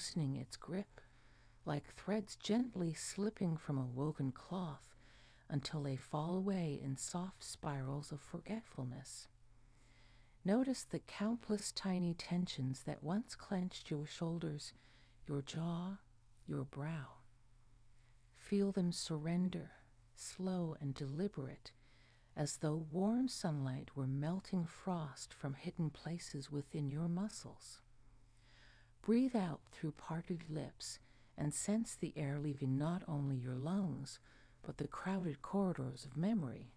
loosening its grip, like threads gently slipping from a woven cloth until they fall away in soft spirals of forgetfulness. Notice the countless tiny tensions that once clenched your shoulders, your jaw, your brow. Feel them surrender, slow and deliberate, as though warm sunlight were melting frost from hidden places within your muscles. Breathe out through parted lips and sense the air leaving not only your lungs, but the crowded corridors of memory,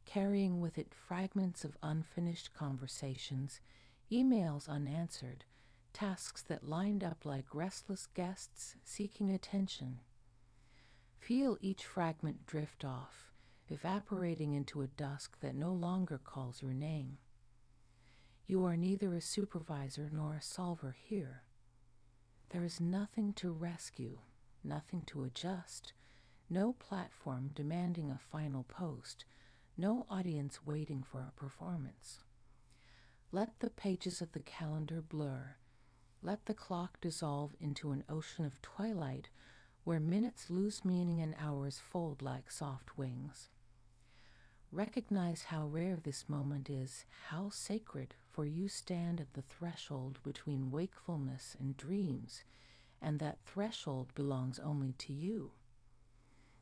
carrying with it fragments of unfinished conversations, emails unanswered, tasks that lined up like restless guests seeking attention. Feel each fragment drift off, evaporating into a dusk that no longer calls your name. You are neither a supervisor nor a solver here. There is nothing to rescue, nothing to adjust, no platform demanding a final post, no audience waiting for a performance. Let the pages of the calendar blur. Let the clock dissolve into an ocean of twilight where minutes lose meaning and hours fold like soft wings. Recognize how rare this moment is, how sacred, for you stand at the threshold between wakefulness and dreams, and that threshold belongs only to you.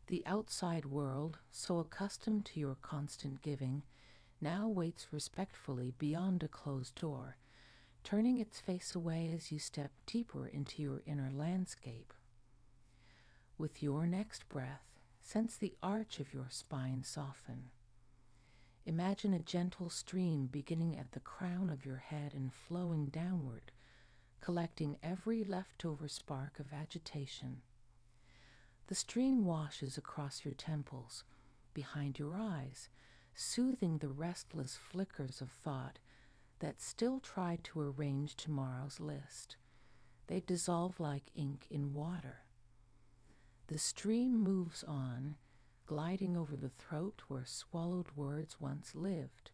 The outside world, so accustomed to your constant giving, now waits respectfully beyond a closed door, turning its face away as you step deeper into your inner landscape. With your next breath, sense the arch of your spine soften. Imagine a gentle stream beginning at the crown of your head and flowing downward, collecting every leftover spark of agitation. The stream washes across your temples, behind your eyes, soothing the restless flickers of thought that still try to arrange tomorrow's list. They dissolve like ink in water. The stream moves on, gliding over the throat where swallowed words once lived,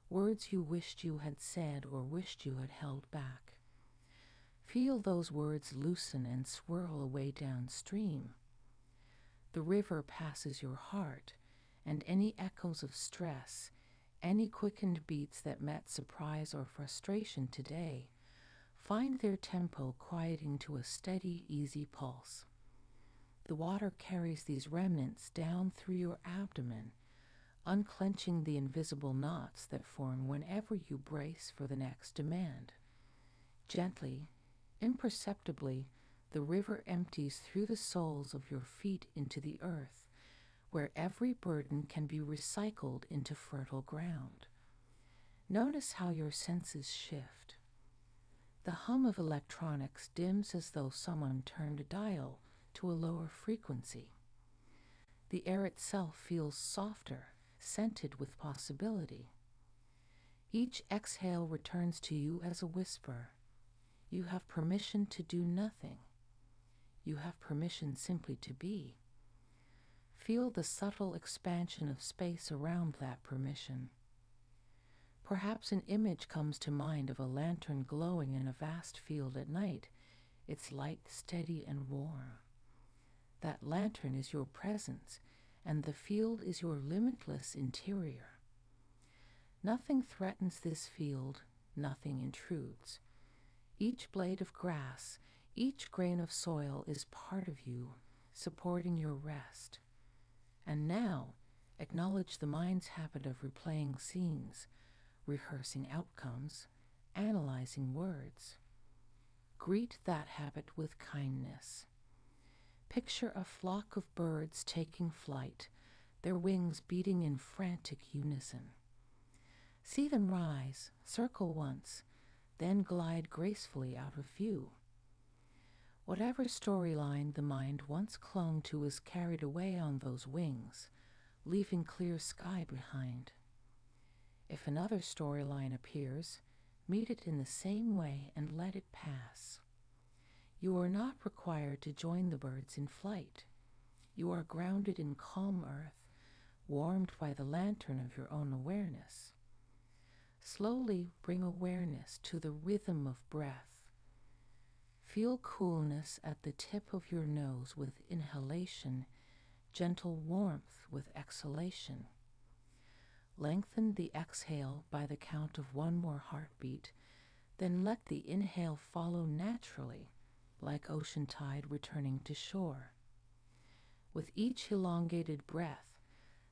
words you wished you had said or wished you had held back. Feel those words loosen and swirl away downstream. The river passes your heart, and any echoes of stress, any quickened beats that met surprise or frustration today, find their tempo quieting to a steady, easy pulse. The water carries these remnants down through your abdomen, unclenching the invisible knots that form whenever you brace for the next demand. Gently, imperceptibly, the river empties through the soles of your feet into the earth, where every burden can be recycled into fertile ground. Notice how your senses shift. The hum of electronics dims as though someone turned a dial to a lower frequency. The air itself feels softer, scented with possibility. Each exhale returns to you as a whisper. You have permission to do nothing. You have permission simply to be. Feel the subtle expansion of space around that permission. Perhaps an image comes to mind of a lantern glowing in a vast field at night, its light steady and warm. That lantern is your presence, and the field is your limitless interior. Nothing threatens this field, nothing intrudes. Each blade of grass, each grain of soil is part of you, supporting your rest. And now, acknowledge the mind's habit of replaying scenes, rehearsing outcomes, analyzing words. Greet that habit with kindness. Picture a flock of birds taking flight, their wings beating in frantic unison. See them rise, circle once, then glide gracefully out of view. Whatever storyline the mind once clung to is carried away on those wings, leaving clear sky behind. If another storyline appears, meet it in the same way and let it pass. You are not required to join the birds in flight. You are grounded in calm earth, warmed by the lantern of your own awareness. Slowly bring awareness to the rhythm of breath. Feel coolness at the tip of your nose with inhalation, gentle warmth with exhalation. Lengthen the exhale by the count of one more heartbeat, then let the inhale follow naturally, like ocean tide returning to shore. With each elongated breath,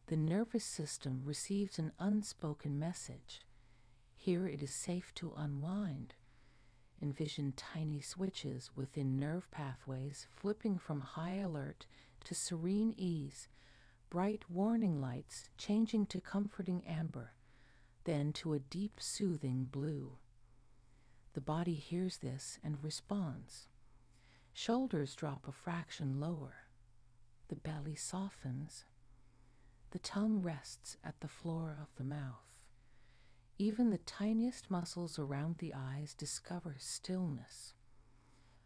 the nervous system receives an unspoken message. Here it is safe to unwind. Envision tiny switches within nerve pathways flipping from high alert to serene ease, bright warning lights changing to comforting amber, then to a deep soothing blue. The body hears this and responds. Shoulders drop a fraction lower. The belly softens. The tongue rests at the floor of the mouth. Even the tiniest muscles around the eyes discover stillness.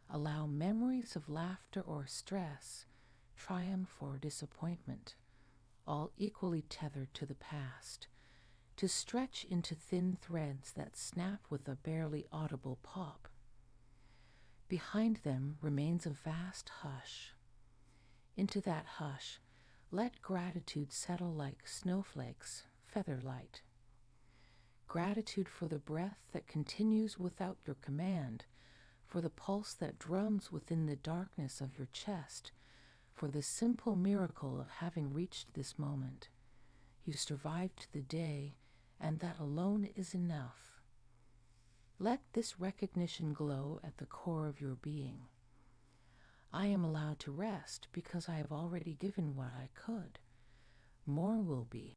Allow memories of laughter or stress, triumph or disappointment, all equally tethered to the past, to stretch into thin threads that snap with a barely audible pop. Behind them remains a vast hush. Into that hush, let gratitude settle like snowflakes, feather-light. Gratitude for the breath that continues without your command, for the pulse that drums within the darkness of your chest, for the simple miracle of having reached this moment. You survived the day, and that alone is enough. Let this recognition glow at the core of your being. I am allowed to rest because I have already given what I could. More will be.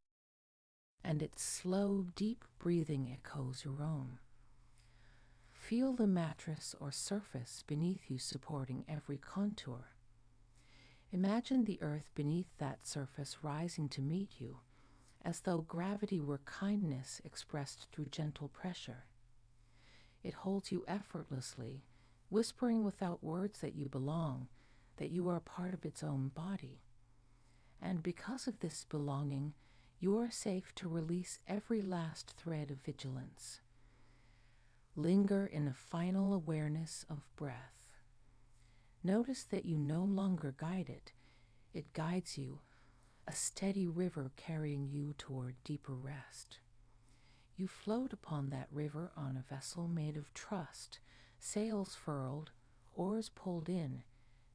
And its slow, deep breathing echoes your own. Feel the mattress or surface beneath you supporting every contour. Imagine the earth beneath that surface rising to meet you, as though gravity were kindness expressed through gentle pressure. It holds you effortlessly, whispering without words that you belong, that you are a part of its own body. And because of this belonging, you are safe to release every last thread of vigilance. Linger in a final awareness of breath. Notice that you no longer guide it. It guides you, a steady river carrying you toward deeper rest. You float upon that river on a vessel made of trust, sails furled, oars pulled in,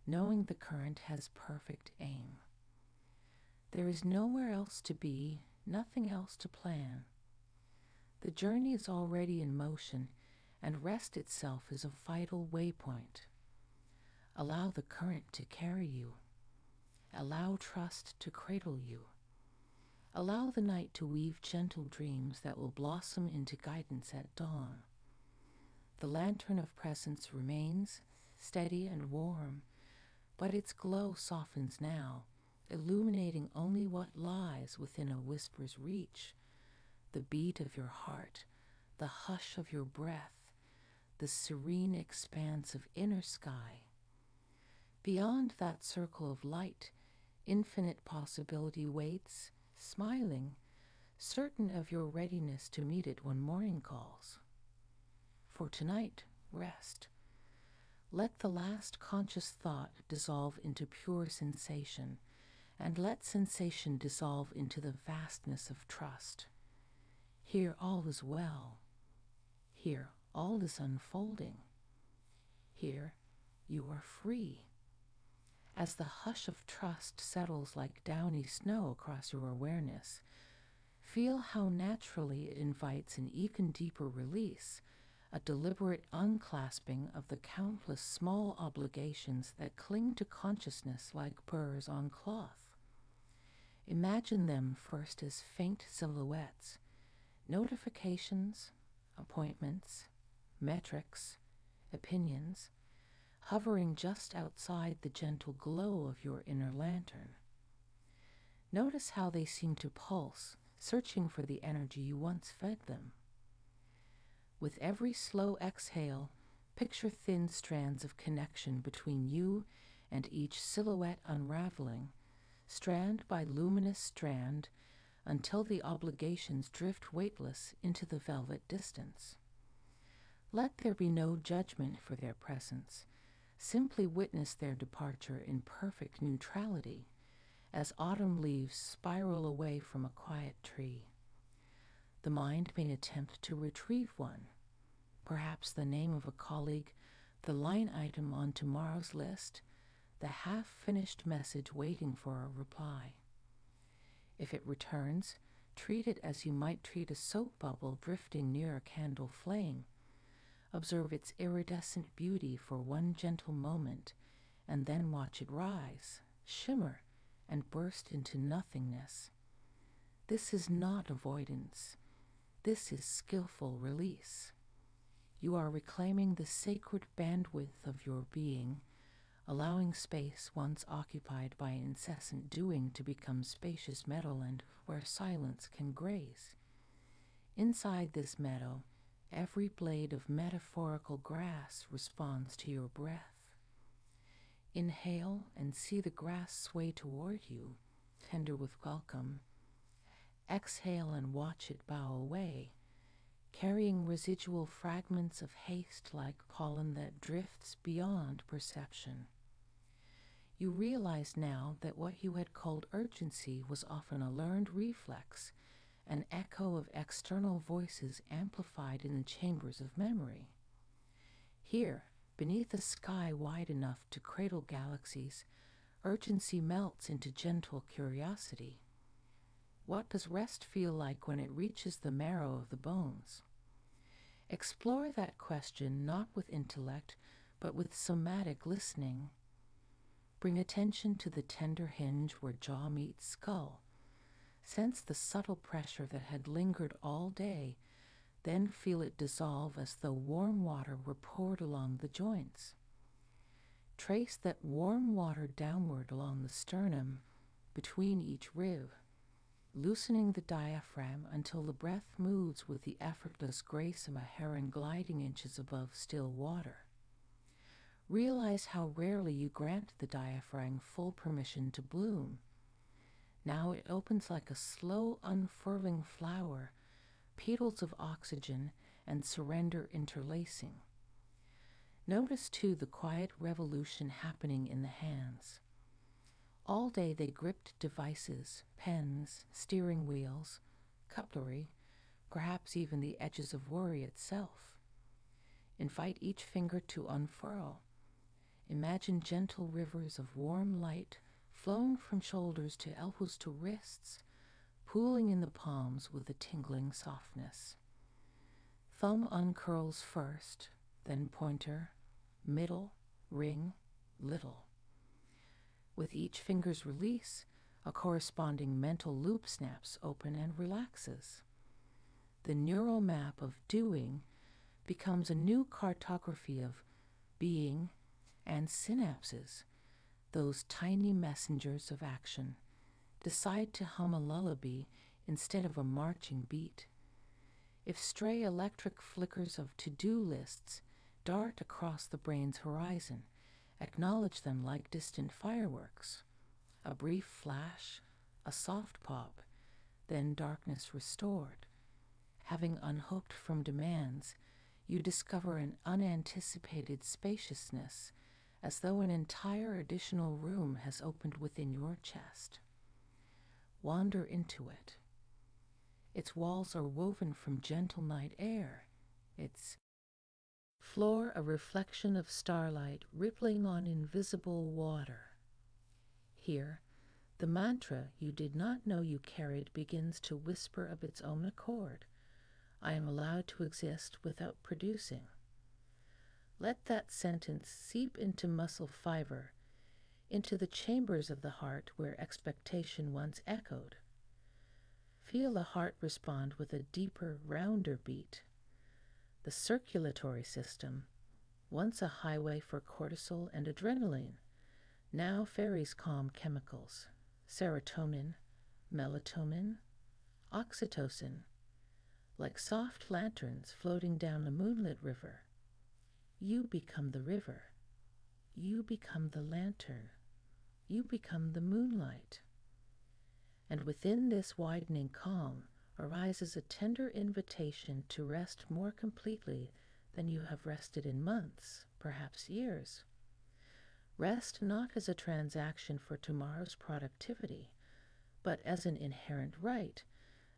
knowing the current has perfect aim. There is nowhere else to be, nothing else to plan. The journey is already in motion, and rest itself is a vital waypoint. Allow the current to carry you. Allow trust to cradle you. Allow the night to weave gentle dreams that will blossom into guidance at dawn. The lantern of presence remains, steady and warm, but its glow softens now, illuminating only what lies within a whisper's reach, the beat of your heart, the hush of your breath, the serene expanse of inner sky. Beyond that circle of light, infinite possibility waits, smiling, certain of your readiness to meet it when morning calls. For tonight, rest. Let the last conscious thought dissolve into pure sensation, and let sensation dissolve into the vastness of trust. Here all is well. Here all is unfolding. Here you are free. As the hush of trust settles like downy snow across your awareness, feel how naturally it invites an even deeper release, a deliberate unclasping of the countless small obligations that cling to consciousness like burrs on cloth. Imagine them first as faint silhouettes, notifications, appointments, metrics, opinions, hovering just outside the gentle glow of your inner lantern. Notice how they seem to pulse, searching for the energy you once fed them. With every slow exhale, picture thin strands of connection between you and each silhouette unraveling, strand by luminous strand, until the obligations drift weightless into the velvet distance. Let there be no judgment for their presence, Simply witness their departure in perfect neutrality, as autumn leaves spiral away from a quiet tree. The mind may attempt to retrieve one, perhaps the name of a colleague, the line item on tomorrow's list, the half-finished message waiting for a reply. If it returns, treat it as you might treat a soap bubble drifting near a candle flame. Observe its iridescent beauty for one gentle moment, and then watch it rise, shimmer, and burst into nothingness. This is not avoidance. This is skillful release. You are reclaiming the sacred bandwidth of your being, allowing space once occupied by incessant doing to become spacious meadowland where silence can graze. Inside this meadow, every blade of metaphorical grass responds to your breath. Inhale and see the grass sway toward you, tender with welcome. Exhale and watch it bow away, carrying residual fragments of haste like pollen that drifts beyond perception. You realize now that what you had called urgency was often a learned reflex, an echo of external voices amplified in the chambers of memory. Here, beneath a sky wide enough to cradle galaxies, urgency melts into gentle curiosity. What does rest feel like when it reaches the marrow of the bones? Explore that question not with intellect, but with somatic listening. Bring attention to the tender hinge where jaw meets skull. Sense the subtle pressure that had lingered all day, then feel it dissolve as though warm water were poured along the joints. Trace that warm water downward along the sternum, between each rib, loosening the diaphragm until the breath moves with the effortless grace of a heron gliding inches above still water. Realize how rarely you grant the diaphragm full permission to bloom. Now it opens like a slow unfurling flower, petals of oxygen and surrender interlacing. Notice too the quiet revolution happening in the hands. All day they gripped devices, pens, steering wheels, cutlery, perhaps even the edges of worry itself. Invite each finger to unfurl. Imagine gentle rivers of warm light flowing from shoulders to elbows to wrists, pooling in the palms with a tingling softness. Thumb uncurls first, then pointer, middle, ring, little. With each finger's release, a corresponding mental loop snaps open and relaxes. The neural map of doing becomes a new cartography of being and synapses, those tiny messengers of action, decide to hum a lullaby instead of a marching beat. If stray electric flickers of to-do lists dart across the brain's horizon, acknowledge them like distant fireworks. A brief flash, a soft pop, then darkness restored. Having unhooked from demands, you discover an unanticipated spaciousness, as though an entire additional room has opened within your chest. Wander into it. Its walls are woven from gentle night air, its floor a reflection of starlight rippling on invisible water. Here, the mantra you did not know you carried begins to whisper of its own accord. I am allowed to exist without producing. Let that sentence seep into muscle fiber, into the chambers of the heart where expectation once echoed. Feel the heart respond with a deeper, rounder beat. The circulatory system, once a highway for cortisol and adrenaline, now ferries calm chemicals, serotonin, melatonin, oxytocin, like soft lanterns floating down a moonlit river. You become the river. You become the lantern. You become the moonlight. And within this widening calm arises a tender invitation to rest more completely than you have rested in months, perhaps years. Rest not as a transaction for tomorrow's productivity, but as an inherent right,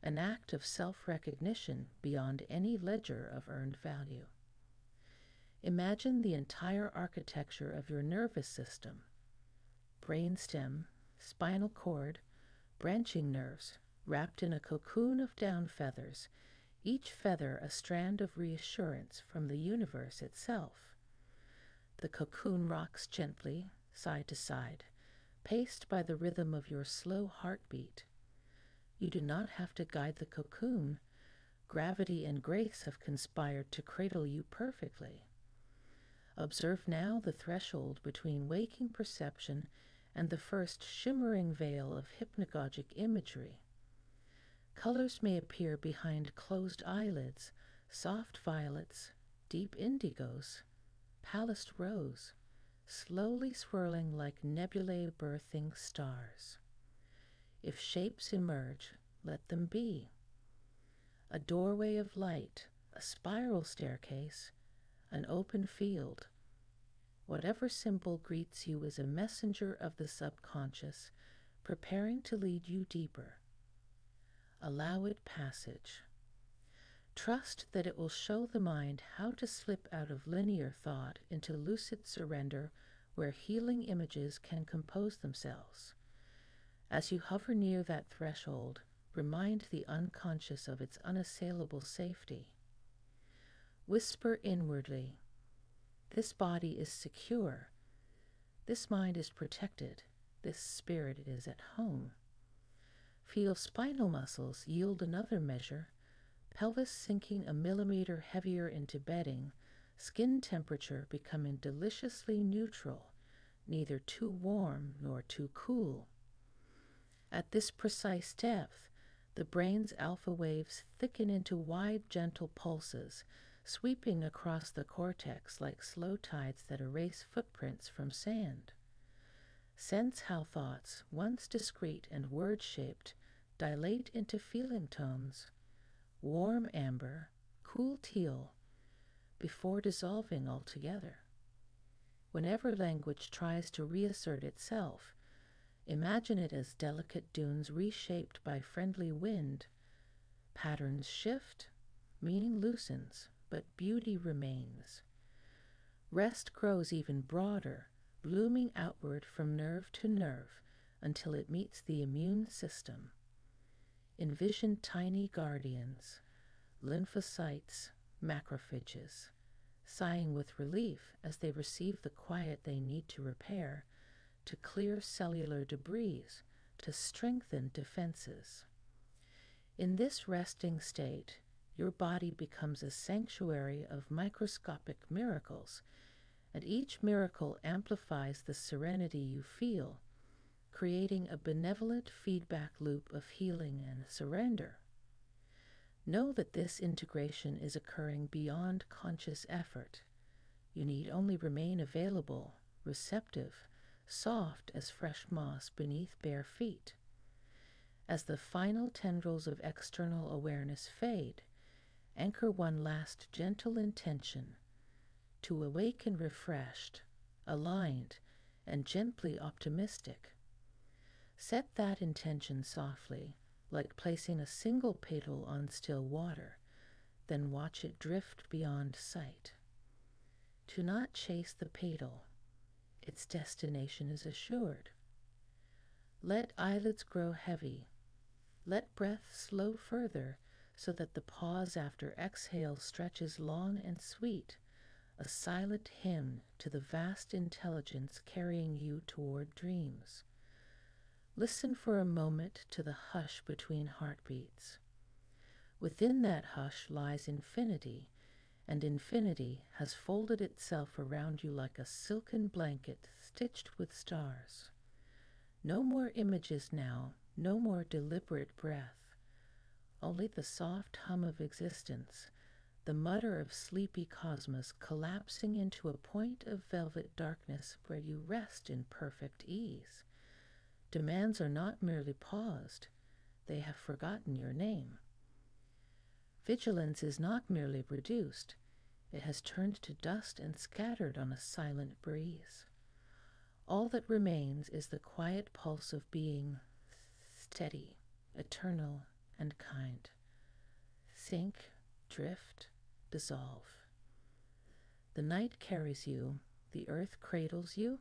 an act of self-recognition beyond any ledger of earned value. Imagine the entire architecture of your nervous system: brainstem, spinal cord, branching nerves, wrapped in a cocoon of down feathers, each feather a strand of reassurance from the universe itself. The cocoon rocks gently, side to side, paced by the rhythm of your slow heartbeat. You do not have to guide the cocoon. Gravity and grace have conspired to cradle you perfectly. Observe now the threshold between waking perception and the first shimmering veil of hypnagogic imagery. Colors may appear behind closed eyelids: soft violets, deep indigos, palest rose, slowly swirling like nebulae birthing stars. If shapes emerge, let them be. A doorway of light, a spiral staircase, an open field. Whatever symbol greets you is a messenger of the subconscious, preparing to lead you deeper. Allow it passage. Trust that it will show the mind how to slip out of linear thought into lucid surrender, where healing images can compose themselves. As you hover near that threshold, remind the unconscious of its unassailable safety. Whisper inwardly, "This body is secure. This mind is protected. This spirit is at home." Feel spinal muscles yield another measure, pelvis sinking a millimeter heavier into bedding, skin temperature becoming deliciously neutral, neither too warm nor too cool. At this precise depth, the brain's alpha waves thicken into wide, gentle pulses, sweeping across the cortex like slow tides that erase footprints from sand. Sense how thoughts, once discrete and word-shaped, dilate into feeling tones: warm amber, cool teal, before dissolving altogether. Whenever language tries to reassert itself, imagine it as delicate dunes reshaped by friendly wind. Patterns shift, meaning loosens, but beauty remains. Rest grows even broader, blooming outward from nerve to nerve until it meets the immune system. Envision tiny guardians, lymphocytes, macrophages, sighing with relief as they receive the quiet they need to repair, to clear cellular debris, to strengthen defenses. In this resting state, your body becomes a sanctuary of microscopic miracles, and each miracle amplifies the serenity you feel, creating a benevolent feedback loop of healing and surrender. Know that this integration is occurring beyond conscious effort. You need only remain available, receptive, soft as fresh moss beneath bare feet. As the final tendrils of external awareness fade, anchor one last gentle intention: to awaken refreshed, aligned, and gently optimistic. Set that intention softly, like placing a single petal on still water, then watch it drift beyond sight. Do not chase the petal. Its destination is assured. Let eyelids grow heavy. Let breath slow further, so that the pause after exhale stretches long and sweet, a silent hymn to the vast intelligence carrying you toward dreams. Listen for a moment to the hush between heartbeats. Within that hush lies infinity, and infinity has folded itself around you like a silken blanket stitched with stars. No more images now, no more deliberate breath, only the soft hum of existence, the mutter of sleepy cosmos collapsing into a point of velvet darkness where you rest in perfect ease. Demands are not merely paused, they have forgotten your name. Vigilance is not merely reduced, it has turned to dust and scattered on a silent breeze. All that remains is the quiet pulse of being, steady, eternal, and kind. Sink, drift, dissolve. The night carries you, the earth cradles you,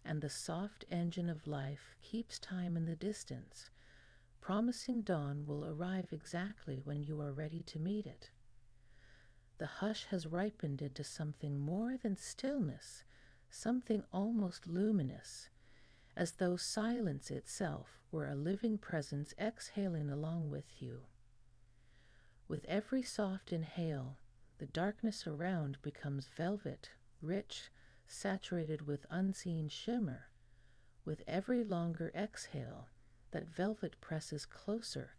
and the soft engine of life keeps time in the distance, promising dawn will arrive exactly when you are ready to meet it. The hush has ripened into something more than stillness, something almost luminous, as though silence itself were a living presence exhaling along with you. With every soft inhale, the darkness around becomes velvet, rich, saturated with unseen shimmer. With every longer exhale, that velvet presses closer,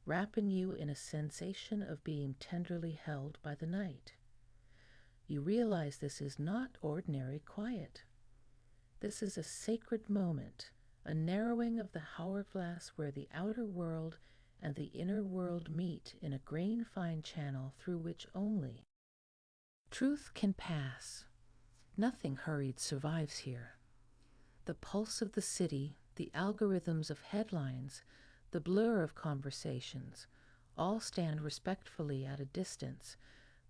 wrapping you in a sensation of being tenderly held by the night. You realize this is not ordinary quiet. This is a sacred moment, a narrowing of the hourglass where the outer world and the inner world meet in a grain-fine channel through which only truth can pass. Nothing hurried survives here. The pulse of the city, the algorithms of headlines, the blur of conversations, all stand respectfully at a distance,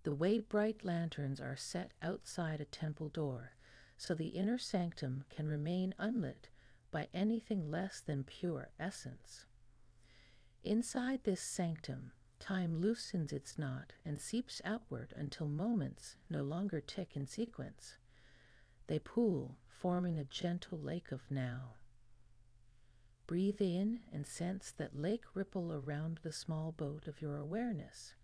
the way bright lanterns are set outside a temple door, so the inner sanctum can remain unlit by anything less than pure essence. Inside this sanctum, time loosens its knot and seeps outward until moments no longer tick in sequence. They pool, forming a gentle lake of now. Breathe in and sense that lake ripple around the small boat of your awareness.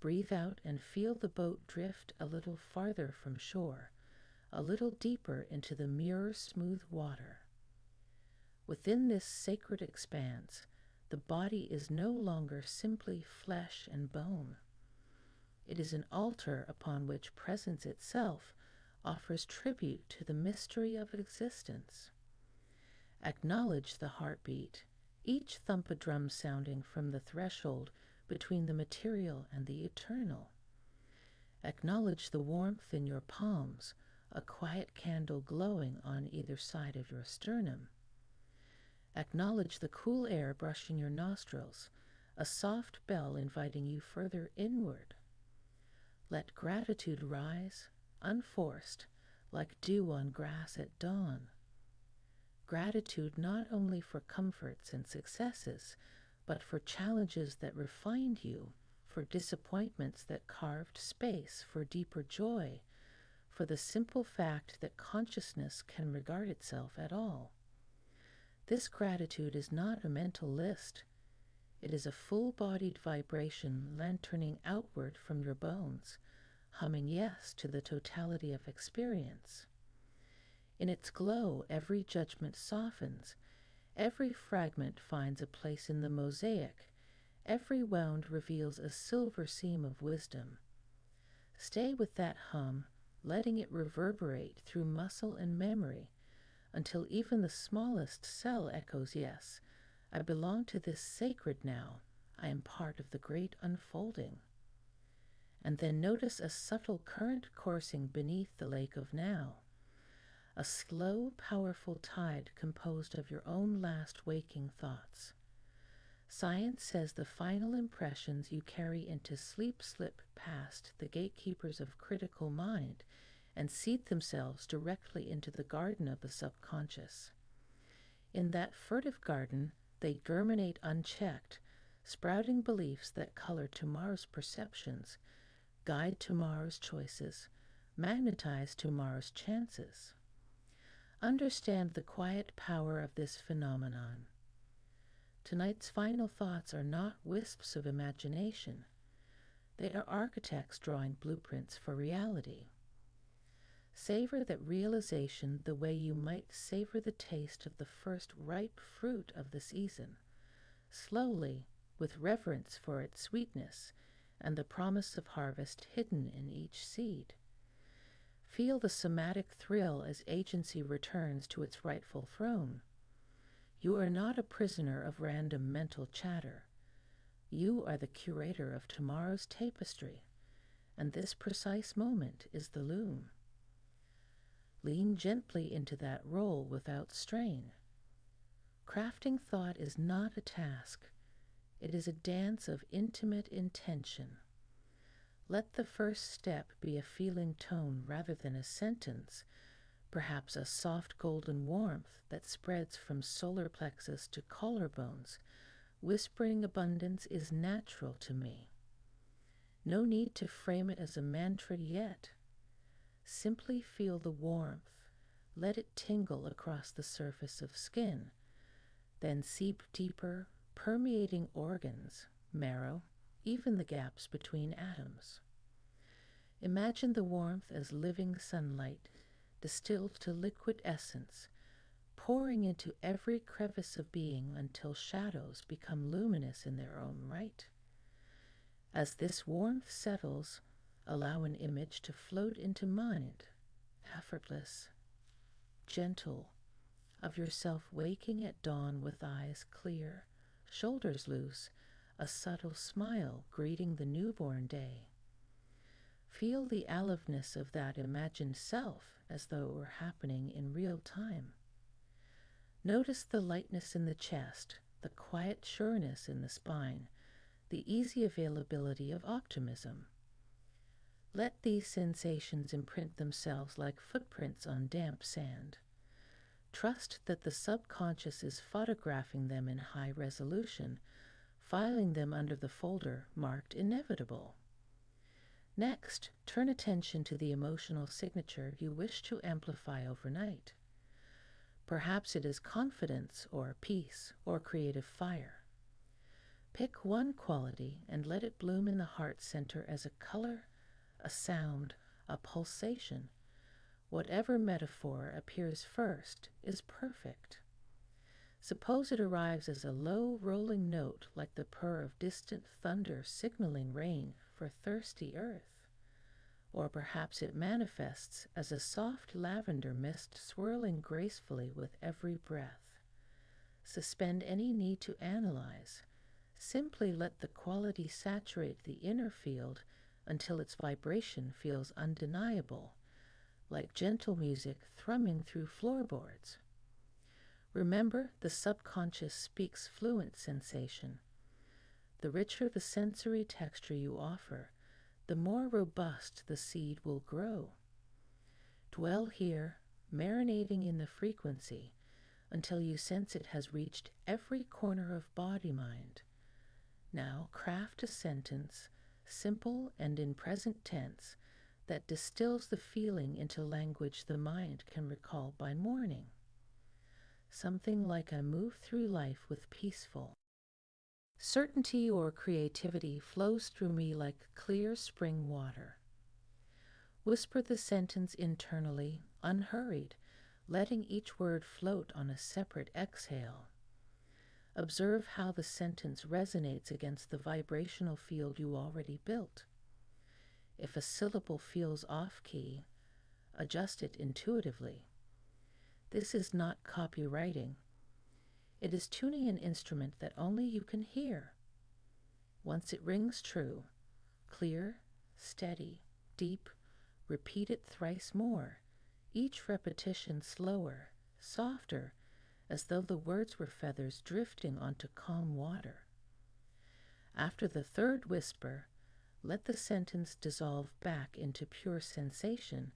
Breathe out and feel the boat drift a little farther from shore, a little deeper into the mirror-smooth water. Within this sacred expanse, the body is no longer simply flesh and bone. It is an altar upon which presence itself offers tribute to the mystery of existence. Acknowledge the heartbeat, each thump a drum sounding from the threshold between the material and the eternal. Acknowledge the warmth in your palms, a quiet candle glowing on either side of your sternum. Acknowledge the cool air brushing your nostrils, a soft bell inviting you further inward. Let gratitude rise, unforced, like dew on grass at dawn. Gratitude not only for comforts and successes, but for challenges that refined you, for disappointments that carved space for deeper joy, for the simple fact that consciousness can regard itself at all. This gratitude is not a mental list. It is a full-bodied vibration lanterning outward from your bones, humming yes to the totality of experience. In its glow, every judgment softens, every fragment finds a place in the mosaic, every wound reveals a silver seam of wisdom. Stay with that hum, letting it reverberate through muscle and memory, until even the smallest cell echoes yes, I belong to this sacred now, I am part of the great unfolding. And then notice a subtle current coursing beneath the lake of now, a slow, powerful tide composed of your own last waking thoughts. Science says the final impressions you carry into sleep slip past the gatekeepers of critical mind and seed themselves directly into the garden of the subconscious. In that furtive garden, they germinate unchecked, sprouting beliefs that color tomorrow's perceptions, guide tomorrow's choices, magnetize tomorrow's chances. Understand the quiet power of this phenomenon. Tonight's final thoughts are not wisps of imagination. They are architects drawing blueprints for reality. Savor that realization the way you might savor the taste of the first ripe fruit of the season, slowly, with reverence for its sweetness and the promise of harvest hidden in each seed. Feel the somatic thrill as agency returns to its rightful throne. You are not a prisoner of random mental chatter. You are the curator of tomorrow's tapestry, and this precise moment is the loom. Lean gently into that role without strain. Crafting thought is not a task. It is a dance of intimate intention. Let the first step be a feeling tone rather than a sentence, perhaps a soft golden warmth that spreads from solar plexus to collarbones, whispering abundance is natural to me. No need to frame it as a mantra yet. Simply feel the warmth. Let it tingle across the surface of skin, then seep deeper, permeating organs, marrow, even the gaps between atoms. Imagine the warmth as living sunlight, distilled to liquid essence, pouring into every crevice of being until shadows become luminous in their own right. As this warmth settles, allow an image to float into mind, effortless, gentle, of yourself waking at dawn with eyes clear, shoulders loose, a subtle smile greeting the newborn day. Feel the aliveness of that imagined self as though it were happening in real time. Notice the lightness in the chest, the quiet sureness in the spine, the easy availability of optimism. Let these sensations imprint themselves like footprints on damp sand. Trust that the subconscious is photographing them in high resolution, filing them under the folder marked inevitable. Next, turn attention to the emotional signature you wish to amplify overnight. Perhaps it is confidence or peace or creative fire. Pick one quality and let it bloom in the heart center as a color, a sound, a pulsation. Whatever metaphor appears first is perfect. Suppose it arrives as a low, rolling note like the purr of distant thunder signaling rain for thirsty earth. Or perhaps it manifests as a soft lavender mist swirling gracefully with every breath. Suspend any need to analyze. Simply let the quality saturate the inner field until its vibration feels undeniable, like gentle music thrumming through floorboards. Remember, the subconscious speaks fluent sensation. The richer the sensory texture you offer, the more robust the seed will grow. Dwell here, marinating in the frequency, until you sense it has reached every corner of body-mind. Now craft a sentence, simple and in present tense, that distills the feeling into language the mind can recall by morning. Something like I move through life with peaceful certainty, or creativity flows through me like clear spring water. Whisper the sentence internally, unhurried, letting each word float on a separate exhale. Observe how the sentence resonates against the vibrational field you already built. If a syllable feels off-key, adjust it intuitively. This is not copywriting. It is tuning an instrument that only you can hear. Once it rings true, clear, steady, deep, repeat it thrice more, each repetition slower, softer, as though the words were feathers drifting onto calm water. After the third whisper, let the sentence dissolve back into pure sensation,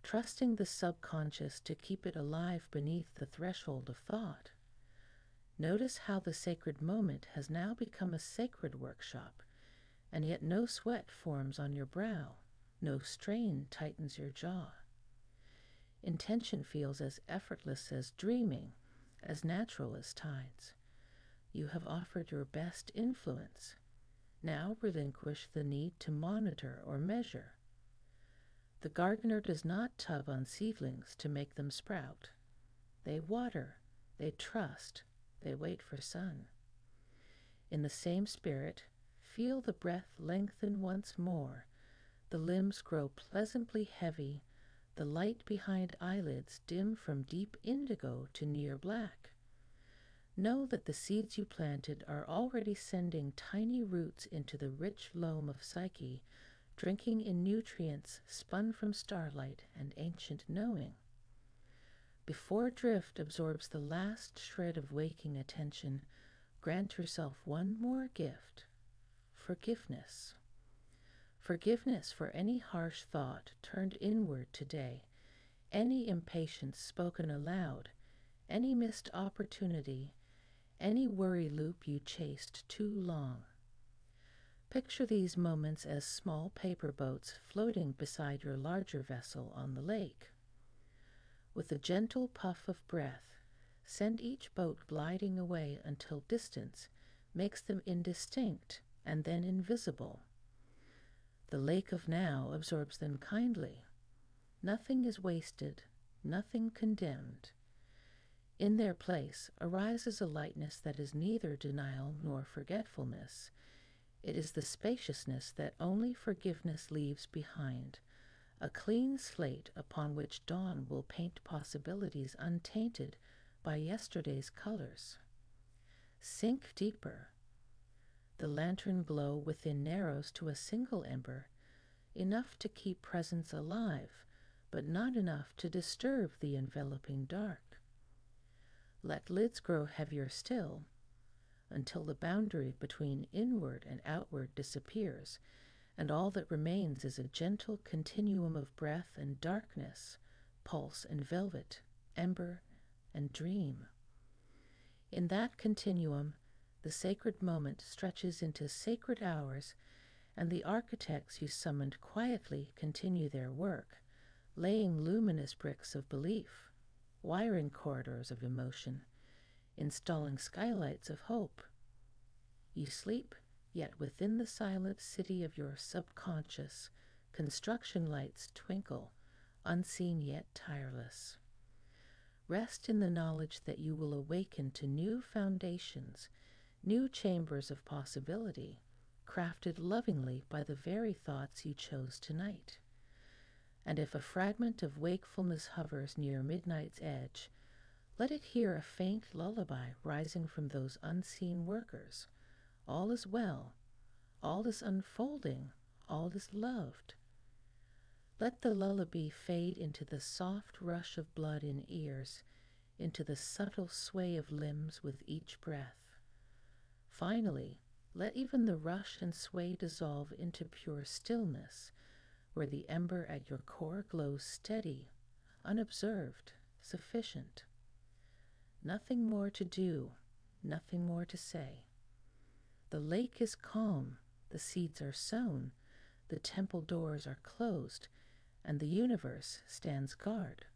trusting the subconscious to keep it alive beneath the threshold of thought. Notice how the sacred moment has now become a sacred workshop, and yet no sweat forms on your brow, no strain tightens your jaw. Intention feels as effortless as dreaming, as natural as tides. You have offered your best influence. Now relinquish the need to monitor or measure. The gardener does not tug on seedlings to make them sprout. They water, they trust, they wait for sun. In the same spirit, feel the breath lengthen once more, the limbs grow pleasantly heavy, the light behind eyelids dim from deep indigo to near black. Know that the seeds you planted are already sending tiny roots into the rich loam of psyche, drinking in nutrients spun from starlight and ancient knowing. Before drift absorbs the last shred of waking attention, grant yourself one more gift: forgiveness. Forgiveness for any harsh thought turned inward today, any impatience spoken aloud, any missed opportunity, any worry loop you chased too long. Picture these moments as small paper boats floating beside your larger vessel on the lake. With a gentle puff of breath, send each boat gliding away until distance makes them indistinct and then invisible. The lake of now absorbs them kindly. Nothing is wasted, nothing condemned. In their place arises a lightness that is neither denial nor forgetfulness. It is the spaciousness that only forgiveness leaves behind, a clean slate upon which dawn will paint possibilities untainted by yesterday's colors. Sink deeper. The lantern glow within narrows to a single ember, enough to keep presence alive, but not enough to disturb the enveloping dark. Let lids grow heavier still, until the boundary between inward and outward disappears, and all that remains is a gentle continuum of breath and darkness, pulse and velvet, ember and dream. In that continuum, the sacred moment stretches into sacred hours, and the architects you summoned quietly continue their work, laying luminous bricks of belief, wiring corridors of emotion, installing skylights of hope. You sleep, yet within the silent city of your subconscious, construction lights twinkle, unseen yet tireless. Rest in the knowledge that you will awaken to new foundations, new chambers of possibility, crafted lovingly by the very thoughts you chose tonight. And if a fragment of wakefulness hovers near midnight's edge, let it hear a faint lullaby rising from those unseen workers. All is well, all is unfolding, all is loved. Let the lullaby fade into the soft rush of blood in ears, into the subtle sway of limbs with each breath. Finally, let even the rush and sway dissolve into pure stillness, where the ember at your core glows steady, unobserved, sufficient. Nothing more to do, nothing more to say. The lake is calm, the seeds are sown, the temple doors are closed, and the universe stands guard.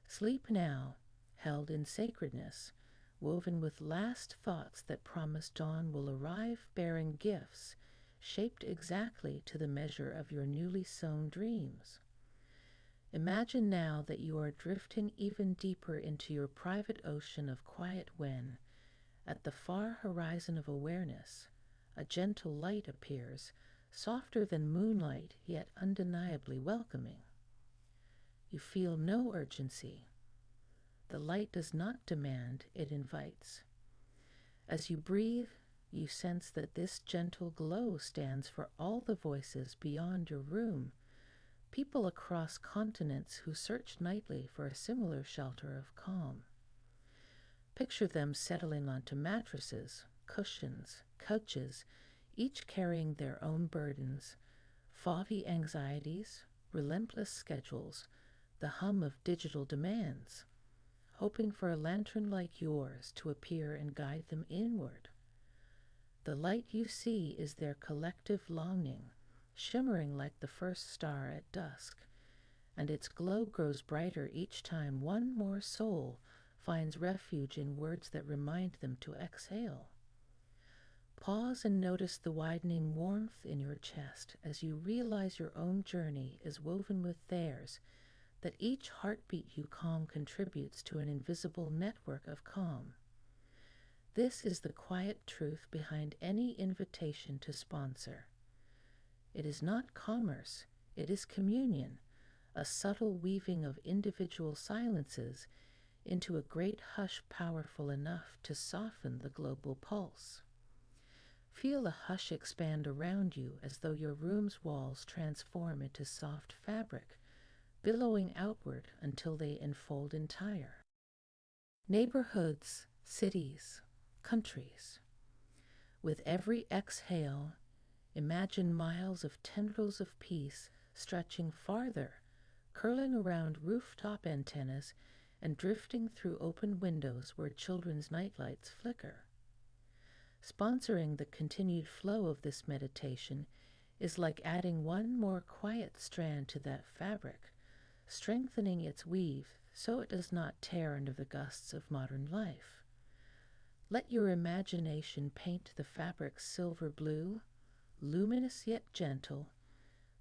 Sleep now, held in sacredness, woven with last thoughts that promise dawn will arrive bearing gifts, shaped exactly to the measure of your newly sown dreams. Imagine now that you are drifting even deeper into your private ocean of quiet when, at the far horizon of awareness, a gentle light appears, softer than moonlight, yet undeniably welcoming. You feel no urgency. The light does not demand, it invites. As you breathe, you sense that this gentle glow stands for all the voices beyond your room, people across continents who search nightly for a similar shelter of calm. Picture them settling onto mattresses, cushions, couches, each carrying their own burdens, foggy anxieties, relentless schedules, the hum of digital demands, hoping for a lantern like yours to appear and guide them inward. The light you see is their collective longing, shimmering like the first star at dusk, and its glow grows brighter each time one more soul finds refuge in words that remind them to exhale. Pause and notice the widening warmth in your chest as you realize your own journey is woven with theirs, that each heartbeat you calm contributes to an invisible network of calm. This is the quiet truth behind any invitation to sponsor. It is not commerce, it is communion, a subtle weaving of individual silences into a great hush powerful enough to soften the global pulse. Feel a hush expand around you as though your room's walls transform into soft fabric, billowing outward until they enfold entire. Neighborhoods, cities, countries. With every exhale, imagine miles of tendrils of peace stretching farther, curling around rooftop antennas and drifting through open windows where children's nightlights flicker. Sponsoring the continued flow of this meditation is like adding one more quiet strand to that fabric, strengthening its weave so it does not tear under the gusts of modern life. Let your imagination paint the fabric silver blue, luminous yet gentle,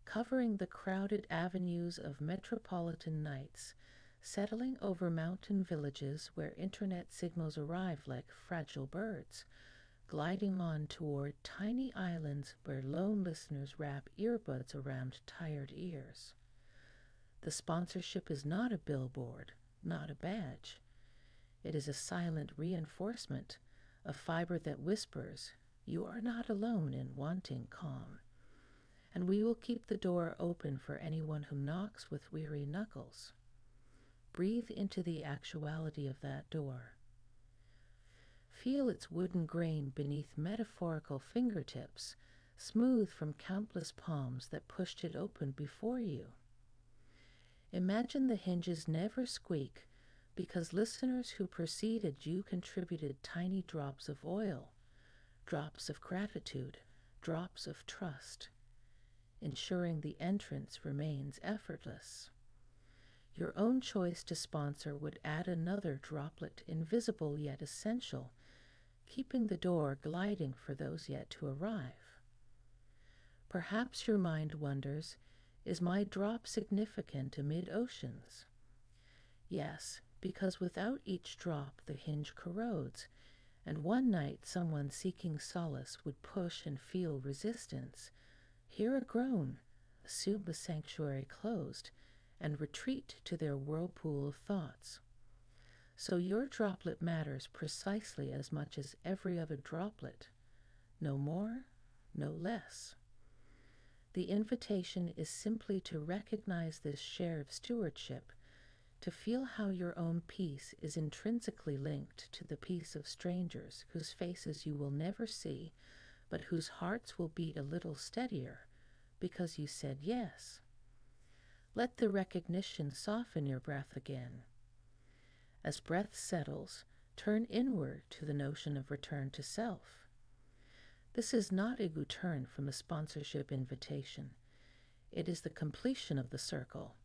covering the crowded avenues of metropolitan nights, settling over mountain villages where internet signals arrive like fragile birds, gliding on toward tiny islands where lone listeners wrap earbuds around tired ears. The sponsorship is not a billboard, not a badge. It is a silent reinforcement, a fiber that whispers, "You are not alone in wanting calm." And we will keep the door open for anyone who knocks with weary knuckles. Breathe into the actuality of that door. Feel its wooden grain beneath metaphorical fingertips, smooth from countless palms that pushed it open before you. Imagine the hinges never squeak because listeners who preceded you contributed tiny drops of oil, drops of gratitude, drops of trust, ensuring the entrance remains effortless. Your own choice to sponsor would add another droplet, invisible yet essential, keeping the door gliding for those yet to arrive. Perhaps your mind wonders, is my drop significant amid oceans? Yes, because without each drop the hinge corrodes, and one night someone seeking solace would push and feel resistance, hear a groan, assume the sanctuary closed, and retreat to their whirlpool of thoughts. So your droplet matters precisely as much as every other droplet, no more, no less. The invitation is simply to recognize this shared stewardship, to feel how your own peace is intrinsically linked to the peace of strangers whose faces you will never see, but whose hearts will beat a little steadier because you said yes. Let the recognition soften your breath again. As breath settles, turn inward to the notion of return to self. This is not a return from a sponsorship invitation. It is the completion of the circle.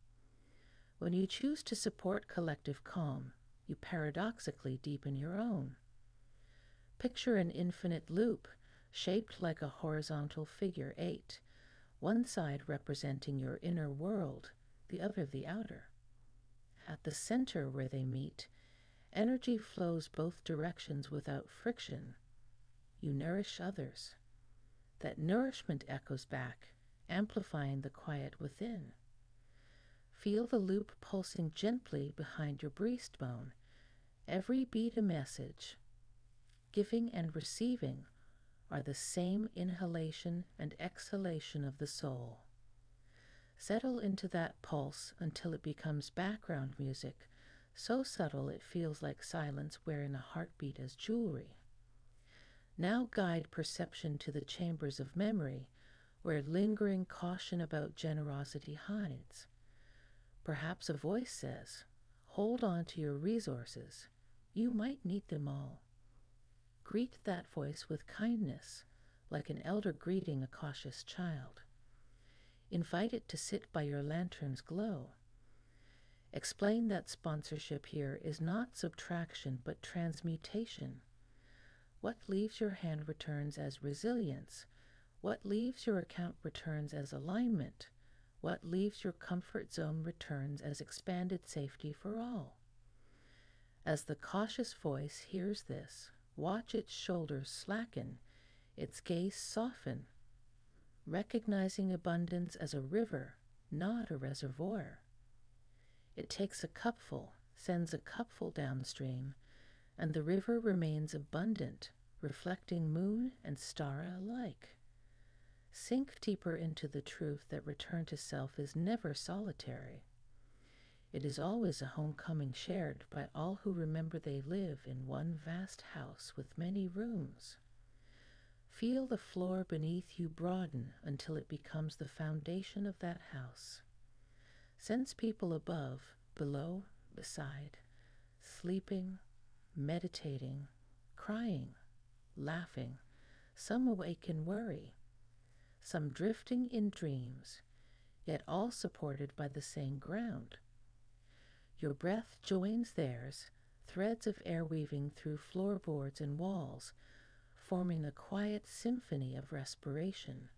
When you choose to support collective calm, you paradoxically deepen your own. Picture an infinite loop shaped like a horizontal figure 8, one side representing your inner world, the other the outer. At the center where they meet, energy flows both directions without friction. You nourish others. That nourishment echoes back, amplifying the quiet within. Feel the loop pulsing gently behind your breastbone, every beat a message. Giving and receiving are the same inhalation and exhalation of the soul. Settle into that pulse until it becomes background music, so subtle it feels like silence wearing a heartbeat as jewelry. Now guide perception to the chambers of memory, where lingering caution about generosity hides. Perhaps a voice says, "Hold on to your resources. You might need them all." Greet that voice with kindness, like an elder greeting a cautious child. Invite it to sit by your lantern's glow. Explain that sponsorship here is not subtraction but transmutation. What leaves your hand returns as resilience. What leaves your account returns as alignment. What leaves your comfort zone returns as expanded safety for all. As the cautious voice hears this, watch its shoulders slacken, its gaze soften, recognizing abundance as a river, not a reservoir. It takes a cupful, sends a cupful downstream, and the river remains abundant, reflecting moon and star alike. Sink deeper into the truth that return to self is never solitary. It is always a homecoming shared by all who remember they live in one vast house with many rooms. Feel the floor beneath you broaden until it becomes the foundation of that house. Sense people above, below, beside, sleeping, meditating, crying, laughing, some awake in worry, some drifting in dreams, yet all supported by the same ground. Your breath joins theirs, threads of air weaving through floorboards and walls, forming a quiet symphony of respiration.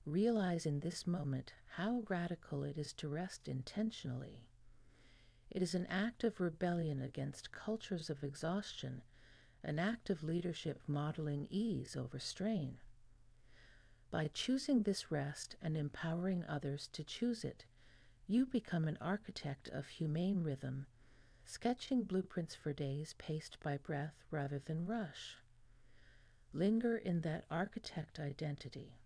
Realize in this moment how radical it is to rest intentionally. It is an act of rebellion against cultures of exhaustion, an act of leadership modeling ease over strain. By choosing this rest and empowering others to choose it, you become an architect of humane rhythm, sketching blueprints for days paced by breath rather than rush. Linger in that architect identity.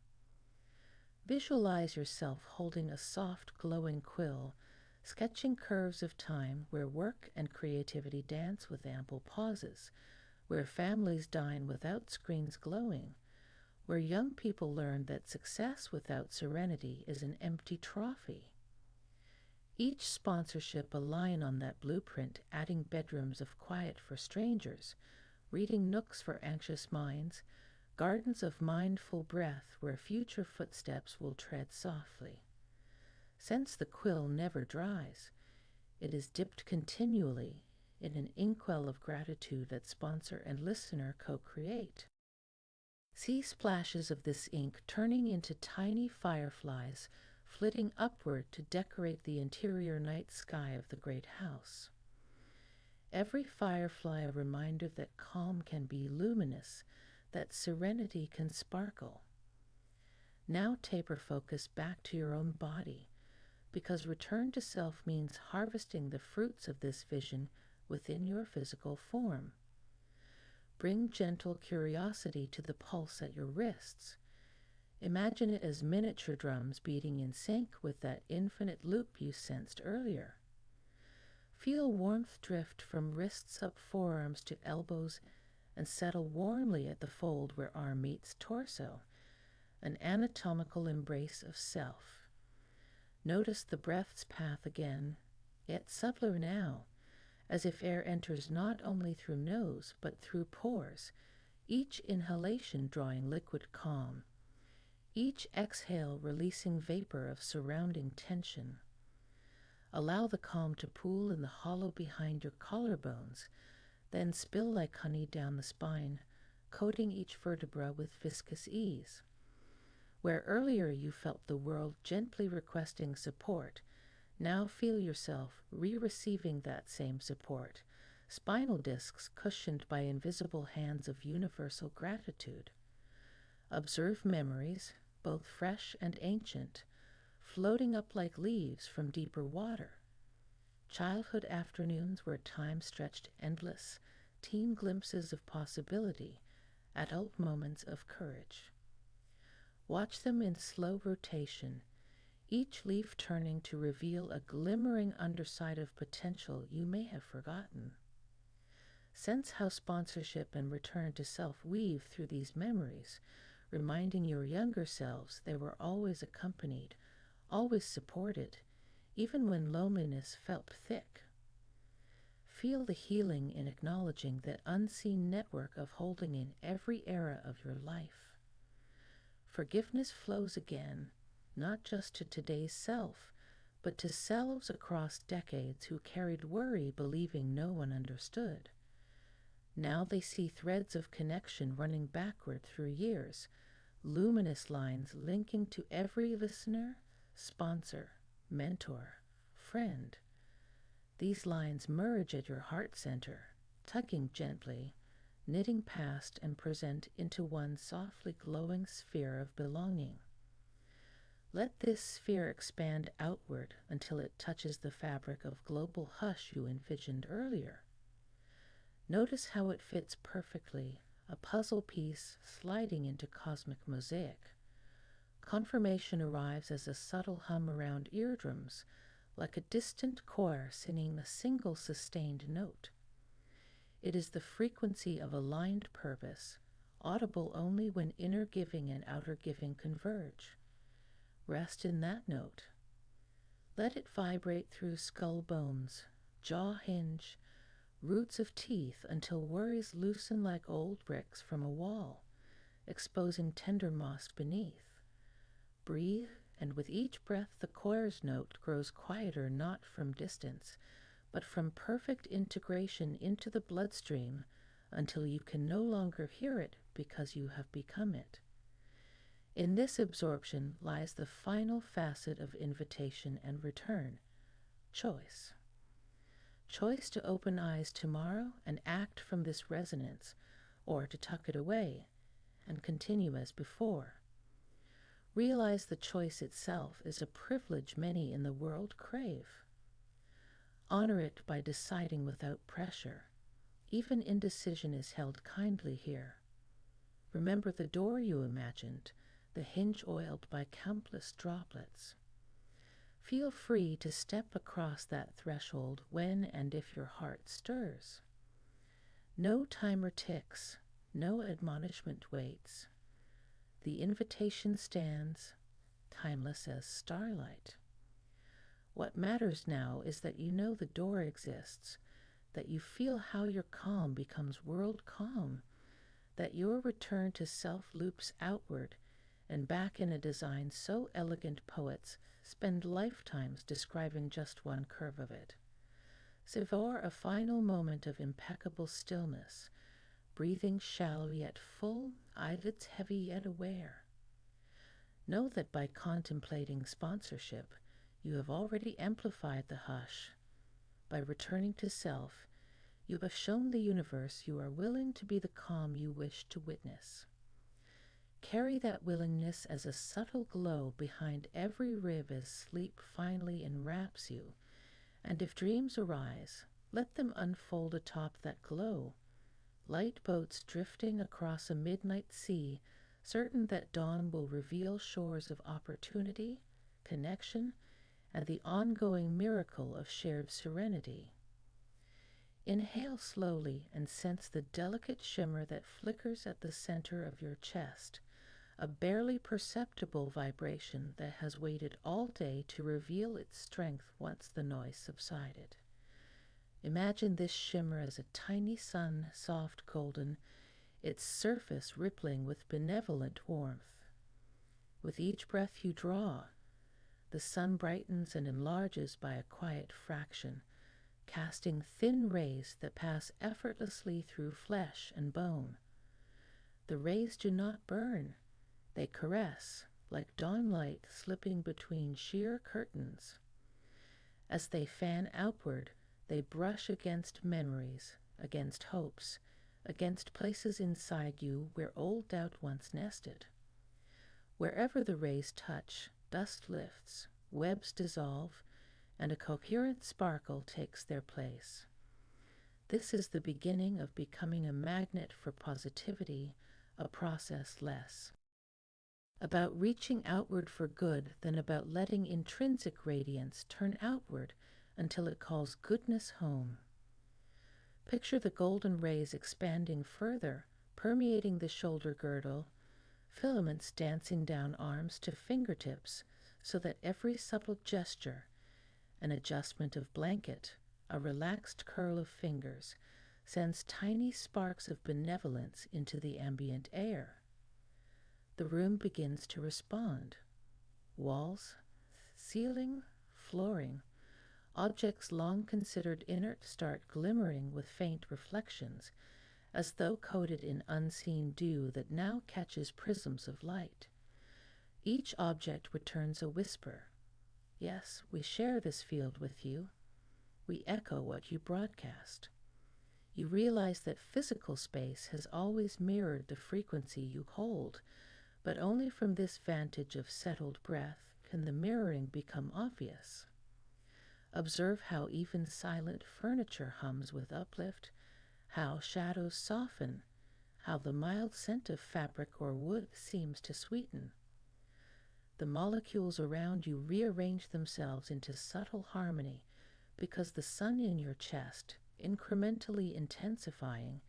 Visualize yourself holding a soft, glowing quill, sketching curves of time where work and creativity dance with ample pauses, where families dine without screens glowing, where young people learn that success without serenity is an empty trophy. Each sponsorship a line on that blueprint, adding bedrooms of quiet for strangers, reading nooks for anxious minds, gardens of mindful breath where future footsteps will tread softly. Sense the quill never dries. It is dipped continually in an inkwell of gratitude that sponsor and listener co-create. See splashes of this ink turning into tiny fireflies, flitting upward to decorate the interior night sky of the great house. Every firefly a reminder that calm can be luminous, that serenity can sparkle. Now taper focus back to your own body, because return to self means harvesting the fruits of this vision within your physical form. Bring gentle curiosity to the pulse at your wrists. Imagine it as miniature drums beating in sync with that infinite loop you sensed earlier. Feel warmth drift from wrists up forearms to elbows and settle warmly at the fold where arm meets torso, an anatomical embrace of self. Notice the breath's path again, yet subtler now, as if air enters not only through nose but through pores, each inhalation drawing liquid calm, each exhale releasing vapor of surrounding tension. Allow the calm to pool in the hollow behind your collarbones, then spill like honey down the spine, coating each vertebra with viscous ease. Where earlier you felt the world gently requesting support, now feel yourself re-receiving that same support, spinal discs cushioned by invisible hands of universal gratitude. Observe memories, both fresh and ancient, floating up like leaves from deeper water. Childhood afternoons where time stretched endless, teen glimpses of possibility, adult moments of courage. Watch them in slow rotation, each leaf turning to reveal a glimmering underside of potential you may have forgotten. Sense how sponsorship and return to self weave through these memories, reminding your younger selves they were always accompanied, always supported, even when loneliness felt thick. Feel the healing in acknowledging that unseen network of holding in every era of your life. Forgiveness flows again, not just to today's self, but to selves across decades who carried worry believing no one understood. Now they see threads of connection running backward through years, luminous lines linking to every listener, sponsor, mentor, friend. These lines merge at your heart center, tugging gently, knitting past and present into one softly glowing sphere of belonging. Let this sphere expand outward until it touches the fabric of global hush you envisioned earlier. Notice how it fits perfectly, a puzzle piece sliding into cosmic mosaic. Confirmation arrives as a subtle hum around eardrums, like a distant choir singing a single sustained note. It is the frequency of aligned purpose, audible only when inner giving and outer giving converge. Rest in that note. Let it vibrate through skull bones, jaw hinge, roots of teeth until worries loosen like old bricks from a wall, exposing tender moss beneath. Breathe, and with each breath the choir's note grows quieter, not from distance, but from perfect integration into the bloodstream until you can no longer hear it because you have become it. In this absorption lies the final facet of invitation and return, choice. Choice to open eyes tomorrow and act from this resonance, or to tuck it away and continue as before. Realize the choice itself is a privilege many in the world crave. Honor it by deciding without pressure. Even indecision is held kindly here. Remember the door you imagined, the hinge oiled by countless droplets. Feel free to step across that threshold when and if your heart stirs. No timer ticks, no admonishment waits. The invitation stands, timeless as starlight. What matters now is that you know the door exists, that you feel how your calm becomes world calm, that your return to self loops outward and back in a design so elegant poets spend lifetimes describing just one curve of it. Savor a final moment of impeccable stillness, breathing shallow yet full, eyelids heavy yet aware. Know that by contemplating sponsorship, you have already amplified the hush. By returning to self, you have shown the universe you are willing to be the calm you wish to witness. Carry that willingness as a subtle glow behind every rib as sleep finally enwraps you, and if dreams arise, let them unfold atop that glow. Light boats drifting across a midnight sea, certain that dawn will reveal shores of opportunity, connection, and the ongoing miracle of shared serenity. Inhale slowly and sense the delicate shimmer that flickers at the center of your chest, a barely perceptible vibration that has waited all day to reveal its strength once the noise subsided. Imagine this shimmer as a tiny sun, soft golden, its surface rippling with benevolent warmth. With each breath you draw, the sun brightens and enlarges by a quiet fraction, casting thin rays that pass effortlessly through flesh and bone. The rays do not burn, they caress, like dawnlight slipping between sheer curtains. As they fan outward, they brush against memories, against hopes, against places inside you where old doubt once nested. Wherever the rays touch, dust lifts, webs dissolve, and a coherent sparkle takes their place. This is the beginning of becoming a magnet for positivity, a process less about reaching outward for good than about letting intrinsic radiance turn outward until it calls goodness home. Picture the golden rays expanding further, permeating the shoulder girdle, filaments dancing down arms to fingertips so that every supple gesture, an adjustment of blanket, a relaxed curl of fingers, sends tiny sparks of benevolence into the ambient air. The room begins to respond. Walls, ceiling, flooring, objects long considered inert start glimmering with faint reflections, as though coated in unseen dew that now catches prisms of light. Each object returns a whisper. Yes, we share this field with you. We echo what you broadcast. You realize that physical space has always mirrored the frequency you hold, but only from this vantage of settled breath can the mirroring become obvious. Observe how even silent furniture hums with uplift, how shadows soften, how the mild scent of fabric or wood seems to sweeten. The molecules around you rearrange themselves into subtle harmony because the sun in your chest, incrementally intensifying,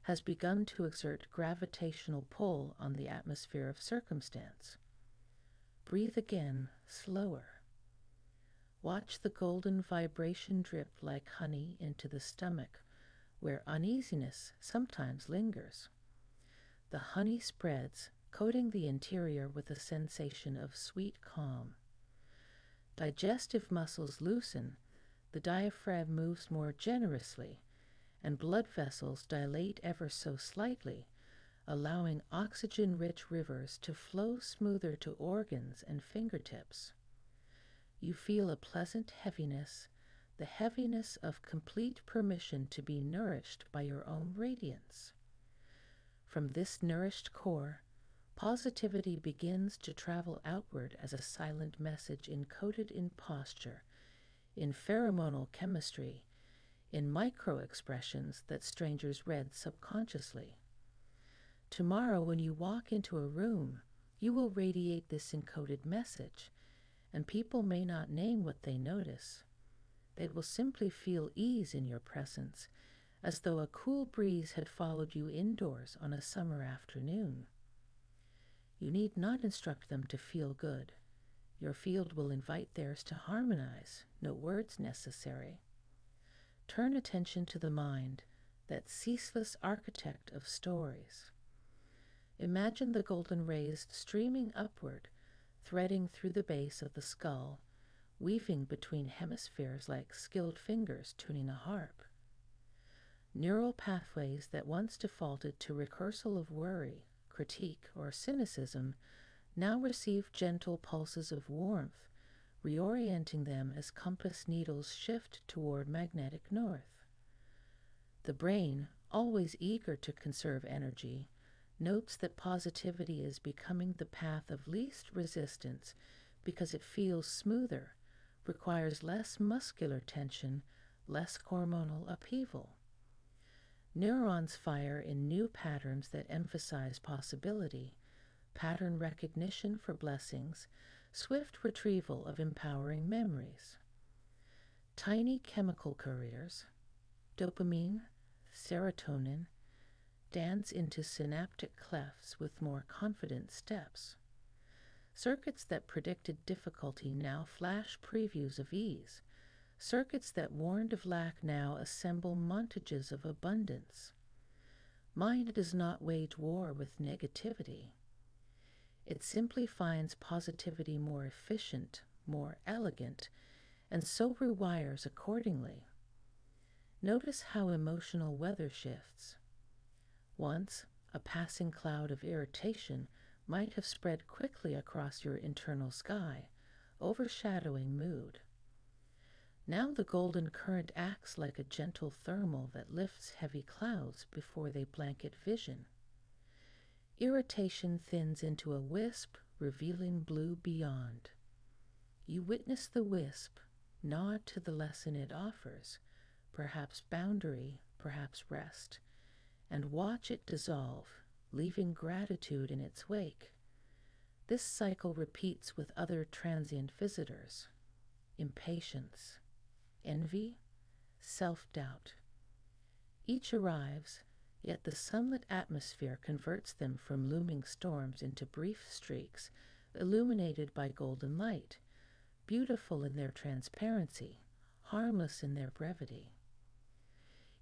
has begun to exert gravitational pull on the atmosphere of circumstance. Breathe again, slower. Watch the golden vibration drip like honey into the stomach, where uneasiness sometimes lingers. The honey spreads, coating the interior with a sensation of sweet calm. Digestive muscles loosen, the diaphragm moves more generously, and blood vessels dilate ever so slightly, allowing oxygen-rich rivers to flow smoother to organs and fingertips. You feel a pleasant heaviness, the heaviness of complete permission to be nourished by your own radiance. From this nourished core, positivity begins to travel outward as a silent message encoded in posture, in pheromonal chemistry, in micro-expressions that strangers read subconsciously. Tomorrow, when you walk into a room, you will radiate this encoded message, and people may not name what they notice. They will simply feel ease in your presence, as though a cool breeze had followed you indoors on a summer afternoon. You need not instruct them to feel good. Your field will invite theirs to harmonize, no words necessary. Turn attention to the mind, that ceaseless architect of stories. Imagine the golden rays streaming upward, threading through the base of the skull, weaving between hemispheres like skilled fingers tuning a harp. Neural pathways that once defaulted to rehearsal of worry, critique, or cynicism now receive gentle pulses of warmth, reorienting them as compass needles shift toward magnetic north. The brain, always eager to conserve energy, notes that positivity is becoming the path of least resistance because it feels smoother, requires less muscular tension, less hormonal upheaval. Neurons fire in new patterns that emphasize possibility, pattern recognition for blessings, swift retrieval of empowering memories. Tiny chemical couriers, dopamine, serotonin, dance into synaptic clefts with more confident steps. Circuits that predicted difficulty now flash previews of ease. Circuits that warned of lack now assemble montages of abundance. Mind does not wage war with negativity. It simply finds positivity more efficient, more elegant, and so rewires accordingly. Notice how emotional weather shifts. Once, a passing cloud of irritation might have spread quickly across your internal sky, overshadowing mood. Now the golden current acts like a gentle thermal that lifts heavy clouds before they blanket vision. Irritation thins into a wisp, revealing blue beyond. You witness the wisp, nod to the lesson it offers, perhaps boundary, perhaps rest, and watch it dissolve, leaving gratitude in its wake. This cycle repeats with other transient visitors. Impatience, envy, self-doubt. Each arrives, yet the sunlit atmosphere converts them from looming storms into brief streaks, illuminated by golden light, beautiful in their transparency, harmless in their brevity.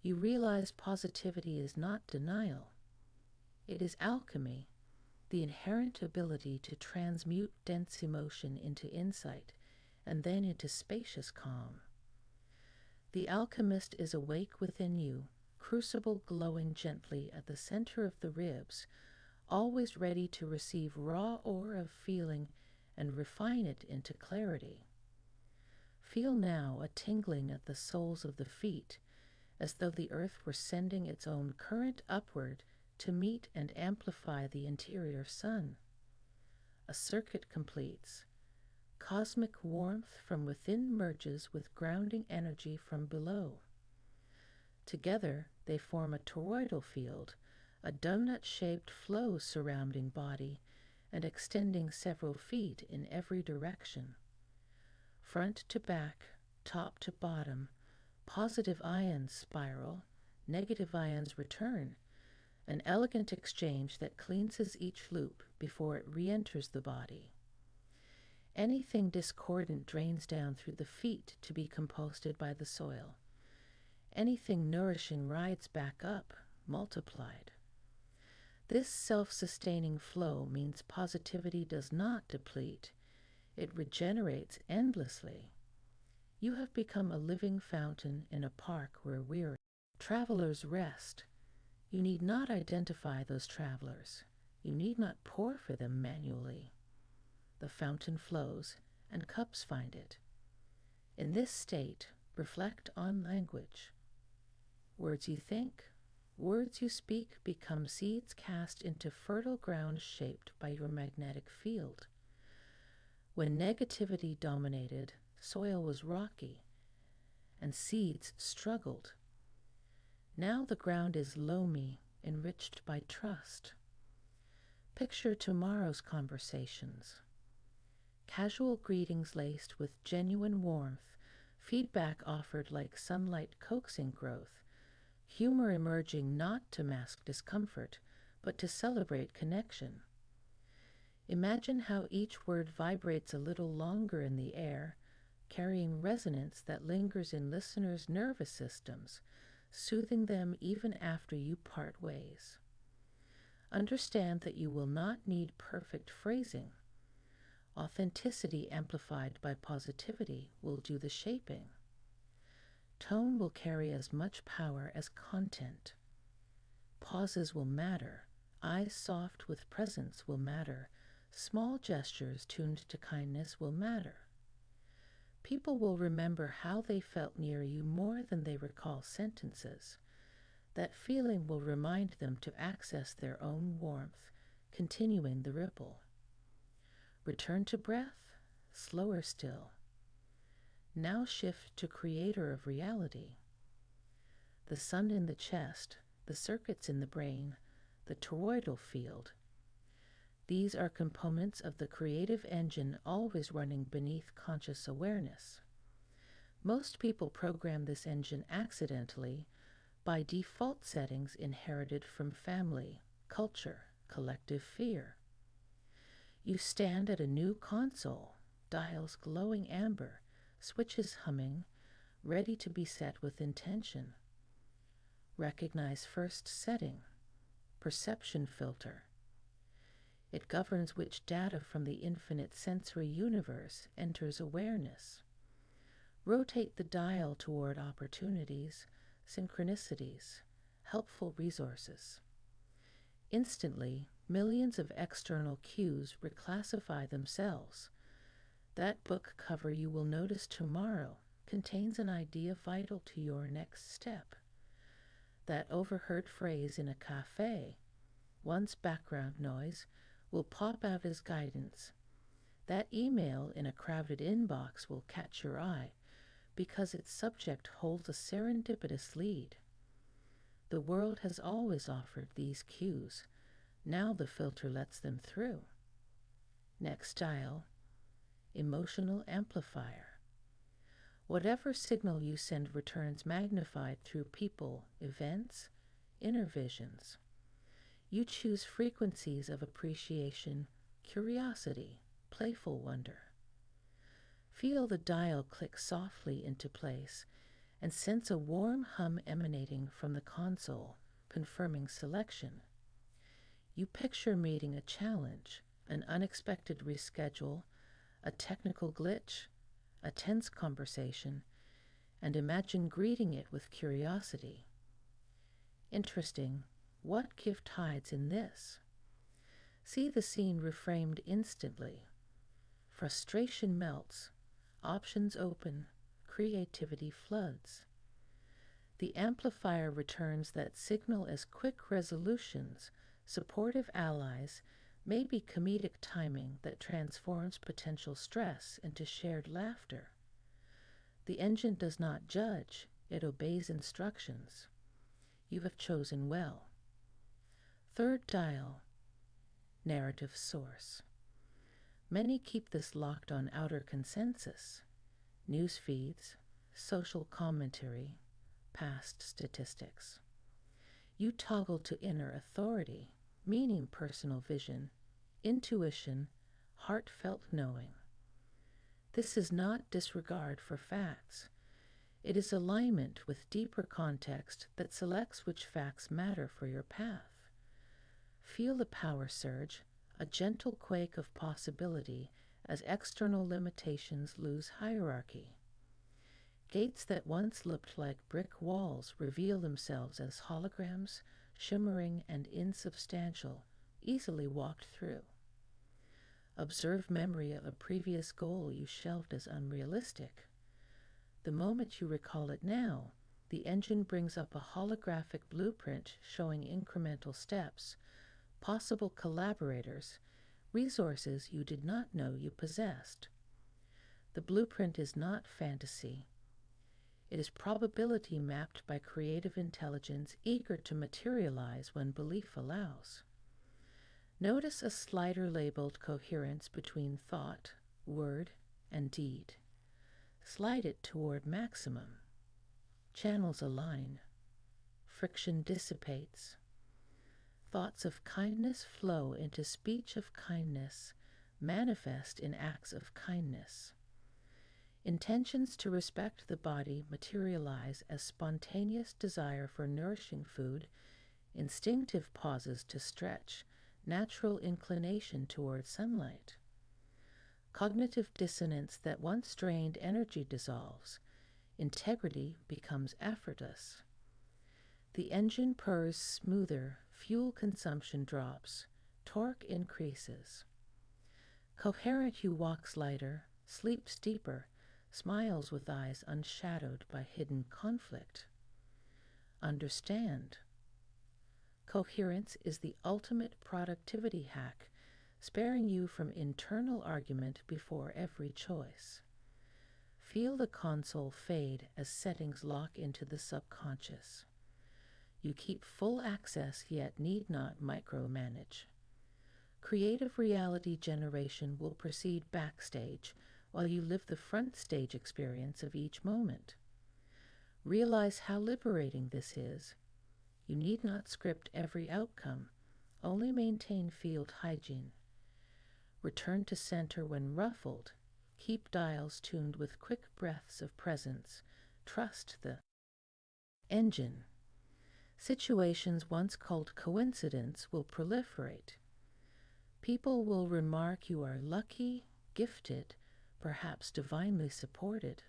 You realize positivity is not denial. It is alchemy, the inherent ability to transmute dense emotion into insight and then into spacious calm. The alchemist is awake within you, crucible glowing gently at the center of the ribs, always ready to receive raw ore of feeling and refine it into clarity. Feel now a tingling at the soles of the feet, as though the earth were sending its own current upward to meet and amplify the interior sun. A circuit completes. Cosmic warmth from within merges with grounding energy from below. Together, they form a toroidal field, a donut-shaped flow surrounding body, and extending several feet in every direction. Front to back, top to bottom, positive ions spiral, negative ions return, an elegant exchange that cleanses each loop before it re-enters the body. Anything discordant drains down through the feet to be composted by the soil. Anything nourishing rides back up, multiplied. This self-sustaining flow means positivity does not deplete. It regenerates endlessly. You have become a living fountain in a park where weary travelers rest. You need not identify those travelers. You need not pour for them manually. The fountain flows, and cups find it. In this state, reflect on language. Words you think, words you speak become seeds cast into fertile ground shaped by your magnetic field. When negativity dominated, soil was rocky, and seeds struggled. Now the ground is loamy, enriched by trust. Picture tomorrow's conversations. Casual greetings laced with genuine warmth, feedback offered like sunlight coaxing growth, humor emerging not to mask discomfort, but to celebrate connection. Imagine how each word vibrates a little longer in the air, carrying resonance that lingers in listeners' nervous systems, soothing them even after you part ways. Understand that you will not need perfect phrasing. Authenticity amplified by positivity will do the shaping. Tone will carry as much power as content. Pauses will matter. Eyes soft with presence will matter. Small gestures tuned to kindness will matter. People will remember how they felt near you more than they recall sentences. That feeling will remind them to access their own warmth, continuing the ripple. Return to breath, slower still. Now shift to creator of reality. The sun in the chest, the circuits in the brain, the toroidal field. These are components of the creative engine always running beneath conscious awareness. Most people program this engine accidentally by default settings inherited from family, culture, collective fear. You stand at a new console, dials glowing amber, switches humming, ready to be set with intention. Recognize first setting, perception filter. It governs which data from the infinite sensory universe enters awareness. Rotate the dial toward opportunities, synchronicities, helpful resources. Instantly, millions of external cues reclassify themselves. That book cover you will notice tomorrow contains an idea vital to your next step. That overheard phrase in a cafe, once background noise, will pop out as guidance. That email in a crowded inbox will catch your eye because its subject holds a serendipitous lead. The world has always offered these cues. Now the filter lets them through. Next dial, emotional amplifier. Whatever signal you send returns magnified through people, events, inner visions. You choose frequencies of appreciation, curiosity, playful wonder. Feel the dial click softly into place and sense a warm hum emanating from the console, confirming selection. You picture meeting a challenge, an unexpected reschedule, a technical glitch, a tense conversation, and imagine greeting it with curiosity. Interesting, what gift hides in this? See the scene reframed instantly. Frustration melts, options open, creativity floods. The amplifier returns that signal as quick resolutions, supportive allies, maybe comedic timing that transforms potential stress into shared laughter. The engine does not judge, it obeys instructions. You have chosen well. Third dial, narrative source. Many keep this locked on outer consensus, news feeds, social commentary, past statistics. You toggle to inner authority, meaning personal vision, intuition, heartfelt knowing. This is not disregard for facts. It is alignment with deeper context that selects which facts matter for your path. Feel the power surge, a gentle quake of possibility as external limitations lose hierarchy. Gates that once looked like brick walls reveal themselves as holograms, shimmering and insubstantial, easily walked through. Observe memory of a previous goal you shelved as unrealistic. The moment you recall it now, the engine brings up a holographic blueprint showing incremental steps, possible collaborators, resources you did not know you possessed. The blueprint is not fantasy. It is probability mapped by creative intelligence eager to materialize when belief allows. Notice a slider labeled coherence between thought, word, and deed. Slide it toward maximum. Channels align. Friction dissipates. Thoughts of kindness flow into speech of kindness, manifest in acts of kindness. Intentions to respect the body materialize as spontaneous desire for nourishing food, instinctive pauses to stretch, natural inclination toward sunlight. Cognitive dissonance that once drained energy dissolves. Integrity becomes effortless. The engine purrs smoother, fuel consumption drops, torque increases. Coherent you walks lighter, sleeps deeper, smiles with eyes unshadowed by hidden conflict. Understand. Coherence is the ultimate productivity hack, sparing you from internal argument before every choice. Feel the console fade as settings lock into the subconscious. You keep full access yet need not micromanage. Creative reality generation will proceed backstage while you live the front stage experience of each moment. Realize how liberating this is. You need not script every outcome, only maintain field hygiene. Return to center when ruffled. Keep dials tuned with quick breaths of presence. Trust the engine. Situations once called coincidence will proliferate. People will remark you are lucky, gifted, perhaps divinely supported.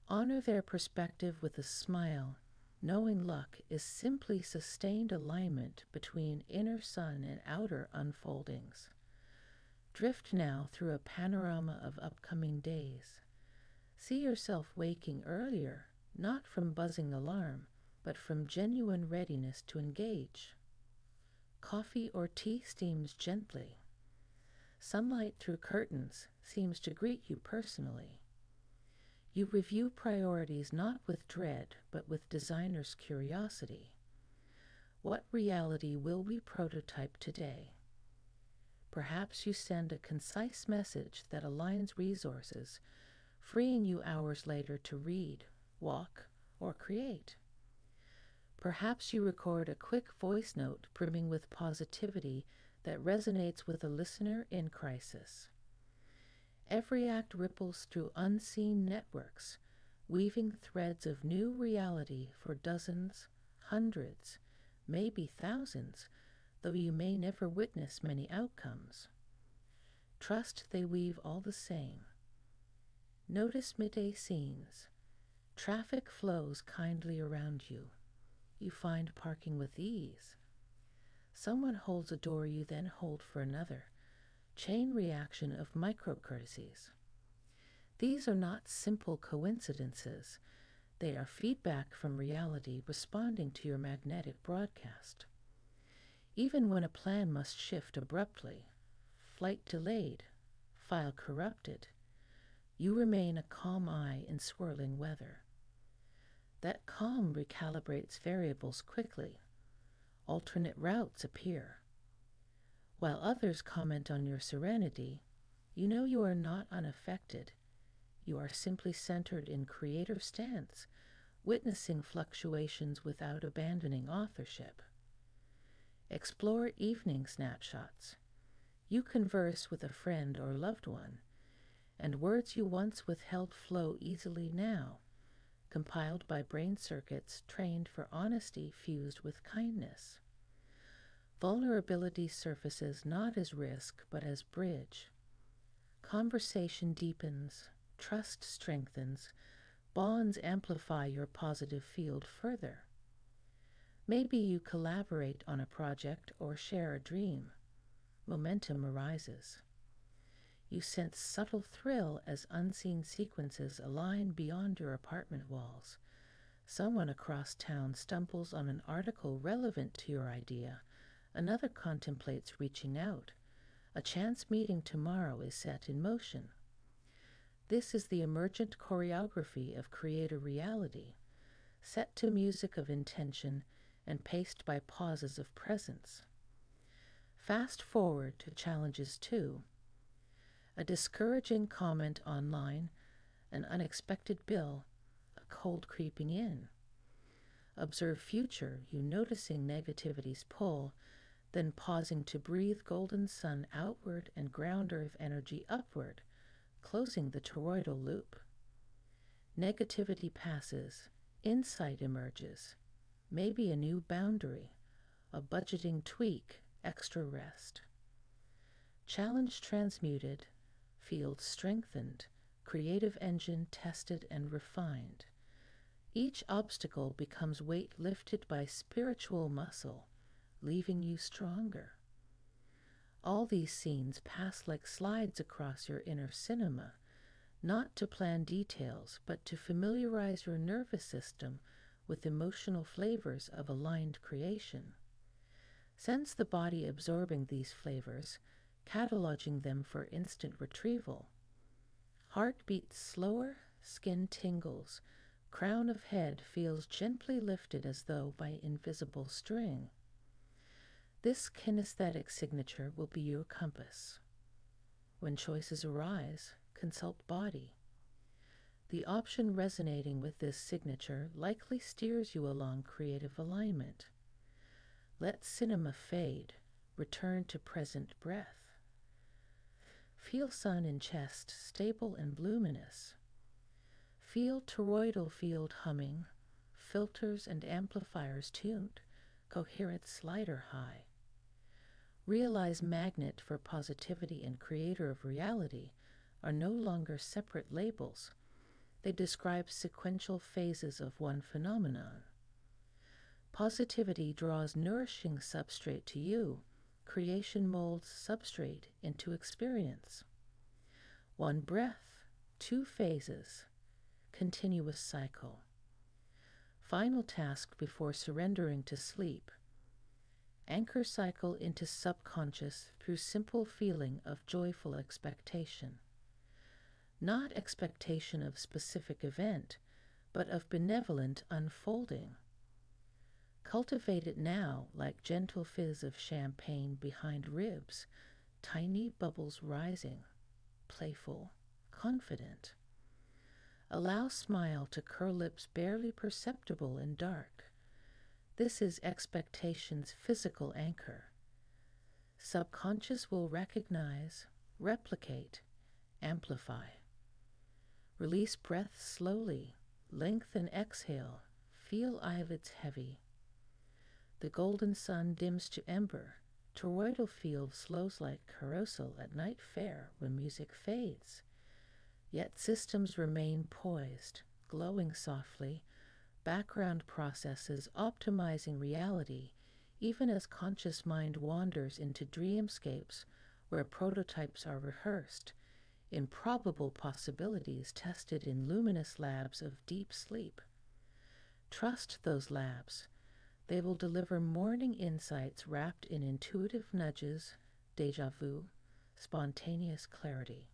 Honor their perspective with a smile, knowing luck is simply sustained alignment between inner sun and outer unfoldings. Drift now through a panorama of upcoming days. See yourself waking earlier, not from buzzing alarm, but from genuine readiness to engage. Coffee or tea steams gently. Sunlight through curtains seems to greet you personally. You review priorities not with dread, but with designer's curiosity. What reality will we prototype today? Perhaps you send a concise message that aligns resources, freeing you hours later to read, walk, or create. Perhaps you record a quick voice note brimming with positivity that resonates with a listener in crisis. Every act ripples through unseen networks, weaving threads of new reality for dozens, hundreds, maybe thousands, though you may never witness many outcomes. Trust they weave all the same. Notice midday scenes. Traffic flows kindly around you. You find parking with ease. Someone holds a door you then hold for another. Chain reaction of micro-courtesies. These are not simple coincidences. They are feedback from reality responding to your magnetic broadcast. Even when a plan must shift abruptly, flight delayed, file corrupted, you remain a calm eye in swirling weather. That calm recalibrates variables quickly. Alternate routes appear. While others comment on your serenity, you know you are not unaffected. You are simply centered in creative stance, witnessing fluctuations without abandoning authorship. Explore evening snapshots. You converse with a friend or loved one, and words you once withheld flow easily now, compiled by brain circuits trained for honesty fused with kindness. Vulnerability surfaces not as risk, but as bridge. Conversation deepens, trust strengthens, bonds amplify your positive field further. Maybe you collaborate on a project or share a dream. Momentum arises. You sense subtle thrill as unseen sequences align beyond your apartment walls. Someone across town stumbles on an article relevant to your idea. Another contemplates reaching out. A chance meeting tomorrow is set in motion. This is the emergent choreography of creator reality, set to music of intention and paced by pauses of presence. Fast forward to challenges 2. A discouraging comment online, an unexpected bill, a cold creeping in. Observe future, you noticing negativity's pull, then pausing to breathe golden sun outward and ground earth energy upward, closing the toroidal loop. Negativity passes, insight emerges, maybe a new boundary, a budgeting tweak, extra rest. Challenge transmuted, field strengthened, creative engine tested and refined. Each obstacle becomes weight lifted by spiritual muscle, leaving you stronger. All these scenes pass like slides across your inner cinema, not to plan details, but to familiarize your nervous system with emotional flavors of aligned creation. Sense the body absorbing these flavors, cataloging them for instant retrieval. Heart beats slower, skin tingles, crown of head feels gently lifted as though by invisible string. This kinesthetic signature will be your compass. When choices arise, consult body. The option resonating with this signature likely steers you along creative alignment. Let cinema fade, return to present breath. Feel sun in chest, stable and luminous. Feel toroidal field humming, filters and amplifiers tuned, coherent slider high. Realize magnet for positivity and creator of reality are no longer separate labels. They describe sequential phases of one phenomenon. Positivity draws nourishing substrate to you. Creation molds substrate into experience. One breath, 2 phases, continuous cycle. Final task before surrendering to sleep. Anchor cycle into subconscious through simple feeling of joyful expectation. Not expectation of specific event, but of benevolent unfolding. Cultivate it now like gentle fizz of champagne behind ribs, tiny bubbles rising, playful, confident. Allow smile to curl lips barely perceptible in dark. This is expectation's physical anchor. Subconscious will recognize, replicate, amplify. Release breath slowly, lengthen exhale, feel eyelids heavy. The golden sun dims to ember, toroidal field slows like carousel at night fair when music fades. Yet systems remain poised, glowing softly, background processes optimizing reality, even as conscious mind wanders into dreamscapes where prototypes are rehearsed, improbable possibilities tested in luminous labs of deep sleep. Trust those labs. They will deliver morning insights wrapped in intuitive nudges, déjà vu, spontaneous clarity.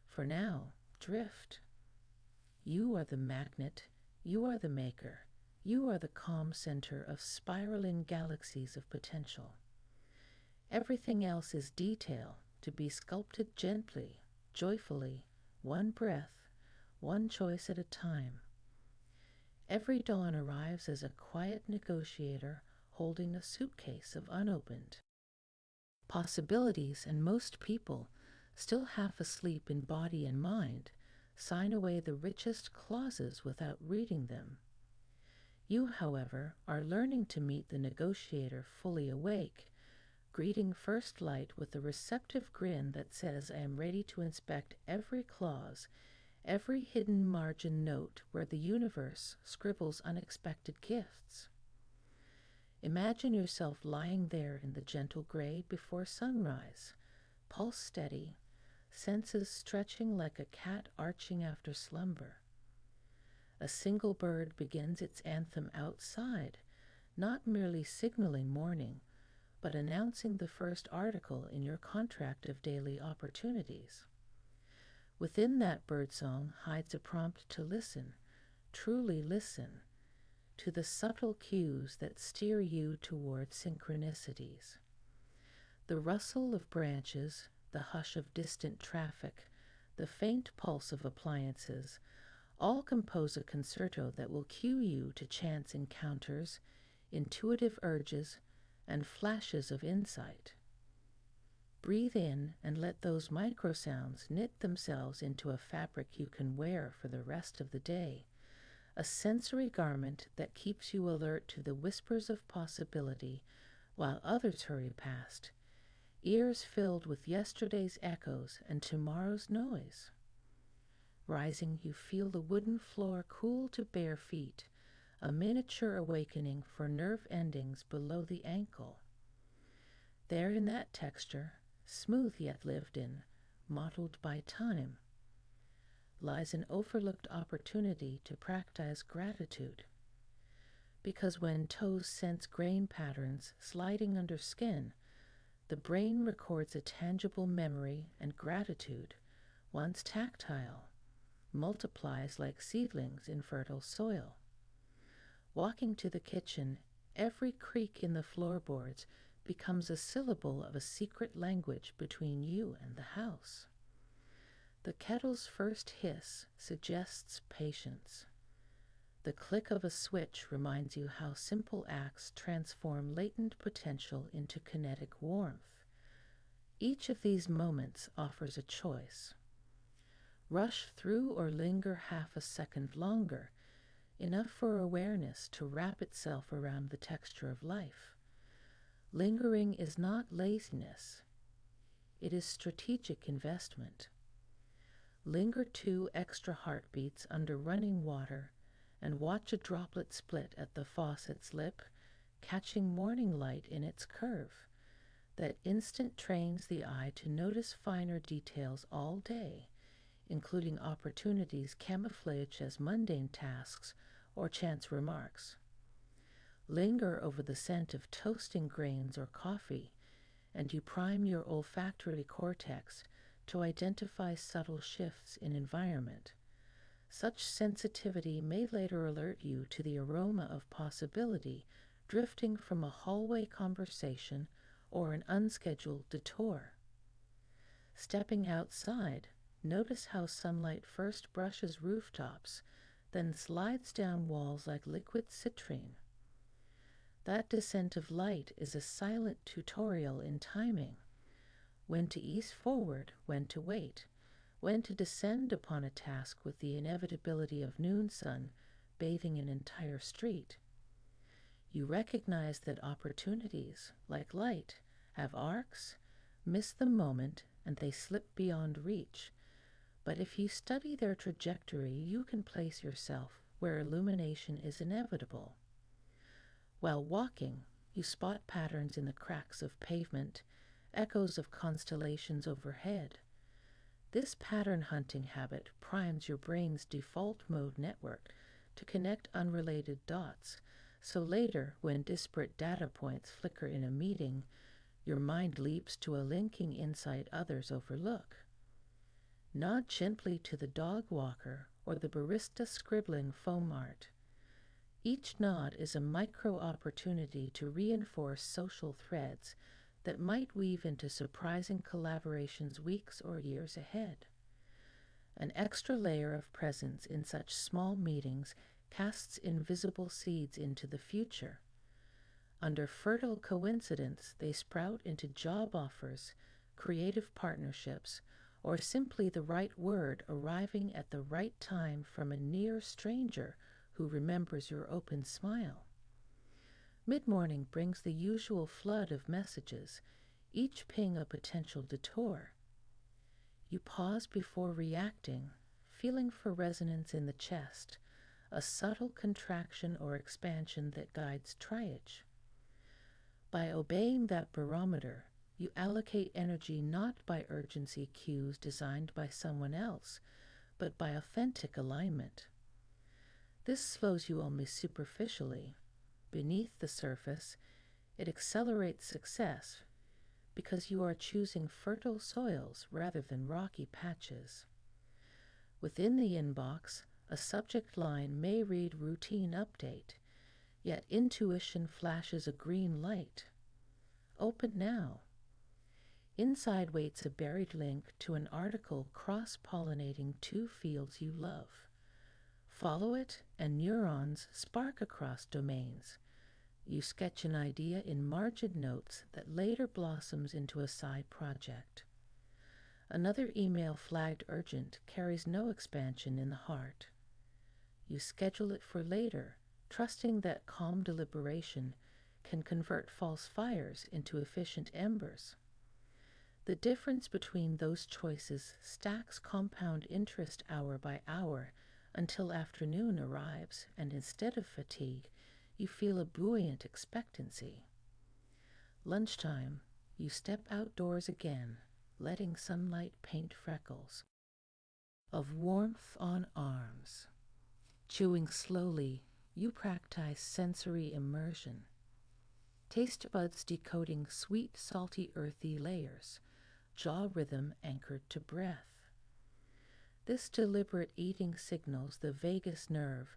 For now, drift. You are the magnet. You are the maker. You are the calm center of spiraling galaxies of potential. Everything else is detail, to be sculpted gently, joyfully, one breath, one choice at a time. Every dawn arrives as a quiet negotiator holding a suitcase of unopened possibilities, and most people, still half asleep in body and mind, sign away the richest clauses without reading them. You, however, are learning to meet the negotiator fully awake, greeting first light with a receptive grin that says, I am ready to inspect every clause, every hidden margin note where the universe scribbles unexpected gifts. Imagine yourself lying there in the gentle gray before sunrise, pulse steady, senses stretching like a cat arching after slumber. A single bird begins its anthem outside, not merely signaling morning, but announcing the first article in your contract of daily opportunities. Within that birdsong hides a prompt to listen, truly listen, to the subtle cues that steer you toward synchronicities. The rustle of branches, the hush of distant traffic, the faint pulse of appliances, all compose a concerto that will cue you to chance encounters, intuitive urges, and flashes of insight. Breathe in and let those microsounds knit themselves into a fabric you can wear for the rest of the day, a sensory garment that keeps you alert to the whispers of possibility while others hurry past, ears filled with yesterday's echoes and tomorrow's noise. Rising, you feel the wooden floor cool to bare feet, a miniature awakening for nerve endings below the ankle. There in that texture, smooth yet lived in, mottled by time, lies an overlooked opportunity to practice gratitude. Because when toes sense grain patterns sliding under skin, the brain records a tangible memory, and gratitude, once tactile, multiplies like seedlings in fertile soil. Walking to the kitchen, every creak in the floorboards becomes a syllable of a secret language between you and the house. The kettle's first hiss suggests patience. The click of a switch reminds you how simple acts transform latent potential into kinetic warmth. Each of these moments offers a choice. Rush through or linger half a second longer, enough for awareness to wrap itself around the texture of life. Lingering is not laziness. It is strategic investment. Linger 2 extra heartbeats under running water and watch a droplet split at the faucet's lip, catching morning light in its curve. That instant trains the eye to notice finer details all day, including opportunities camouflaged as mundane tasks or chance remarks. Linger over the scent of toasting grains or coffee, and you prime your olfactory cortex to identify subtle shifts in environment. Such sensitivity may later alert you to the aroma of possibility drifting from a hallway conversation or an unscheduled detour. Stepping outside, notice how sunlight first brushes rooftops, then slides down walls like liquid citrine. That descent of light is a silent tutorial in timing. When to ease forward, when to wait, when to descend upon a task with the inevitability of noon sun bathing an entire street. You recognize that opportunities, like light, have arcs, miss the moment, and they slip beyond reach. But if you study their trajectory, you can place yourself where illumination is inevitable. While walking, you spot patterns in the cracks of pavement, echoes of constellations overhead. This pattern hunting habit primes your brain's default mode network to connect unrelated dots, so later, when disparate data points flicker in a meeting, your mind leaps to a linking insight others overlook. Nod gently to the dog walker or the barista scribbling foam art. Each nod is a micro opportunity to reinforce social threads, that might weave into surprising collaborations weeks or years ahead. An extra layer of presence in such small meetings casts invisible seeds into the future. Under fertile coincidence, they sprout into job offers, creative partnerships, or simply the right word arriving at the right time from a near stranger who remembers your open smile. Mid-morning brings the usual flood of messages, each ping a potential detour. You pause before reacting, feeling for resonance in the chest, a subtle contraction or expansion that guides triage. By obeying that barometer, you allocate energy not by urgency cues designed by someone else, but by authentic alignment. This slows you only superficially. Beneath the surface, it accelerates success because you are choosing fertile soils rather than rocky patches. Within the inbox, a subject line may read routine update, yet intuition flashes a green light. Open now. Inside waits a buried link to an article cross-pollinating two fields you love. Follow it, and neurons spark across domains. You sketch an idea in margin notes that later blossoms into a side project. Another email flagged urgent carries no expansion in the heart. You schedule it for later, trusting that calm deliberation can convert false fires into efficient embers. The difference between those choices stacks compound interest hour by hour until afternoon arrives, and instead of fatigue, you feel a buoyant expectancy. Lunchtime, you step outdoors again, letting sunlight paint freckles of warmth on arms. Chewing slowly, you practice sensory immersion. Taste buds decoding sweet, salty, earthy layers, jaw rhythm anchored to breath. This deliberate eating signals the vagus nerve,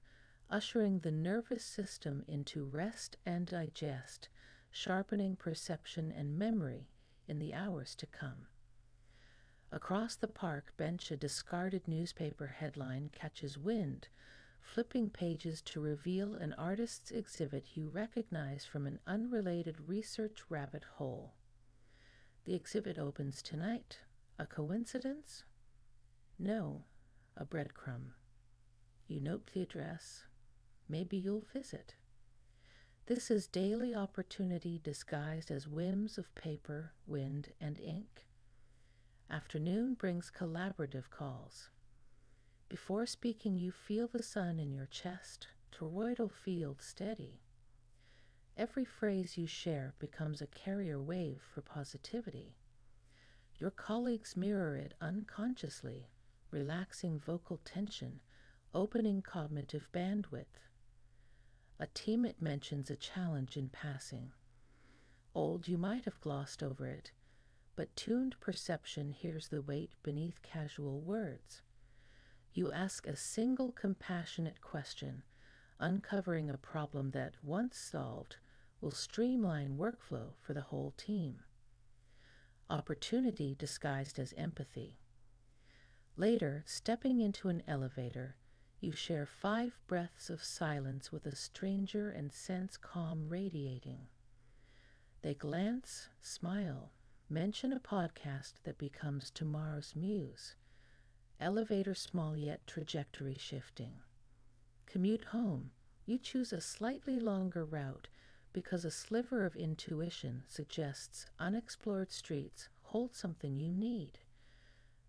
ushering the nervous system into rest and digest, sharpening perception and memory in the hours to come. Across the park bench, a discarded newspaper headline catches wind, flipping pages to reveal an artist's exhibit you recognize from an unrelated research rabbit hole. The exhibit opens tonight. A coincidence? No, a breadcrumb. You note the address. Maybe you'll visit. This is daily opportunity disguised as whims of paper, wind, and ink. Afternoon brings collaborative calls. Before speaking, you feel the sun in your chest, toroidal field steady. Every phrase you share becomes a carrier wave for positivity. Your colleagues mirror it unconsciously, relaxing vocal tension, opening cognitive bandwidth. A teammate mentions a challenge in passing. Old, you might have glossed over it, but tuned perception hears the weight beneath casual words. You ask a single compassionate question, uncovering a problem that, once solved, will streamline workflow for the whole team. Opportunity disguised as empathy. Later, stepping into an elevator, you share 5 breaths of silence with a stranger and sense calm radiating. They glance, smile, mention a podcast that becomes tomorrow's muse. Elevator small yet trajectory shifting. Commute home, you choose a slightly longer route because a sliver of intuition suggests unexplored streets hold something you need.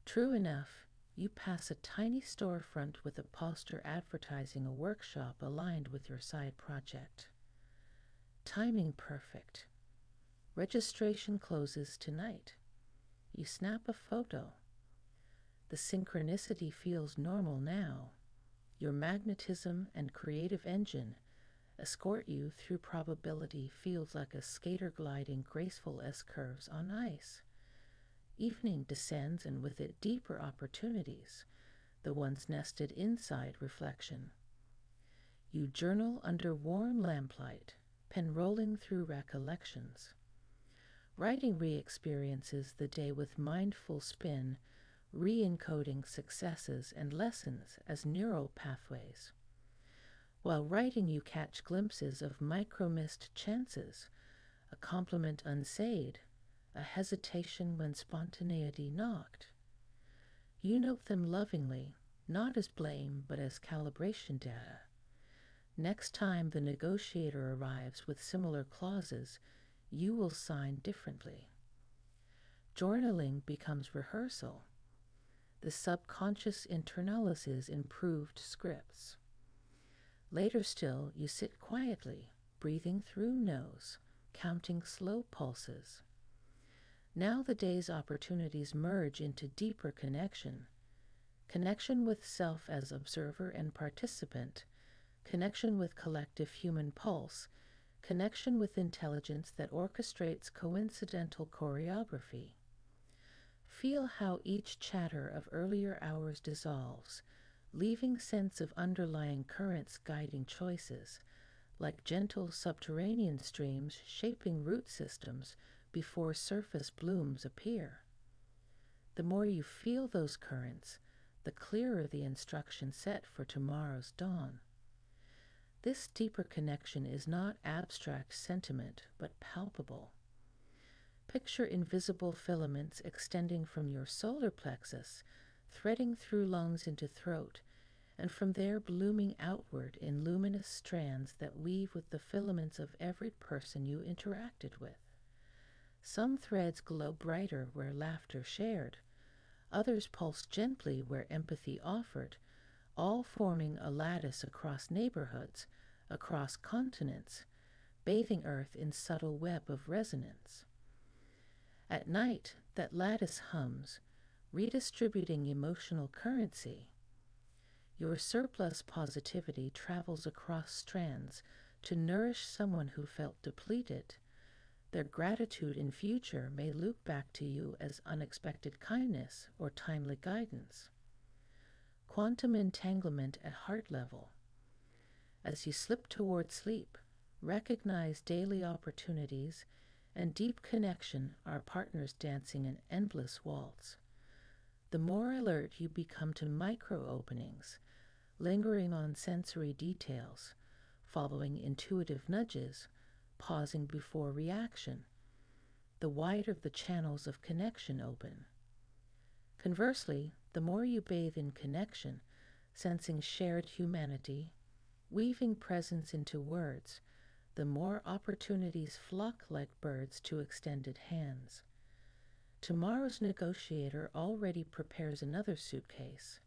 True enough, you pass a tiny storefront with a poster advertising a workshop aligned with your side project. Timing perfect. Registration closes tonight. You snap a photo. The synchronicity feels normal now. Your magnetism and creative engine escort you through probability feels like a skater gliding graceful S-curves on ice. Evening descends, and with it deeper opportunities, the ones nested inside reflection. You journal under warm lamplight, pen rolling through recollections. Writing re-experiences the day with mindful spin, re-encoding successes and lessons as neural pathways. While writing, you catch glimpses of micro-missed chances, a compliment unsaid, a hesitation when spontaneity knocked. You note them lovingly, not as blame, but as calibration data. Next time the negotiator arrives with similar clauses, you will sign differently. Journaling becomes rehearsal. The subconscious internalizes improved scripts. Later still, you sit quietly, breathing through nose, counting slow pulses. Now the day's opportunities merge into deeper connection. Connection with self as observer and participant, connection with collective human pulse, connection with intelligence that orchestrates coincidental choreography. Feel how each chatter of earlier hours dissolves, leaving sense of underlying currents guiding choices, like gentle subterranean streams shaping root systems before surface blooms appear. The more you feel those currents, the clearer the instruction set for tomorrow's dawn. This deeper connection is not abstract sentiment, but palpable. Picture invisible filaments extending from your solar plexus, threading through lungs into throat, and from there blooming outward in luminous strands that weave with the filaments of every person you interacted with. Some threads glow brighter where laughter shared, others pulse gently where empathy offered, all forming a lattice across neighborhoods, across continents, bathing Earth in subtle web of resonance. At night, that lattice hums, redistributing emotional currency. Your surplus positivity travels across strands to nourish someone who felt depleted. Their gratitude in future may loop back to you as unexpected kindness or timely guidance. Quantum entanglement at heart level. As you slip toward sleep, recognize daily opportunities and deep connection are partners dancing an endless waltz. The more alert you become to micro-openings, lingering on sensory details, following intuitive nudges, pausing before reaction, the wider the channels of connection open. Conversely, the more you bathe in connection, sensing shared humanity, weaving presence into words, the more opportunities flock like birds to extended hands. Tomorrow's negotiator already prepares another suitcase.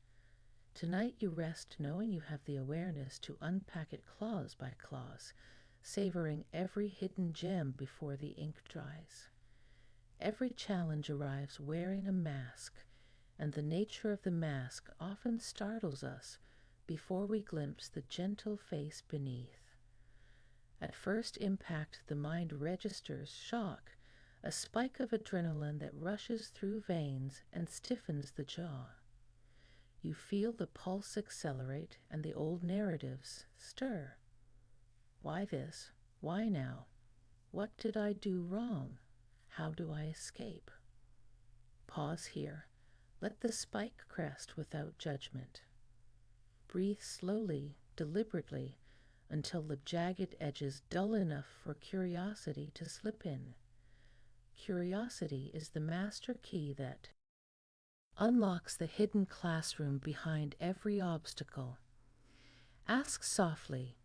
Tonight you rest knowing you have the awareness to unpack it clause by clause, savoring every hidden gem before the ink dries. Every challenge arrives wearing a mask, and the nature of the mask often startles us before we glimpse the gentle face beneath. At first impact, the mind registers shock, a spike of adrenaline that rushes through veins and stiffens the jaw. You feel the pulse accelerate and the old narratives stir. Why this? Why now? What did I do wrong? How do I escape? Pause here. Let the spike crest without judgment. Breathe slowly, deliberately, until the jagged edges dull enough for curiosity to slip in. Curiosity is the master key that unlocks the hidden classroom behind every obstacle. Ask softly,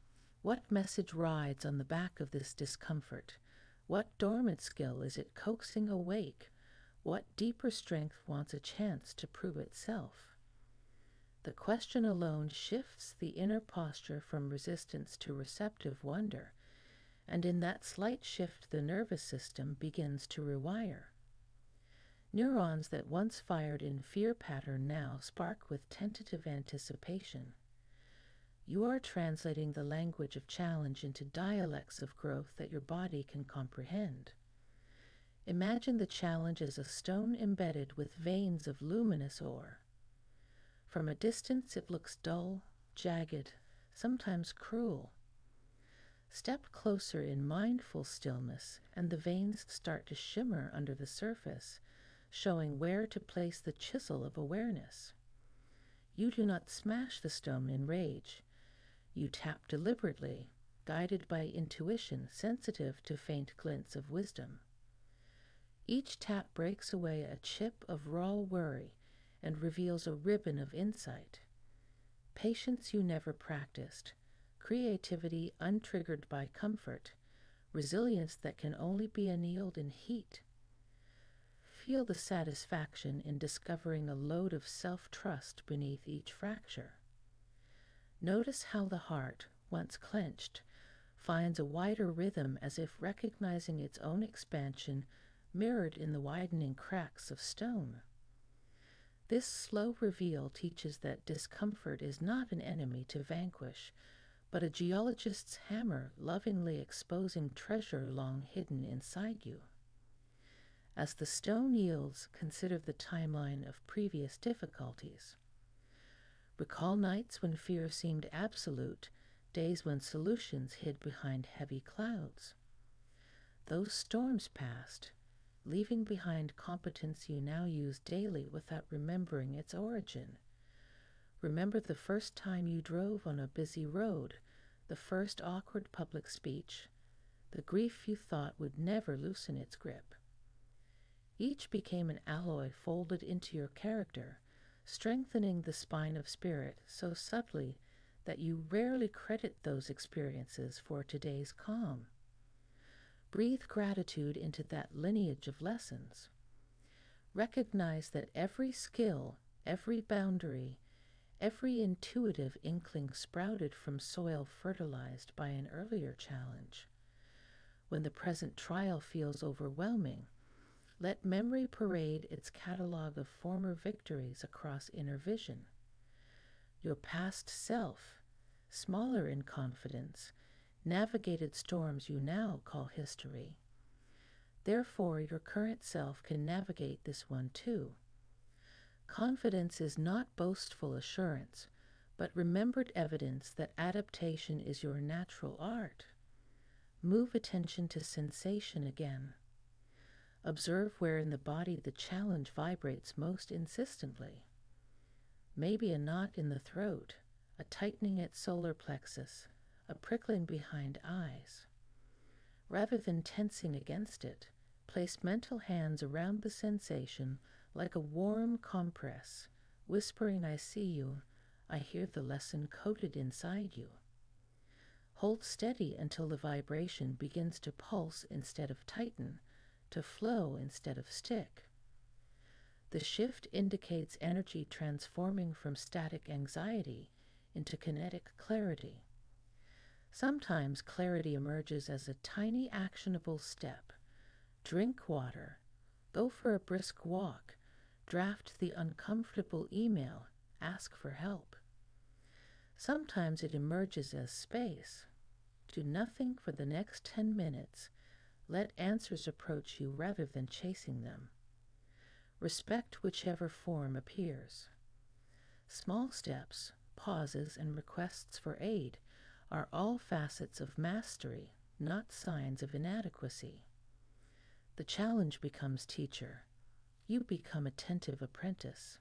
what message rides on the back of this discomfort? What dormant skill is it coaxing awake? What deeper strength wants a chance to prove itself? The question alone shifts the inner posture from resistance to receptive wonder, and in that slight shift the nervous system begins to rewire. Neurons that once fired in fear pattern now spark with tentative anticipation. You are translating the language of challenge into dialects of growth that your body can comprehend. Imagine the challenge as a stone embedded with veins of luminous ore. From a distance it looks dull, jagged, sometimes cruel. Step closer in mindful stillness, and the veins start to shimmer under the surface, showing where to place the chisel of awareness. You do not smash the stone in rage. You tap deliberately, guided by intuition sensitive to faint glints of wisdom. Each tap breaks away a chip of raw worry and reveals a ribbon of insight. Patience you never practiced, creativity untriggered by comfort, resilience that can only be annealed in heat. Feel the satisfaction in discovering a load of self-trust beneath each fracture. Notice how the heart, once clenched, finds a wider rhythm as if recognizing its own expansion mirrored in the widening cracks of stone. This slow reveal teaches that discomfort is not an enemy to vanquish, but a geologist's hammer lovingly exposing treasure long hidden inside you. As the stone yields, consider the timeline of previous difficulties. Recall nights when fear seemed absolute, days when solutions hid behind heavy clouds. Those storms passed, leaving behind competence you now use daily without remembering its origin. Remember the first time you drove on a busy road, the first awkward public speech, the grief you thought would never loosen its grip. Each became an alloy folded into your character, strengthening the spine of spirit so subtly that you rarely credit those experiences for today's calm. Breathe gratitude into that lineage of lessons. Recognize that every skill, every boundary, every intuitive inkling sprouted from soil fertilized by an earlier challenge. When the present trial feels overwhelming, let memory parade its catalog of former victories across inner vision. Your past self, smaller in confidence, navigated storms you now call history. Therefore, your current self can navigate this one too. Confidence is not boastful assurance, but remembered evidence that adaptation is your natural art. Move attention to sensation again. Observe where in the body the challenge vibrates most insistently. Maybe a knot in the throat, a tightening at solar plexus, a prickling behind eyes. Rather than tensing against it, place mental hands around the sensation like a warm compress, whispering, "I see you, I hear the lesson coded inside you." Hold steady until the vibration begins to pulse instead of tighten, to flow instead of stick. The shift indicates energy transforming from static anxiety into kinetic clarity. Sometimes clarity emerges as a tiny actionable step. Drink water, go for a brisk walk, draft the uncomfortable email, ask for help. Sometimes it emerges as space. Do nothing for the next 10 minutes. Let answers approach you rather than chasing them. Respect whichever form appears. Small steps, pauses, and requests for aid are all facets of mastery, not signs of inadequacy. The challenge becomes teacher. You become attentive apprentice.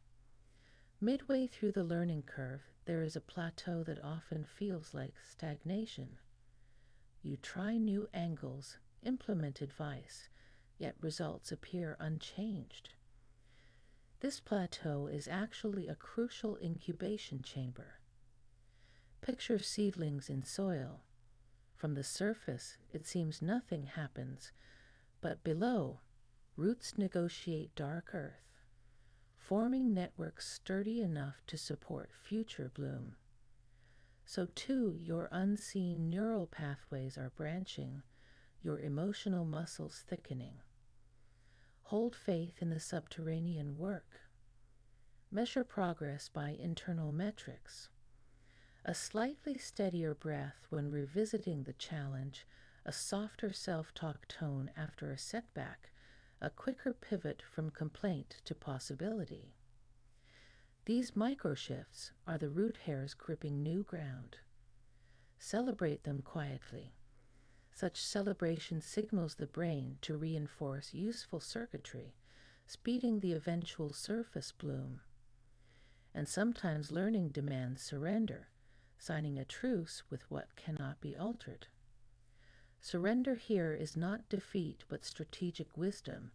Midway through the learning curve, there is a plateau that often feels like stagnation. You try new angles, implement advice, yet results appear unchanged. This plateau is actually a crucial incubation chamber. Picture seedlings in soil. From the surface, it seems nothing happens, but below, roots negotiate dark earth, forming networks sturdy enough to support future bloom. So too, your unseen neural pathways are branching, your emotional muscles thickening. Hold faith in the subterranean work. Measure progress by internal metrics. A slightly steadier breath when revisiting the challenge, a softer self-talk tone after a setback, a quicker pivot from complaint to possibility. These micro-shifts are the root hairs gripping new ground. Celebrate them quietly. Such celebration signals the brain to reinforce useful circuitry, speeding the eventual surface bloom. And sometimes learning demands surrender, signing a truce with what cannot be altered. Surrender here is not defeat but strategic wisdom,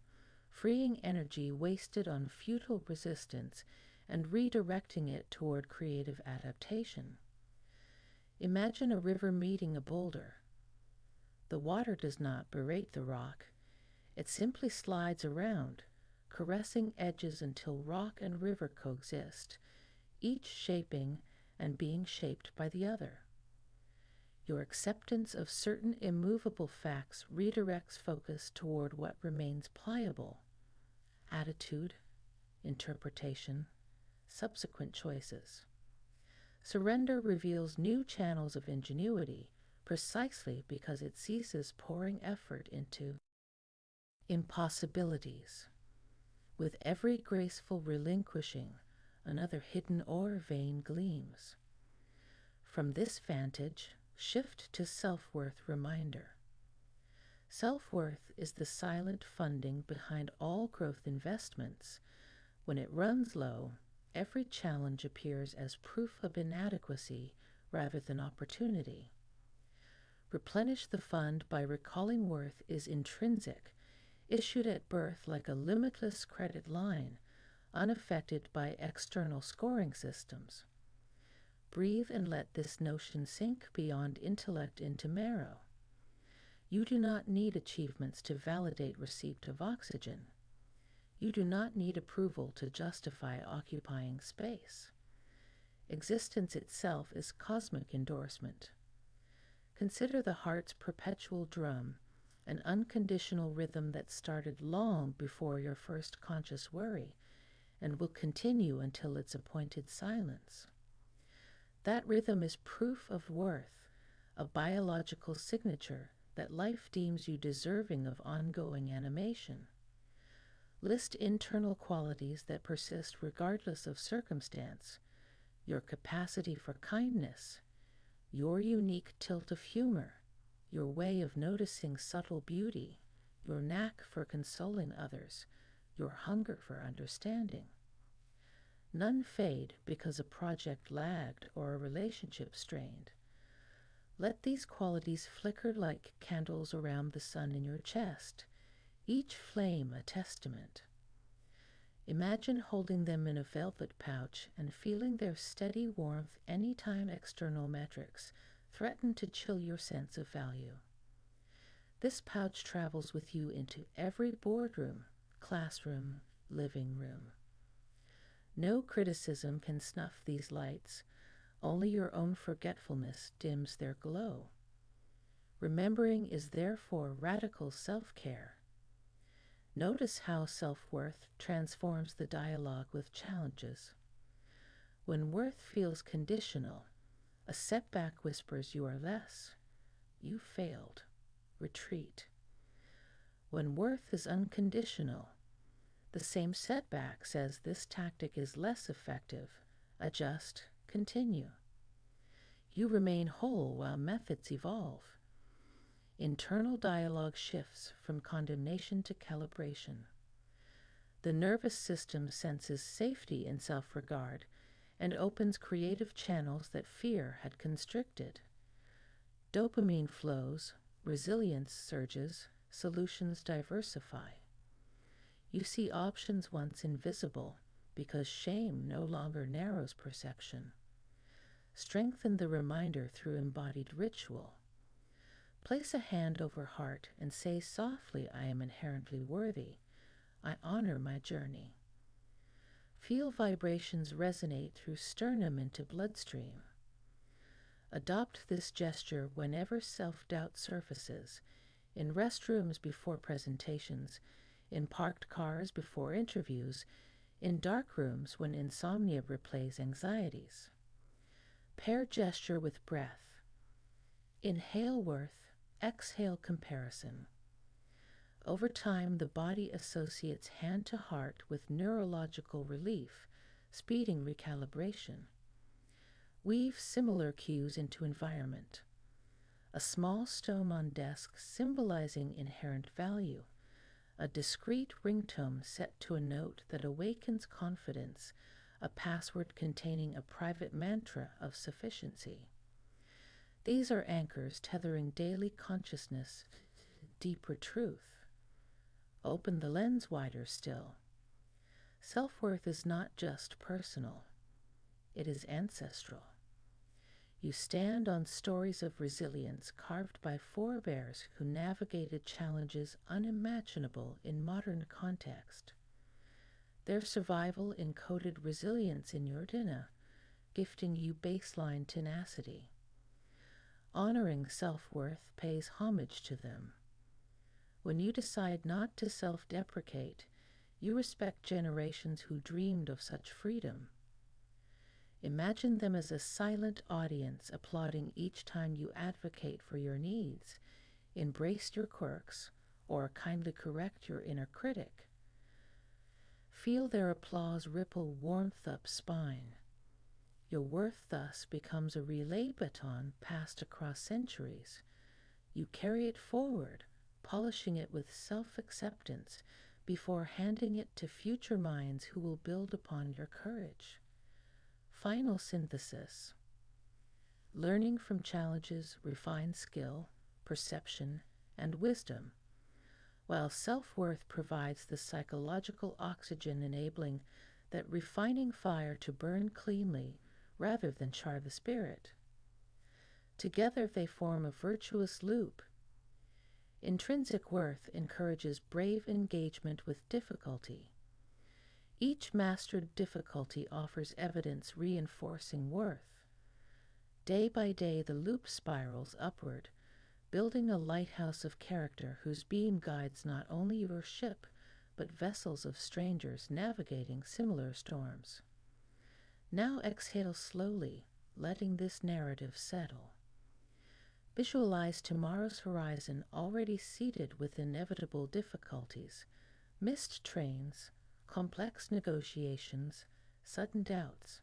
freeing energy wasted on futile resistance and redirecting it toward creative adaptation. Imagine a river meeting a boulder. The water does not berate the rock, it simply slides around, caressing edges until rock and river coexist, each shaping and being shaped by the other. Your acceptance of certain immovable facts redirects focus toward what remains pliable: attitude, interpretation, subsequent choices. Surrender reveals new channels of ingenuity precisely because it ceases pouring effort into impossibilities. With every graceful relinquishing, another hidden ore vein gleams. From this vantage, shift to self-worth reminder. Self-worth is the silent funding behind all growth investments. When it runs low, every challenge appears as proof of inadequacy rather than opportunity. Replenish the fund by recalling worth is intrinsic, issued at birth like a limitless credit line, unaffected by external scoring systems. Breathe and let this notion sink beyond intellect into marrow. You do not need achievements to validate receipt of oxygen. You do not need approval to justify occupying space. Existence itself is cosmic endorsement. Consider the heart's perpetual drum, an unconditional rhythm that started long before your first conscious worry and will continue until its appointed silence. That rhythm is proof of worth, a biological signature that life deems you deserving of ongoing animation. List internal qualities that persist regardless of circumstance: your capacity for kindness, your unique tilt of humor, your way of noticing subtle beauty, your knack for consoling others, your hunger for understanding. None fade because a project lagged or a relationship strained. Let these qualities flicker like candles around the sun in your chest, each flame a testament. Imagine holding them in a velvet pouch and feeling their steady warmth anytime external metrics threaten to chill your sense of value. This pouch travels with you into every boardroom, classroom, living room. No criticism can snuff these lights. Only your own forgetfulness dims their glow. Remembering is therefore radical self-care. Notice how self-worth transforms the dialogue with challenges. When worth feels conditional, a setback whispers you are less. You failed. Retreat. When worth is unconditional, the same setback says this tactic is less effective. Adjust, continue. You remain whole while methods evolve. Internal dialogue shifts from condemnation to calibration. The nervous system senses safety in self-regard and opens creative channels that fear had constricted. Dopamine flows, resilience surges, solutions diversify. You see options once invisible because shame no longer narrows perception. Strengthen the reminder through embodied ritual. Place a hand over heart and say softly, I am inherently worthy. I honor my journey. Feel vibrations resonate through sternum into bloodstream. Adopt this gesture whenever self-doubt surfaces, in restrooms before presentations, in parked cars before interviews, in dark rooms when insomnia replays anxieties. Pair gesture with breath. Inhale worth, exhale comparison. Over time, the body associates hand to heart with neurological relief, speeding recalibration. Weave similar cues into environment. a small stone on desk symbolizing inherent value, a discreet ringtone set to a note that awakens confidence, a password containing a private mantra of sufficiency. These are anchors tethering daily consciousness to deeper truth. Open the lens wider still. Self-worth is not just personal. It is ancestral. You stand on stories of resilience carved by forebears who navigated challenges unimaginable in modern context. Their survival encoded resilience in your DNA, gifting you baseline tenacity. Honoring self-worth pays homage to them. When you decide not to self-deprecate, you respect generations who dreamed of such freedom. Imagine them as a silent audience applauding each time you advocate for your needs, embrace your quirks, or kindly correct your inner critic. Feel their applause ripple warmth up spine. Your worth thus becomes a relay baton passed across centuries. You carry it forward, polishing it with self-acceptance before handing it to future minds who will build upon your courage. Final synthesis. Learning from challenges refines skill, perception, and wisdom, while self-worth provides the psychological oxygen enabling that refining fire to burn cleanly rather than char the spirit. Together they form a virtuous loop. Intrinsic worth encourages brave engagement with difficulty. Each mastered difficulty offers evidence reinforcing worth. Day by day the loop spirals upward, building a lighthouse of character whose beam guides not only your ship, but vessels of strangers navigating similar storms. Now exhale slowly, letting this narrative settle. Visualize tomorrow's horizon already seated with inevitable difficulties, missed trains, complex negotiations, sudden doubts.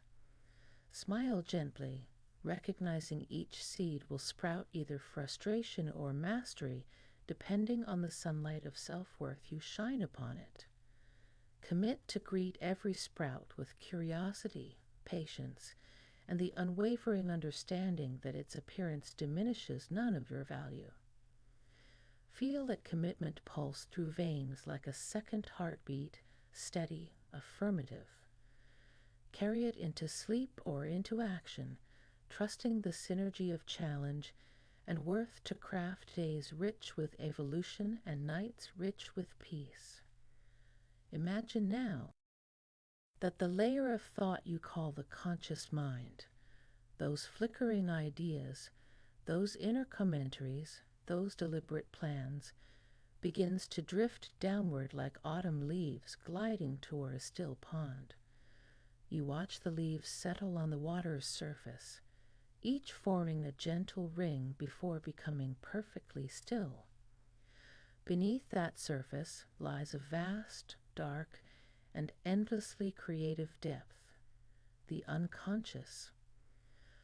Smile gently, recognizing each seed will sprout either frustration or mastery depending on the sunlight of self-worth you shine upon it. Commit to greet every sprout with curiosity, patience, and the unwavering understanding that its appearance diminishes none of your value. Feel that commitment pulse through veins like a second heartbeat, steady, affirmative. Carry it into sleep or into action, trusting the synergy of challenge and worth to craft days rich with evolution and nights rich with peace. Imagine now that the layer of thought you call the conscious mind, those flickering ideas, those inner commentaries, those deliberate plans, begins to drift downward like autumn leaves gliding toward a still pond. You watch the leaves settle on the water's surface, each forming a gentle ring before becoming perfectly still. Beneath that surface lies a vast, dark, and endlessly creative depth, the unconscious.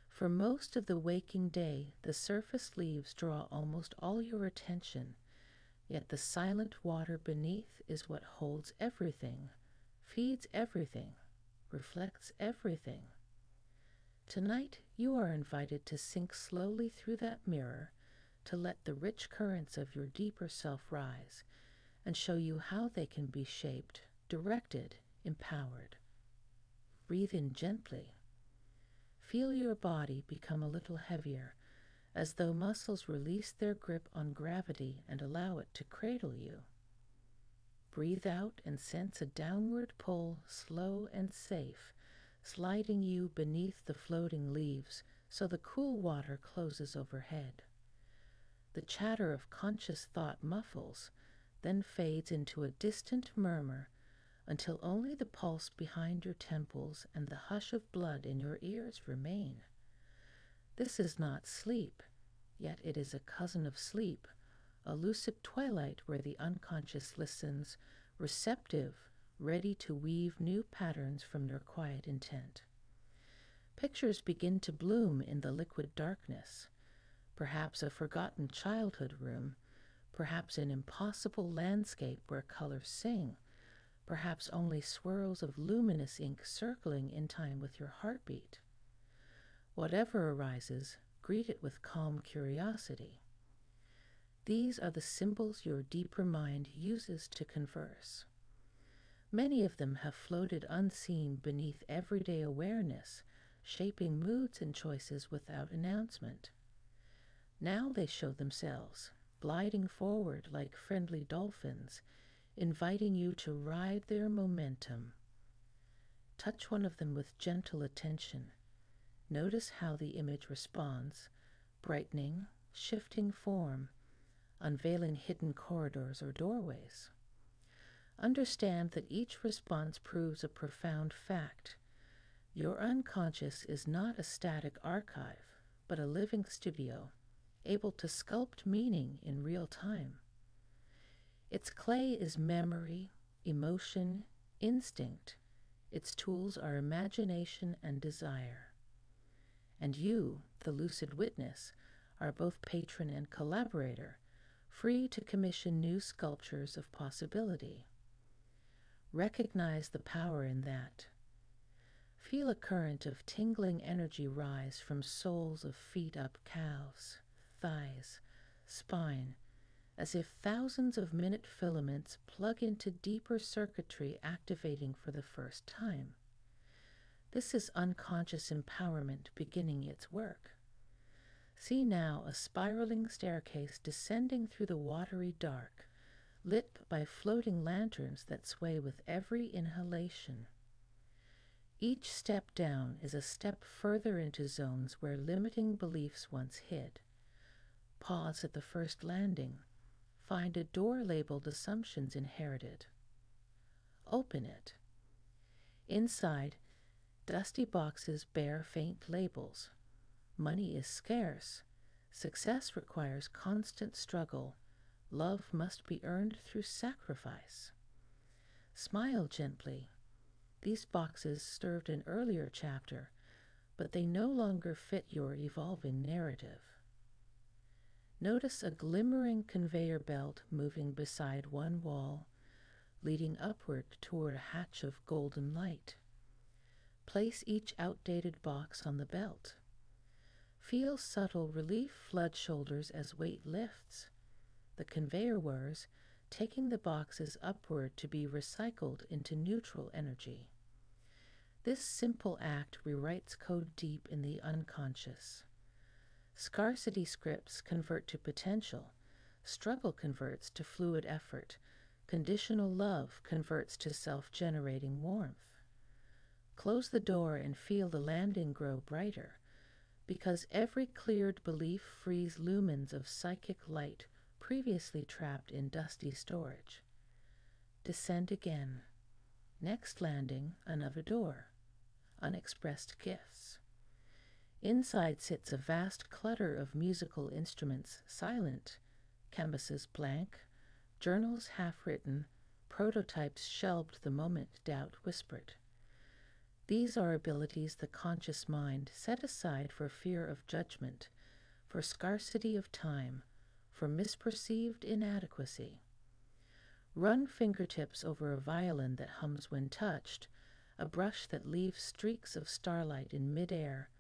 For most of the waking day, the surface leaves draw almost all your attention, yet the silent water beneath is what holds everything, feeds everything, reflects everything. Tonight, you are invited to sink slowly through that mirror, to let the rich currents of your deeper self rise and show you how they can be shaped, directed, empowered. Breathe in gently. Feel your body become a little heavier, as though muscles release their grip on gravity and allow it to cradle you. Breathe out and sense a downward pull, slow and safe, sliding you beneath the floating leaves so the cool water closes overhead. The chatter of conscious thought muffles, then fades into a distant murmur until only the pulse behind your temples and the hush of blood in your ears remain. This is not sleep, yet it is a cousin of sleep, a lucid twilight where the unconscious listens, receptive, ready to weave new patterns from your quiet intent. Pictures begin to bloom in the liquid darkness. perhaps a forgotten childhood room, perhaps an impossible landscape where colors sing, perhaps only swirls of luminous ink circling in time with your heartbeat. Whatever arises, greet it with calm curiosity. These are the symbols your deeper mind uses to converse. Many of them have floated unseen beneath everyday awareness, shaping moods and choices without announcement. Now they show themselves, gliding forward like friendly dolphins, inviting you to ride their momentum. Touch one of them with gentle attention. Notice how the image responds, brightening, shifting form, unveiling hidden corridors or doorways. Understand that each response proves a profound fact. Your unconscious is not a static archive, but a living studio, able to sculpt meaning in real time. Its clay is memory, emotion, instinct. Its tools are imagination and desire. And you, the lucid witness, are both patron and collaborator, free to commission new sculptures of possibility. Recognize the power in that. Feel a current of tingling energy rise from soles of feet-up calves, thighs, spine, as if thousands of minute filaments plug into deeper circuitry activating for the first time. This is unconscious empowerment beginning its work. See now a spiraling staircase descending through the watery dark, lit by floating lanterns that sway with every inhalation. Each step down is a step further into zones where limiting beliefs once hid. Pause at the first landing. Find a door labeled assumptions inherited. Open it. Inside, dusty boxes bear faint labels. Money is scarce. Success requires constant struggle. Love must be earned through sacrifice. Smile gently. These boxes served an earlier chapter, but they no longer fit your evolving narrative. Notice a glimmering conveyor belt moving beside one wall, leading upward toward a hatch of golden light. Place each outdated box on the belt. Feel subtle relief flood shoulders as weight lifts. The conveyor whirs, taking the boxes upward to be recycled into neutral energy. This simple act rewrites code deep in the unconscious. Scarcity scripts convert to potential. Struggle converts to fluid effort. Conditional love converts to self-generating warmth. Close the door and feel the landing grow brighter, because every cleared belief frees lumens of psychic light previously trapped in dusty storage. Descend again. Next landing, another door. Unexpressed gifts. Inside sits a vast clutter of musical instruments silent, canvases blank, journals half-written, prototypes shelved the moment doubt whispered. These are abilities the conscious mind set aside for fear of judgment, for scarcity of time, for misperceived inadequacy. Run fingertips over a violin that hums when touched, a brush that leaves streaks of starlight in midair,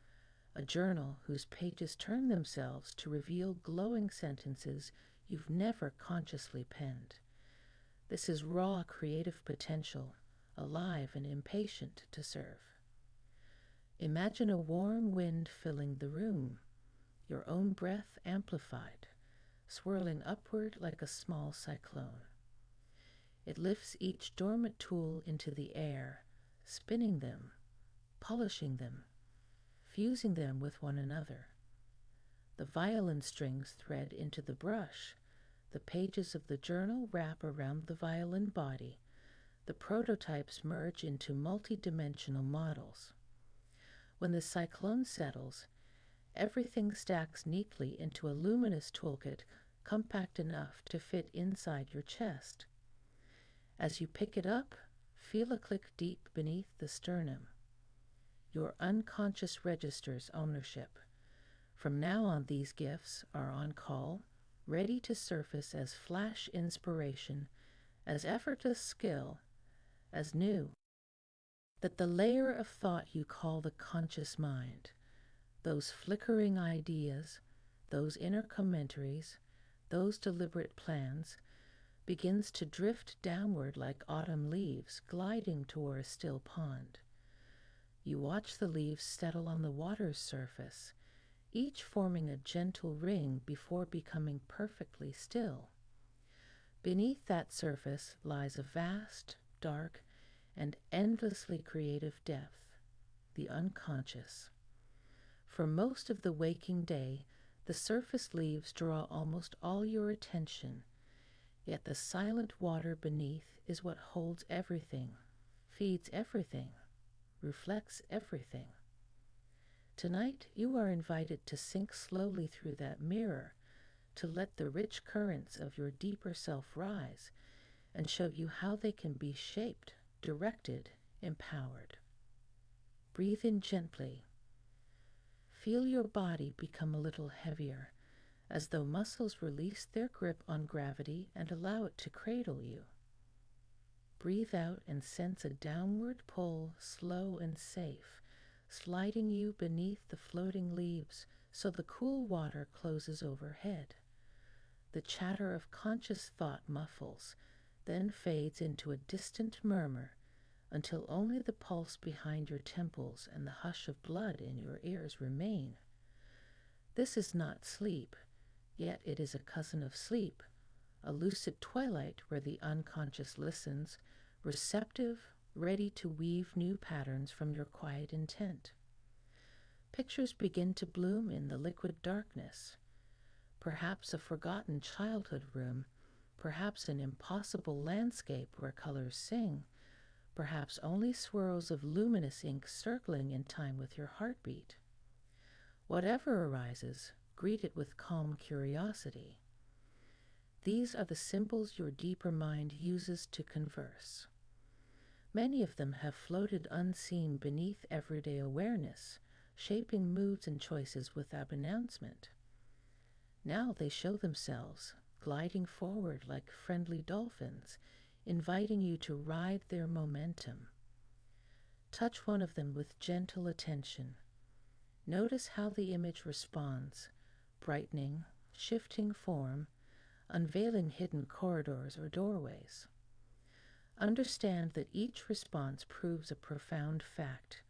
a journal whose pages turn themselves to reveal glowing sentences you've never consciously penned. This is raw creative potential, alive and impatient to serve. Imagine a warm wind filling the room, your own breath amplified, swirling upward like a small cyclone. It lifts each dormant tool into the air, spinning them, polishing them, fusing them with one another. The violin strings thread into the brush, the pages of the journal wrap around the violin body, the prototypes merge into multi-dimensional models. When the cyclone settles, everything stacks neatly into a luminous toolkit compact enough to fit inside your chest. As you pick it up, feel a click deep beneath the sternum. Your unconscious registers ownership. From now on, these gifts are on call, ready to surface as flash inspiration, as effortless skill, as new. That the layer of thought you call the conscious mind, those flickering ideas, those inner commentaries, those deliberate plans, begins to drift downward like autumn leaves gliding toward a still pond. You watch the leaves settle on the water's surface, each forming a gentle ring before becoming perfectly still. Beneath that surface lies a vast, dark, and endlessly creative depth, the unconscious. For most of the waking day, the surface leaves draw almost all your attention, yet the silent water beneath is what holds everything, feeds everything, reflects everything. Tonight, you are invited to sink slowly through that mirror, to let the rich currents of your deeper self rise and show you how they can be shaped, directed, empowered. Breathe in gently. Feel your body become a little heavier, as though muscles release their grip on gravity and allow it to cradle you. Breathe out and sense a downward pull, slow and safe, sliding you beneath the floating leaves so the cool water closes overhead. The chatter of conscious thought muffles, then fades into a distant murmur until only the pulse behind your temples and the hush of blood in your ears remain. This is not sleep, yet it is a cousin of sleep, a lucid twilight where the unconscious listens, receptive, ready to weave new patterns from your quiet intent. Pictures begin to bloom in the liquid darkness. Perhaps a forgotten childhood room, perhaps an impossible landscape where colors sing, perhaps only swirls of luminous ink circling in time with your heartbeat. Whatever arises, greet it with calm curiosity. These are the symbols your deeper mind uses to converse. Many of them have floated unseen beneath everyday awareness, shaping moods and choices without announcement. Now they show themselves, gliding forward like friendly dolphins, inviting you to ride their momentum. Touch one of them with gentle attention. Notice how the image responds, brightening, shifting form, unveiling hidden corridors or doorways. Understand that each response proves a profound fact.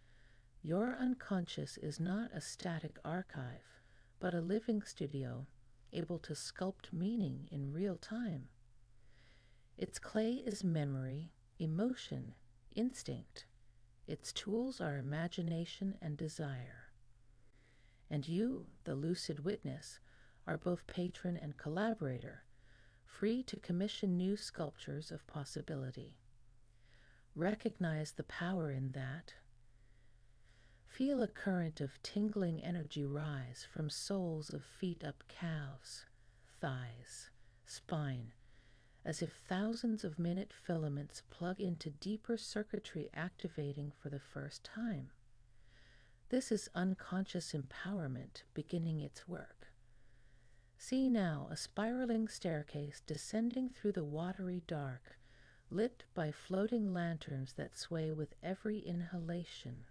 Your unconscious is not a static archive, but a living studio, able to sculpt meaning in real time. Its clay is memory, emotion, instinct. Its tools are imagination and desire. And you, the lucid witness, are both patron and collaborator, free to commission new sculptures of possibility. Recognize the power in that. Feel a current of tingling energy rise from soles of feet up calves, thighs, spine, as if thousands of minute filaments plug into deeper circuitry activating for the first time. This is unconscious empowerment beginning its work. See now a spiraling staircase descending through the watery dark, lit by floating lanterns that sway with every inhalation.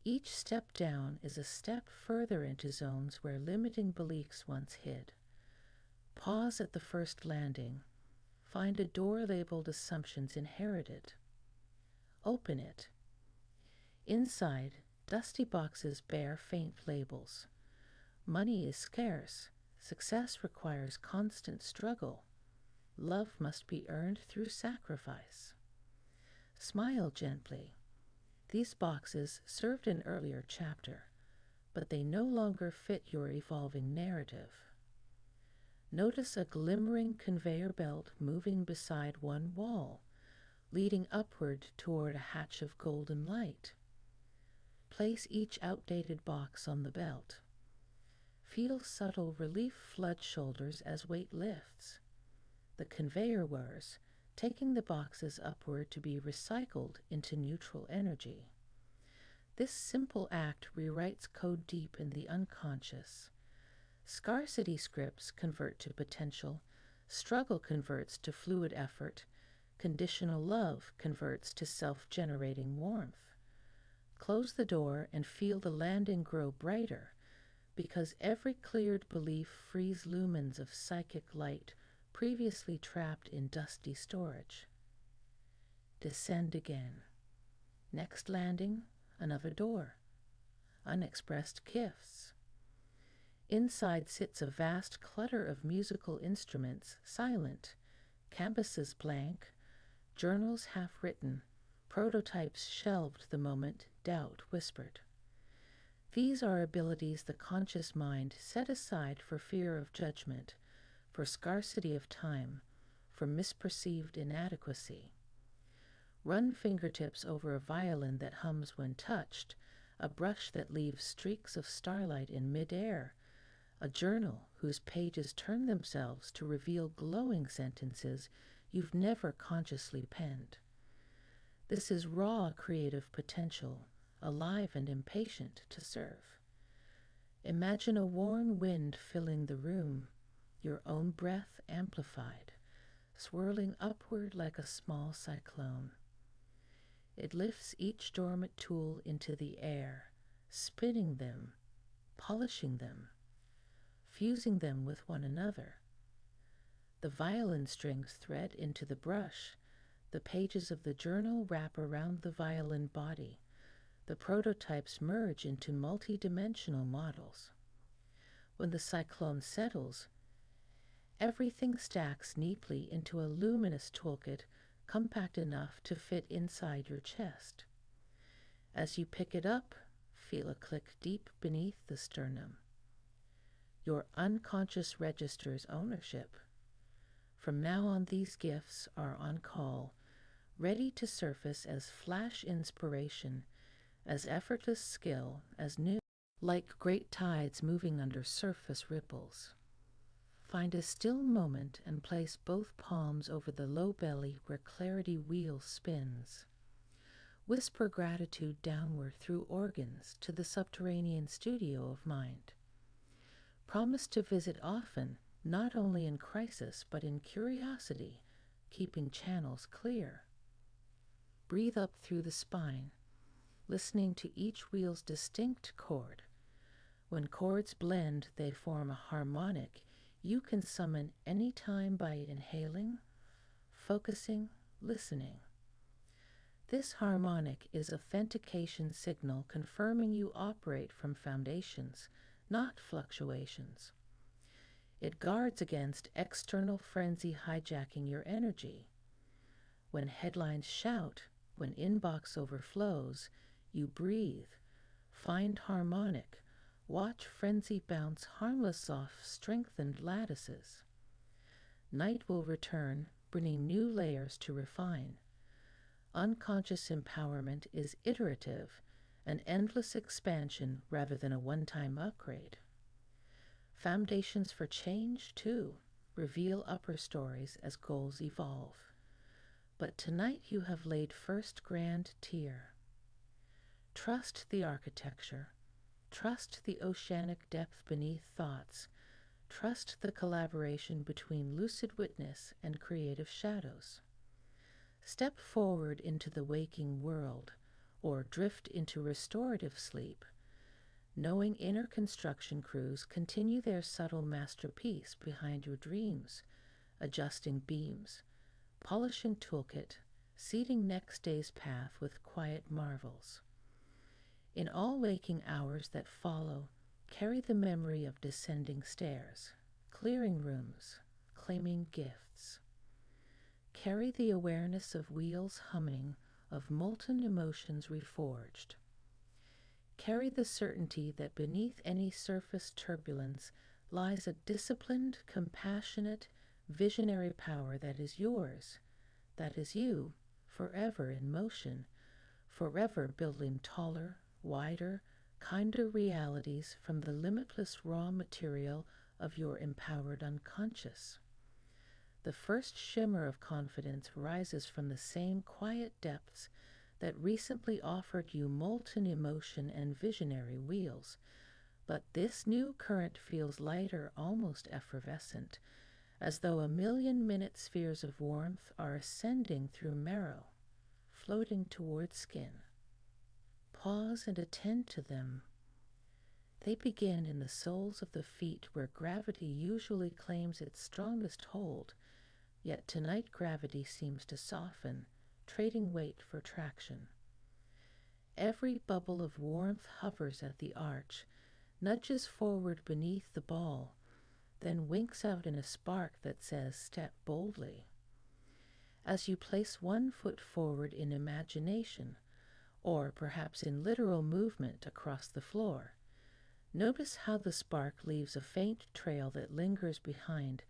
Each step down is a step further into zones where limiting beliefs once hid. Pause at the first landing. Find a door labeled Assumptions Inherited. Open it. Inside, dusty boxes bear faint labels. Money is scarce. Success requires constant struggle. Love must be earned through sacrifice. Smile gently. These boxes served an earlier chapter, but they no longer fit your evolving narrative. Notice a glimmering conveyor belt moving beside one wall, leading upward toward a hatch of golden light. Place each outdated box on the belt. Feel subtle relief flood shoulders as weight lifts. The conveyor whirs, taking the boxes upward to be recycled into neutral energy. This simple act rewrites code deep in the unconscious. Scarcity scripts convert to potential, struggle converts to fluid effort, conditional love converts to self-generating warmth. Close the door and feel the landing grow brighter, because every cleared belief frees lumens of psychic light previously trapped in dusty storage. Descend again. Next landing, another door. Unexpressed gifts. Inside sits a vast clutter of musical instruments, silent, canvases blank, journals half-written, prototypes shelved the moment doubt whispered. These are abilities the conscious mind set aside for fear of judgment, for scarcity of time, for misperceived inadequacy. Run fingertips over a violin that hums when touched, a brush that leaves streaks of starlight in midair, a journal whose pages turn themselves to reveal glowing sentences you've never consciously penned. This is raw creative potential, alive and impatient to serve. Imagine a warm wind filling the room, your own breath amplified, swirling upward like a small cyclone. It lifts each dormant tool into the air, spinning them, polishing them, fusing them with one another. The violin strings thread into the brush, the pages of the journal wrap around the violin body, the prototypes merge into multi-dimensional models. When the cyclone settles, everything stacks neatly into a luminous toolkit compact enough to fit inside your chest. As you pick it up, feel a click deep beneath the sternum. Your unconscious registers ownership. From now on, these gifts are on call, ready to surface as flash inspiration, as effortless skill, as new, like great tides moving under surface ripples. Find a still moment and place both palms over the low belly where clarity wheel spins. Whisper gratitude downward through organs to the subterranean studio of mind. Promise to visit often, not only in crisis but in curiosity, keeping channels clear. Breathe up through the spine, listening to each wheel's distinct chord. When chords blend, they form a harmonic you can summon any time by inhaling, focusing, listening. This harmonic is authentication signal confirming you operate from foundations, not fluctuations. It guards against external frenzy hijacking your energy. When headlines shout, when inbox overflows, you breathe, find harmonic, watch frenzy bounce harmless off strengthened lattices. Night will return, bringing new layers to refine. Unconscious empowerment is iterative, an endless expansion rather than a one-time upgrade. Foundations for change, too, reveal upper stories as goals evolve. But tonight you have laid first grand tier. Trust the architecture. Trust the oceanic depth beneath thoughts. Trust the collaboration between lucid witness and creative shadows. Step forward into the waking world, or drift into restorative sleep, knowing inner construction crews continue their subtle masterpiece behind your dreams, adjusting beams, polishing toolkit, seeding next day's path with quiet marvels. In all waking hours that follow, carry the memory of descending stairs, clearing rooms, claiming gifts. Carry the awareness of wheels humming, of molten emotions reforged. Carry the certainty that beneath any surface turbulence lies a disciplined, compassionate, visionary power that is yours, that is you, forever in motion, forever building taller, wider, kinder realities from the limitless raw material of your empowered unconscious. The first shimmer of confidence rises from the same quiet depths that recently offered you molten emotion and visionary wheels, but this new current feels lighter, almost effervescent, as though 1,000,000-minute spheres of warmth are ascending through marrow, floating toward skin. Pause and attend to them. They begin in the soles of the feet where gravity usually claims its strongest hold, yet tonight gravity seems to soften, trading weight for traction. Every bubble of warmth hovers at the arch, nudges forward beneath the ball, then winks out in a spark that says, "Step boldly." As you place one foot forward in imagination, or perhaps in literal movement across the floor, notice how the spark leaves a faint trail that lingers behind,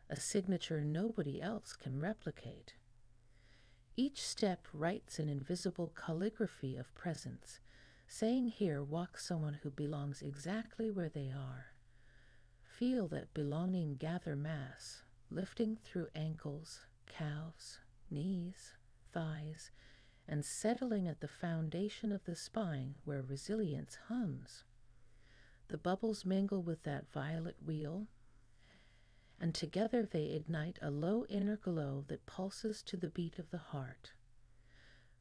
a signature nobody else can replicate. Each step writes an invisible calligraphy of presence, saying here walks someone who belongs exactly where they are. Feel that belonging gather mass, lifting through ankles, calves, knees, thighs, and settling at the foundation of the spine where resilience hums. The bubbles mingle with that violet wheel, and together they ignite a low inner glow that pulses to the beat of the heart.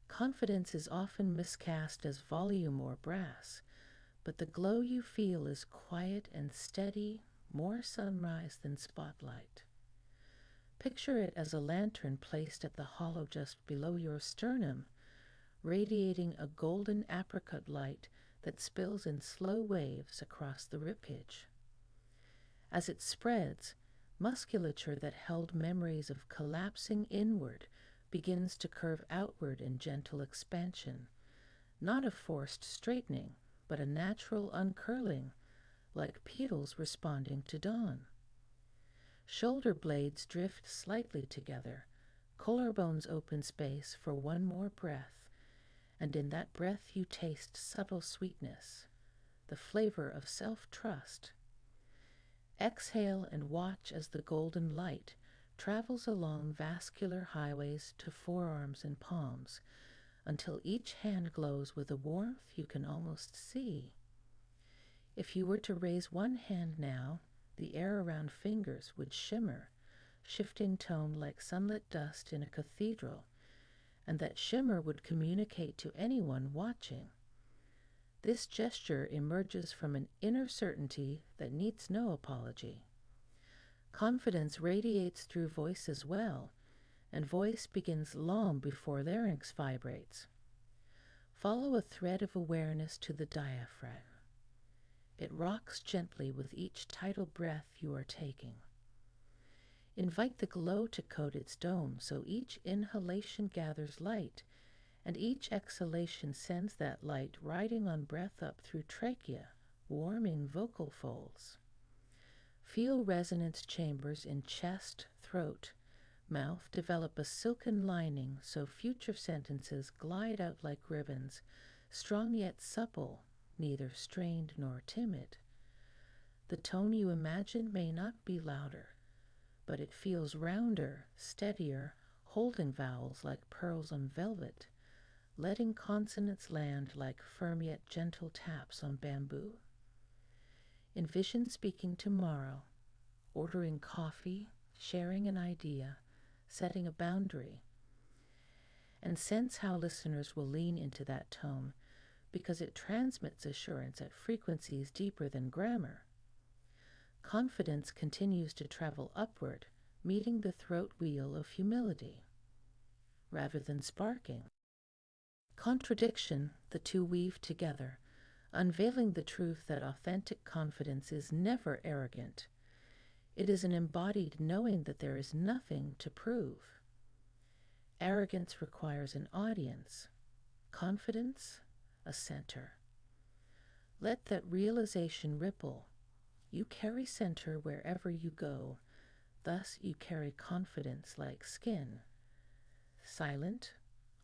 Confidence is often miscast as volume or brass, but the glow you feel is quiet and steady, more sunrise than spotlight. Picture it as a lantern placed at the hollow just below your sternum, radiating a golden apricot light that spills in slow waves across the ribcage. As it spreads, musculature that held memories of collapsing inward begins to curve outward in gentle expansion, not a forced straightening, but a natural uncurling, like petals responding to dawn. Shoulder blades drift slightly together, collarbones open space for one more breath, and in that breath you taste subtle sweetness, the flavor of self-trust. Exhale and watch as the golden light travels along vascular highways to forearms and palms, until each hand glows with a warmth you can almost see. If you were to raise one hand now, the air around fingers would shimmer, shifting tone like sunlit dust in a cathedral, and that shimmer would communicate to anyone watching. This gesture emerges from an inner certainty that needs no apology. Confidence radiates through voice as well, and voice begins long before larynx vibrates. Follow a thread of awareness to the diaphragm. It rocks gently with each tidal breath you are taking. Invite the glow to coat its dome so each inhalation gathers light, and each exhalation sends that light riding on breath up through trachea, warming vocal folds. Feel resonance chambers in chest, throat, mouth develop a silken lining so future sentences glide out like ribbons, strong yet supple, neither strained nor timid. The tone you imagine may not be louder, but it feels rounder, steadier, holding vowels like pearls on velvet, letting consonants land like firm yet gentle taps on bamboo. Envision speaking tomorrow, ordering coffee, sharing an idea, setting a boundary, and sense how listeners will lean into that tone because it transmits assurance at frequencies deeper than grammar. Confidence continues to travel upward, meeting the throat wheel of humility, rather than sparking. Contradiction, the two weave together, unveiling the truth that authentic confidence is never arrogant. It is an embodied knowing that there is nothing to prove. Arrogance requires an audience. Confidence, a center. Let that realization ripple. You carry center wherever you go. Thus you carry confidence like skin. Silent,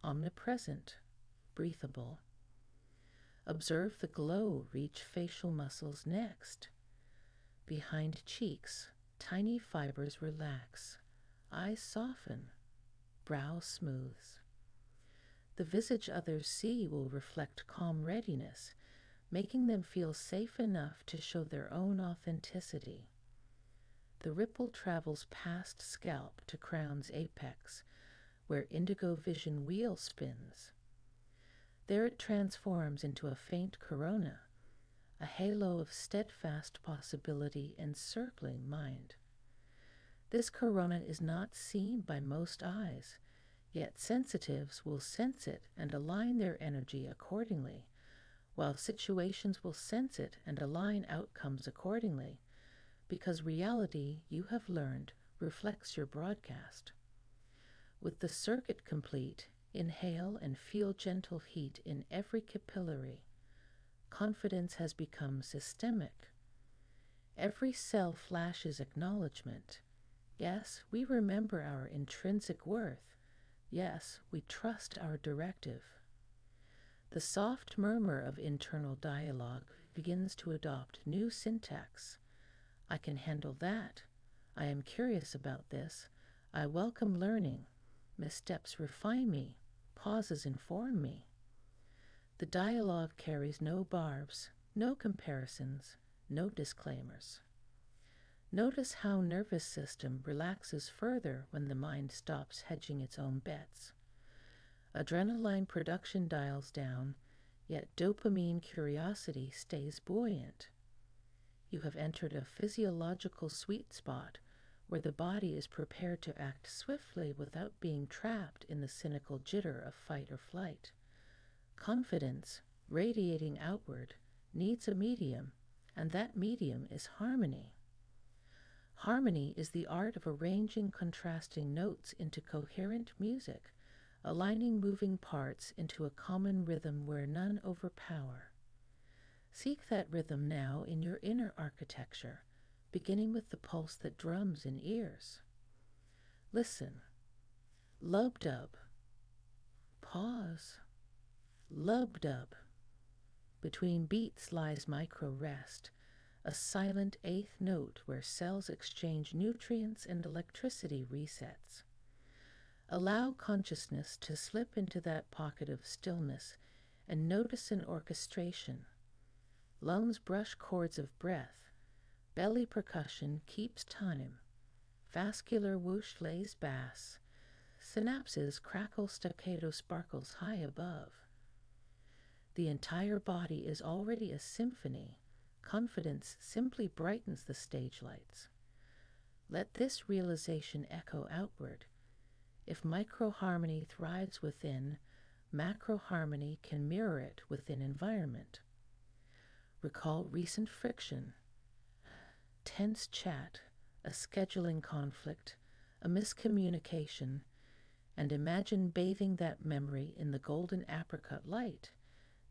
omnipresent, breathable. Observe the glow reach facial muscles next. Behind cheeks, tiny fibers relax. Eyes soften. Brow smooths. The visage others see will reflect calm readiness, making them feel safe enough to show their own authenticity. The ripple travels past scalp to crown's apex, where indigo vision wheel spins. There it transforms into a faint corona, a halo of steadfast possibility encircling mind. This corona is not seen by most eyes, yet sensitives will sense it and align their energy accordingly, while situations will sense it and align outcomes accordingly, because reality, you have learned, reflects your broadcast. With the circuit complete, inhale and feel gentle heat in every capillary. Confidence has become systemic. Every cell flashes acknowledgement. Yes, we remember our intrinsic worth. Yes, we trust our directive. The soft murmur of internal dialogue begins to adopt new syntax. I can handle that. I am curious about this. I welcome learning. Missteps refine me. Pauses inform me. The dialogue carries no barbs, no comparisons, no disclaimers. Notice how nervous system relaxes further when the mind stops hedging its own bets. Adrenaline production dials down, yet dopamine curiosity stays buoyant. You have entered a physiological sweet spot where the body is prepared to act swiftly without being trapped in the cynical jitter of fight or flight. Confidence, radiating outward, needs a medium, and that medium is harmony. Harmony is the art of arranging contrasting notes into coherent music, aligning moving parts into a common rhythm where none overpower. Seek that rhythm now in your inner architecture, beginning with the pulse that drums in ears. Listen. Lub-dub. Pause. Lub-dub. Between beats lies micro-rest, a silent eighth note where cells exchange nutrients and electricity resets. Allow consciousness to slip into that pocket of stillness and notice an orchestration. Lungs brush chords of breath. Belly percussion keeps time. Vascular whoosh lays bass. Synapses crackle staccato sparkles high above. The entire body is already a symphony. Confidence simply brightens the stage lights. Let this realization echo outward. If micro-harmony thrives within, macro-harmony can mirror it within environment. Recall recent friction, tense chat, a scheduling conflict, a miscommunication, and imagine bathing that memory in the golden apricot light,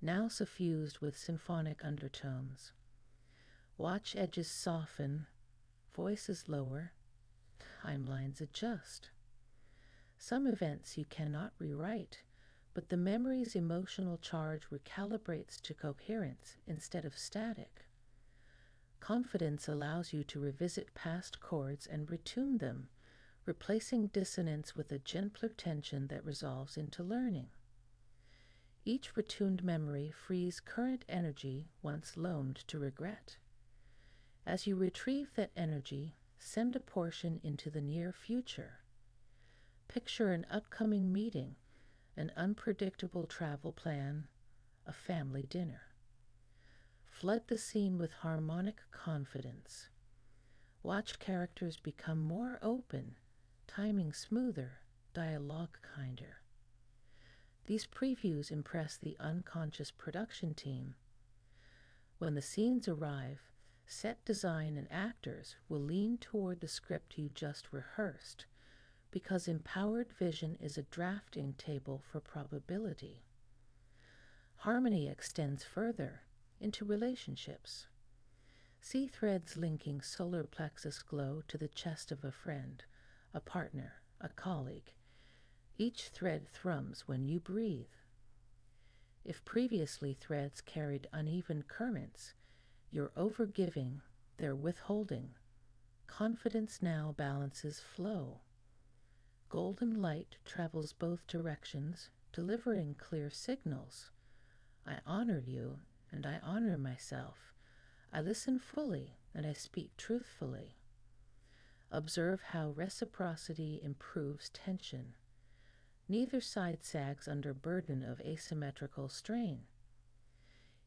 now suffused with symphonic undertones. Watch edges soften, voices lower, timelines adjust. Some events you cannot rewrite, but the memory's emotional charge recalibrates to coherence instead of static. Confidence allows you to revisit past chords and retune them, replacing dissonance with a gentler tension that resolves into learning. Each retuned memory frees current energy once loaned to regret. As you retrieve that energy, send a portion into the near future. Picture an upcoming meeting, an unpredictable travel plan, a family dinner. Flood the scene with harmonic confidence. Watch characters become more open, timing smoother, dialogue kinder. These previews impress the unconscious production team. When the scenes arrive, set design and actors will lean toward the script you just rehearsed, because empowered vision is a drafting table for probability. Harmony extends further into relationships. See threads linking solar plexus glow to the chest of a friend, a partner, a colleague. Each thread thrums when you breathe. If previously threads carried uneven currents, you're overgiving, they're withholding. Confidence now balances flow. Golden light travels both directions, delivering clear signals. I honor you, and I honor myself. I listen fully, and I speak truthfully. Observe how reciprocity improves tension. Neither side sags under burden of asymmetrical strain.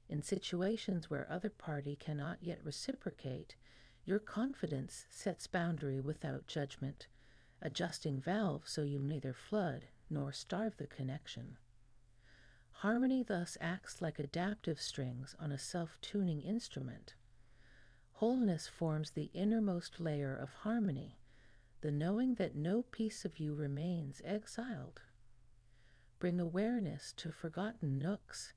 In situations where other party cannot yet reciprocate, your confidence sets boundary without judgment, adjusting valves so you neither flood nor starve the connection. Harmony thus acts like adaptive strings on a self-tuning instrument. Wholeness forms the innermost layer of harmony, the knowing that no piece of you remains exiled. Bring awareness to forgotten nooks,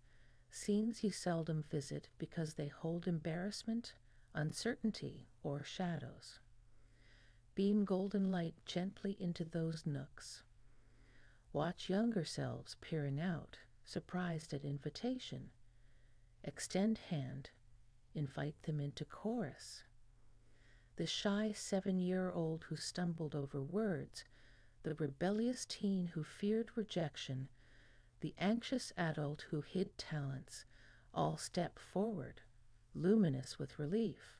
scenes you seldom visit because they hold embarrassment, uncertainty, or shadows. Beam golden light gently into those nooks. Watch younger selves peering out, surprised at invitation. Extend hand, invite them into chorus. The shy 7-year-old who stumbled over words, the rebellious teen who feared rejection, the anxious adult who hid talents, all step forward, luminous with relief.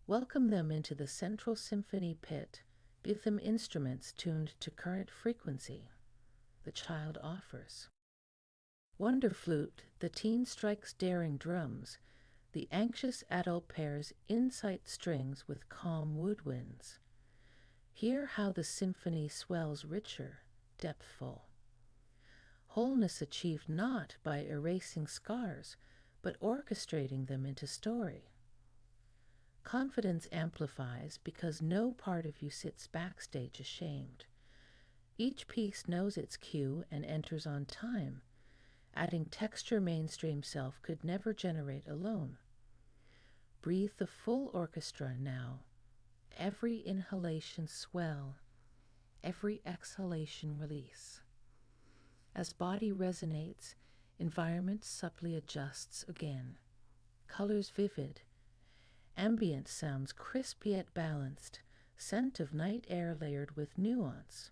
Welcome them into the central symphony pit. Give them instruments tuned to current frequency. The child offers. Wonder flute, the teen strikes daring drums. The anxious adult pairs insight strings with calm woodwinds. Hear how the symphony swells richer, depthful. Wholeness achieved not by erasing scars, but orchestrating them into story. Confidence amplifies because no part of you sits backstage ashamed. Each piece knows its cue and enters on time. Adding texture mainstream self could never generate alone. Breathe the full orchestra now. Every inhalation swell, every exhalation release. As body resonates, environment subtly adjusts again. Colors vivid. Ambient sounds crisp yet balanced, scent of night air layered with nuance.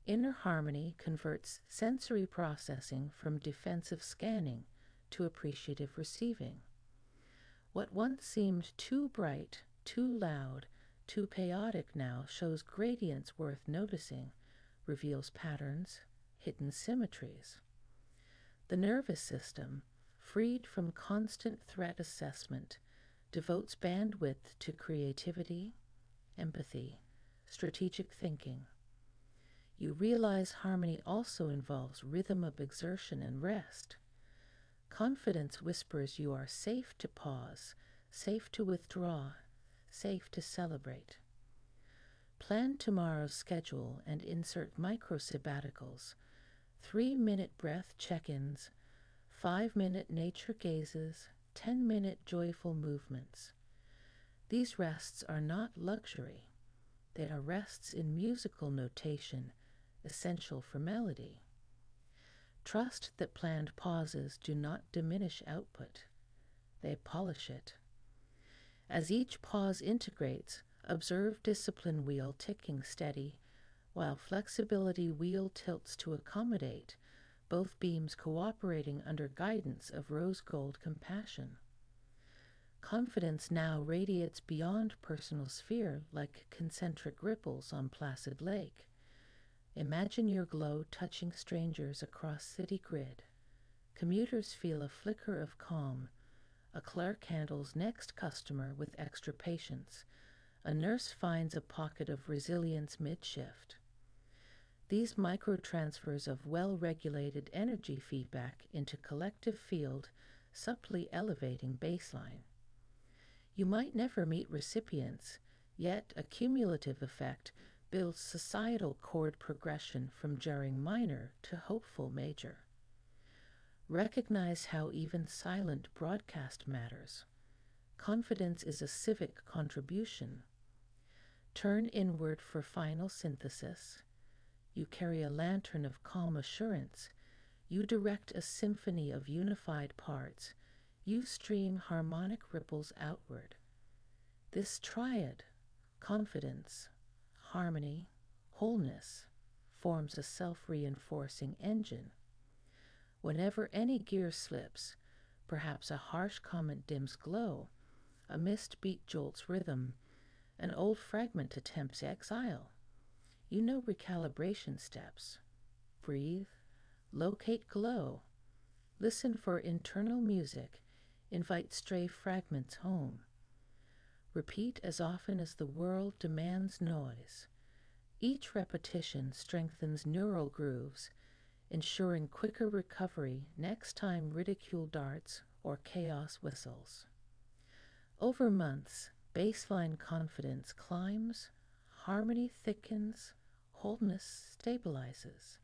Inner harmony converts sensory processing from defensive scanning to appreciative receiving. What once seemed too bright, too loud, too chaotic now shows gradients worth noticing, reveals patterns, hidden symmetries. The nervous system, freed from constant threat assessment, devotes bandwidth to creativity, empathy, strategic thinking. You realize harmony also involves rhythm of exertion and rest. Confidence whispers you are safe to pause, safe to withdraw, safe to celebrate. Plan tomorrow's schedule and insert micro-sabbaticals, 3-minute breath check-ins, 5-minute nature gazes, 10-minute joyful movements. These rests are not luxury. They are rests in musical notation, essential for melody. Trust that planned pauses do not diminish output. They polish it. As each pause integrates, observe discipline wheel ticking steady, while flexibility wheel tilts to accommodate, both beams cooperating under guidance of rose gold compassion. Confidence now radiates beyond personal sphere like concentric ripples on placid lake. Imagine your glow touching strangers across city grid. Commuters feel a flicker of calm. A clerk handles next customer with extra patience. A nurse finds a pocket of resilience mid-shift. These microtransfers of well-regulated energy feedback into collective field, subtly elevating baseline. You might never meet recipients, yet a cumulative effect builds societal chord progression from jarring minor to hopeful major. Recognize how even silent broadcast matters. Confidence is a civic contribution. Turn inward for final synthesis. You carry a lantern of calm assurance. You direct a symphony of unified parts. You stream harmonic ripples outward. This triad, confidence, harmony, wholeness, forms a self-reinforcing engine. Whenever any gear slips, perhaps a harsh comment dims glow, a missed beat jolts rhythm, an old fragment attempts exile. You know recalibration steps. Breathe, locate glow, listen for internal music, invite stray fragments home. Repeat as often as the world demands noise. Each repetition strengthens neural grooves, ensuring quicker recovery next time ridicule darts or chaos whistles. Over months, baseline confidence climbs, harmony thickens, wholeness stabilizes.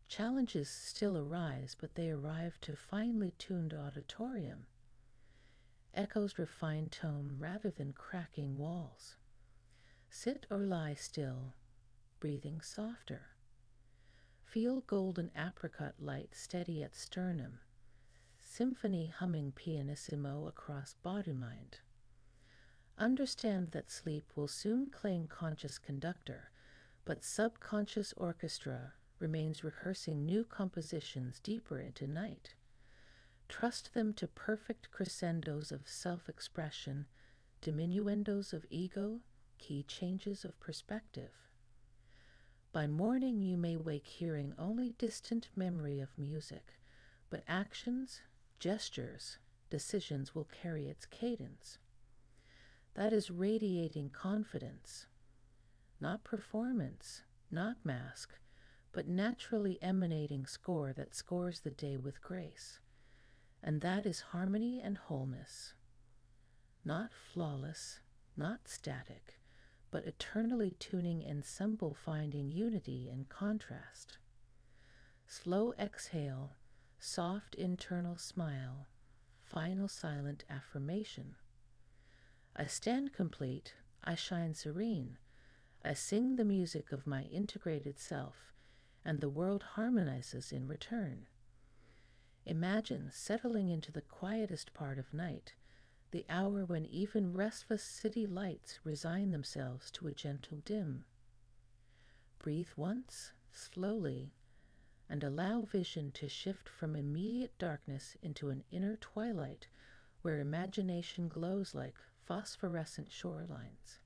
Challenges still arise, but they arrive to finely tuned auditorium. Echoes refine tone rather than cracking walls. Sit or lie still, breathing softer. Feel golden apricot light steady at sternum, symphony humming pianissimo across body-mind. Understand that sleep will soon claim conscious conductor, but subconscious orchestra remains rehearsing new compositions deeper into night. Trust them to perfect crescendos of self-expression, diminuendos of ego, key changes of perspective. By morning you may wake hearing only distant memory of music, but actions, gestures, decisions will carry its cadence. That is radiating confidence, not performance, not mask, but naturally emanating score that scores the day with grace. And that is harmony and wholeness. Not flawless, not static, but eternally tuning ensemble finding unity and contrast. Slow exhale, soft internal smile, final silent affirmation. I stand complete, I shine serene, I sing the music of my integrated self, and the world harmonizes in return. Imagine settling into the quietest part of night, the hour when even restless city lights resign themselves to a gentle dim. Breathe once, slowly, and allow vision to shift from immediate darkness into an inner twilight where imagination glows like phosphorescent shorelines.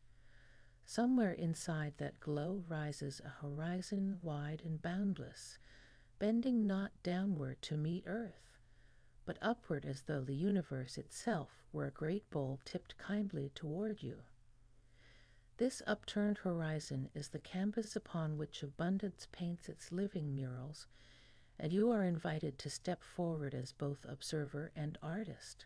Somewhere inside that glow rises a horizon wide and boundless, bending not downward to meet earth, but upward as though the universe itself were a great bowl tipped kindly toward you. This upturned horizon is the canvas upon which abundance paints its living murals, and you are invited to step forward as both observer and artist.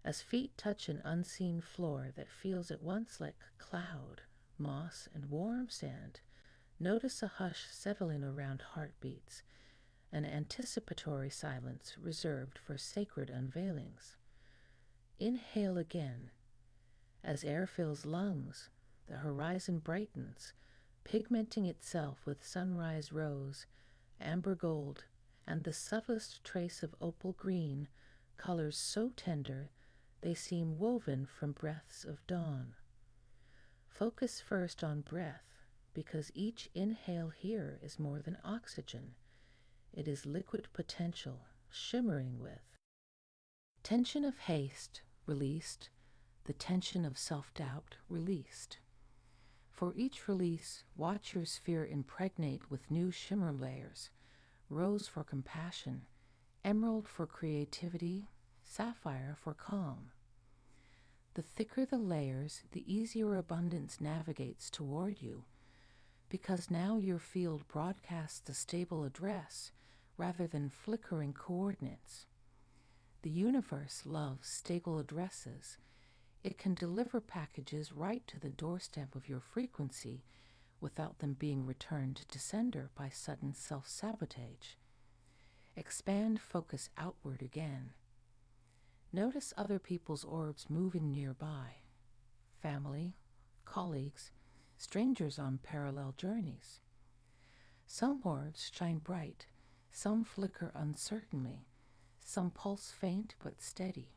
As feet touch an unseen floor that feels at once like cloud, moss, and warm sand, notice a hush settling around heartbeats, an anticipatory silence reserved for sacred unveilings. Inhale again. As air fills lungs, the horizon brightens, pigmenting itself with sunrise rose, amber gold, and the subtlest trace of opal green, colors so tender they seem woven from breaths of dawn. Focus first on breath, because each inhale here is more than oxygen. It is liquid potential, shimmering with tension of haste released, the tension of self-doubt released. For each release, watch your sphere impregnate with new shimmer layers, rose for compassion, emerald for creativity, sapphire for calm. The thicker the layers, the easier abundance navigates toward you, because now your field broadcasts a stable address rather than flickering coordinates. The universe loves stable addresses. It can deliver packages right to the doorstep of your frequency without them being returned to sender by sudden self-sabotage. Expand focus outward again. Notice other people's orbs moving nearby. Family, colleagues, strangers on parallel journeys. Some orbs shine bright, some flicker uncertainly, some pulse faint but steady.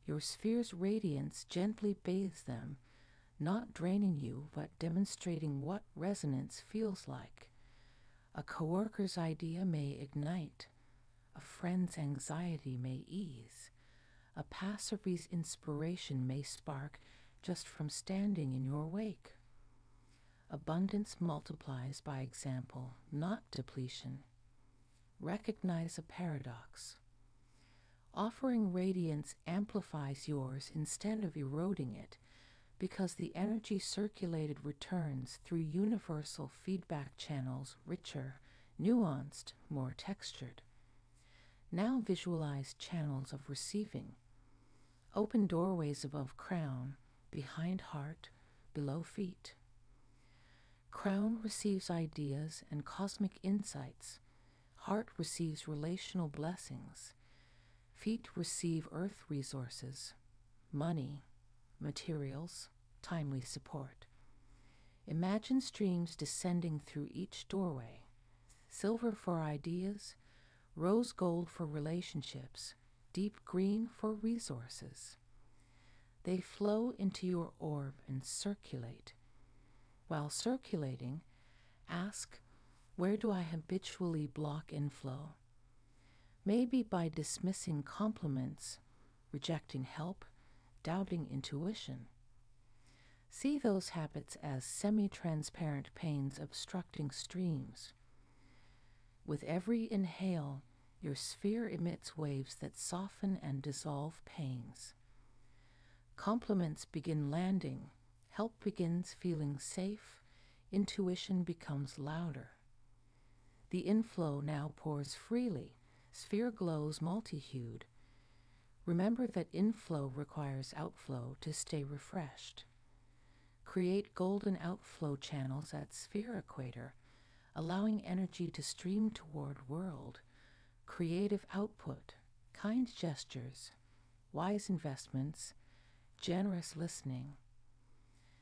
Your sphere's radiance gently bathes them, not draining you, but demonstrating what resonance feels like. A coworker's idea may ignite, a friend's anxiety may ease, a passersby's inspiration may spark just from standing in your wake. Abundance multiplies by example, not depletion. Recognize a paradox. Offering radiance amplifies yours instead of eroding it, because the energy circulated returns through universal feedback channels, richer, nuanced, more textured. Now visualize channels of receiving. Open doorways above crown, behind heart, below feet. Crown receives ideas and cosmic insights. Heart receives relational blessings. Feet receive earth resources, money, materials, timely support. Imagine streams descending through each doorway. Silver for ideas, rose gold for relationships, deep green for resources. They flow into your orb and circulate. While circulating, ask, where do I habitually block inflow? Maybe by dismissing compliments, rejecting help, doubting intuition. See those habits as semi-transparent panes obstructing streams. With every inhale, your sphere emits waves that soften and dissolve pains. Compliments begin landing, help begins feeling safe, intuition becomes louder. The inflow now pours freely, sphere glows multi-hued. Remember that inflow requires outflow to stay refreshed. Create golden outflow channels at sphere equator, allowing energy to stream toward world, creative output, kind gestures, wise investments, generous listening.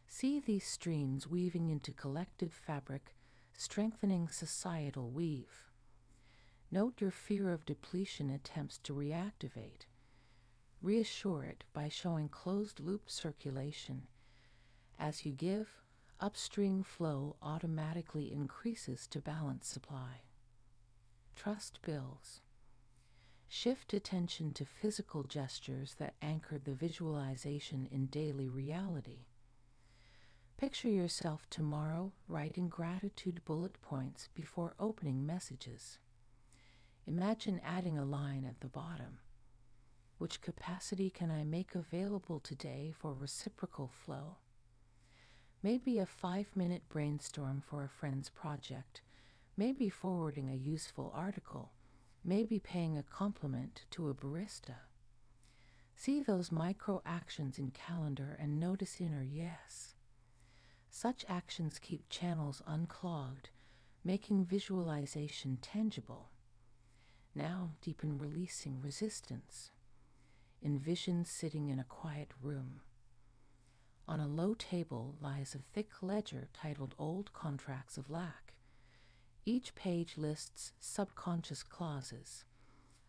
See these streams weaving into collective fabric, strengthening societal weave. Note your fear of depletion attempts to reactivate. Reassure it by showing closed-loop circulation. As you give, upstream flow automatically increases to balance supply. Trust builds. Shift attention to physical gestures that anchor the visualization in daily reality. Picture yourself tomorrow writing gratitude bullet points before opening messages. Imagine adding a line at the bottom. Which capacity can I make available today for reciprocal flow? Maybe a 5-minute brainstorm for a friend's project, maybe forwarding a useful article, maybe paying a compliment to a barista. See those micro actions in calendar and notice inner yes. Such actions keep channels unclogged, making visualization tangible. Now deepen releasing resistance. Envision sitting in a quiet room. On a low table lies a thick ledger titled Old Contracts of Lack. Each page lists subconscious clauses.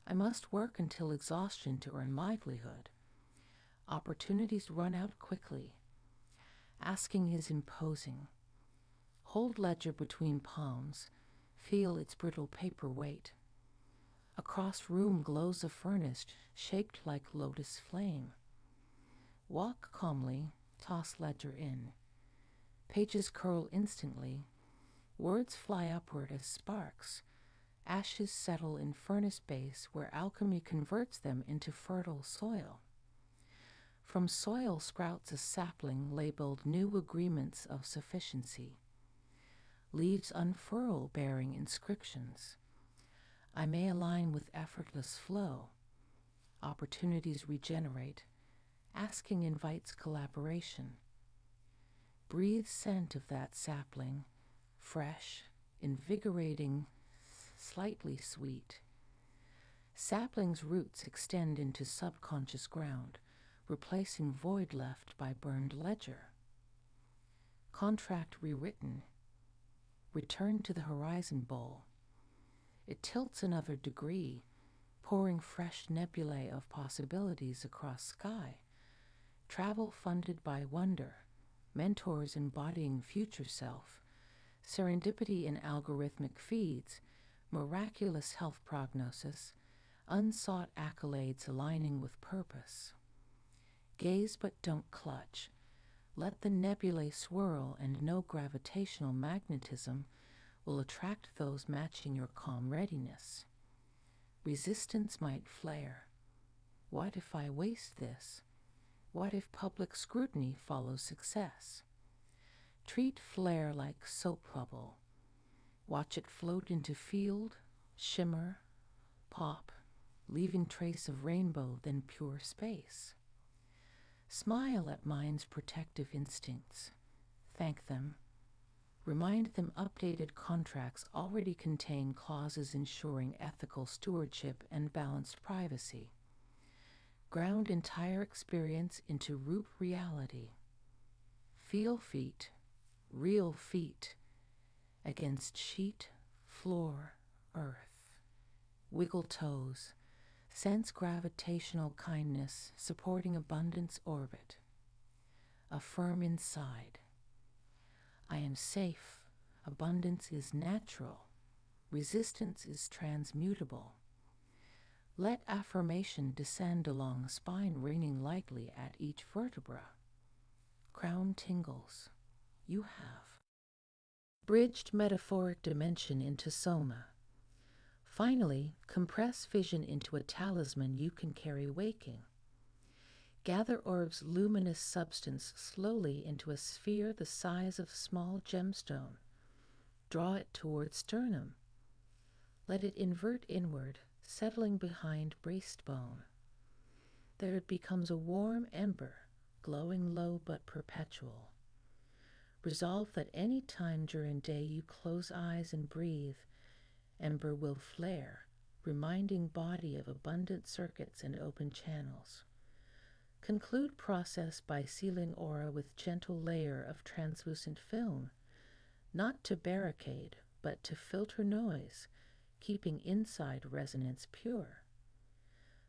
I must work until exhaustion to earn livelihood. Opportunities run out quickly. Asking is imposing. Hold ledger between palms. Feel its brittle paper weight. Across room glows a furnace shaped like lotus flame. Walk calmly, toss ledger in. Pages curl instantly. Words fly upward as sparks. Ashes settle in furnace base where alchemy converts them into fertile soil. From soil sprouts a sapling labeled New Agreements of Sufficiency. Leaves unfurl bearing inscriptions. I may align with effortless flow. Opportunities regenerate. Asking invites collaboration. Breathe scent of that sapling, fresh, invigorating, slightly sweet. Sapling's roots extend into subconscious ground, replacing void left by burned ledger. Contract rewritten. Return to the horizon bowl. It tilts another degree, pouring fresh nebulae of possibilities across sky. Travel funded by wonder. mentors embodying future self, serendipity in algorithmic feeds, miraculous health prognosis, unsought accolades aligning with purpose. Gaze but don't clutch. Let the nebulae swirl, and no gravitational magnetism will attract those matching your calm readiness. Resistance might flare. What if I waste this? What if public scrutiny follows success? Treat flare like soap bubble. Watch it float into field, shimmer, pop, leaving trace of rainbow, then pure space. Smile at mind's protective instincts. Thank them. Remind them updated contracts already contain clauses ensuring ethical stewardship and balanced privacy. Ground entire experience into root reality. Feel feet, real feet, against sheet, floor, earth. Wiggle toes. Sense gravitational kindness supporting abundance orbit. Affirm inside. I am safe. Abundance is natural. Resistance is transmutable. Let affirmation descend along spine, raining lightly at each vertebra. Crown tingles. You have bridged metaphoric dimension into soma. Finally, compress vision into a talisman you can carry waking. Gather orb's luminous substance slowly into a sphere the size of small gemstone. Draw it toward sternum. Let it invert inward, settling behind breastbone. There it becomes a warm ember, glowing low but perpetual. Resolve that any time during day you close eyes and breathe, ember will flare, reminding body of abundant circuits and open channels. Conclude process by sealing aura with gentle layer of translucent film, not to barricade, but to filter noise, keeping inside resonance pure.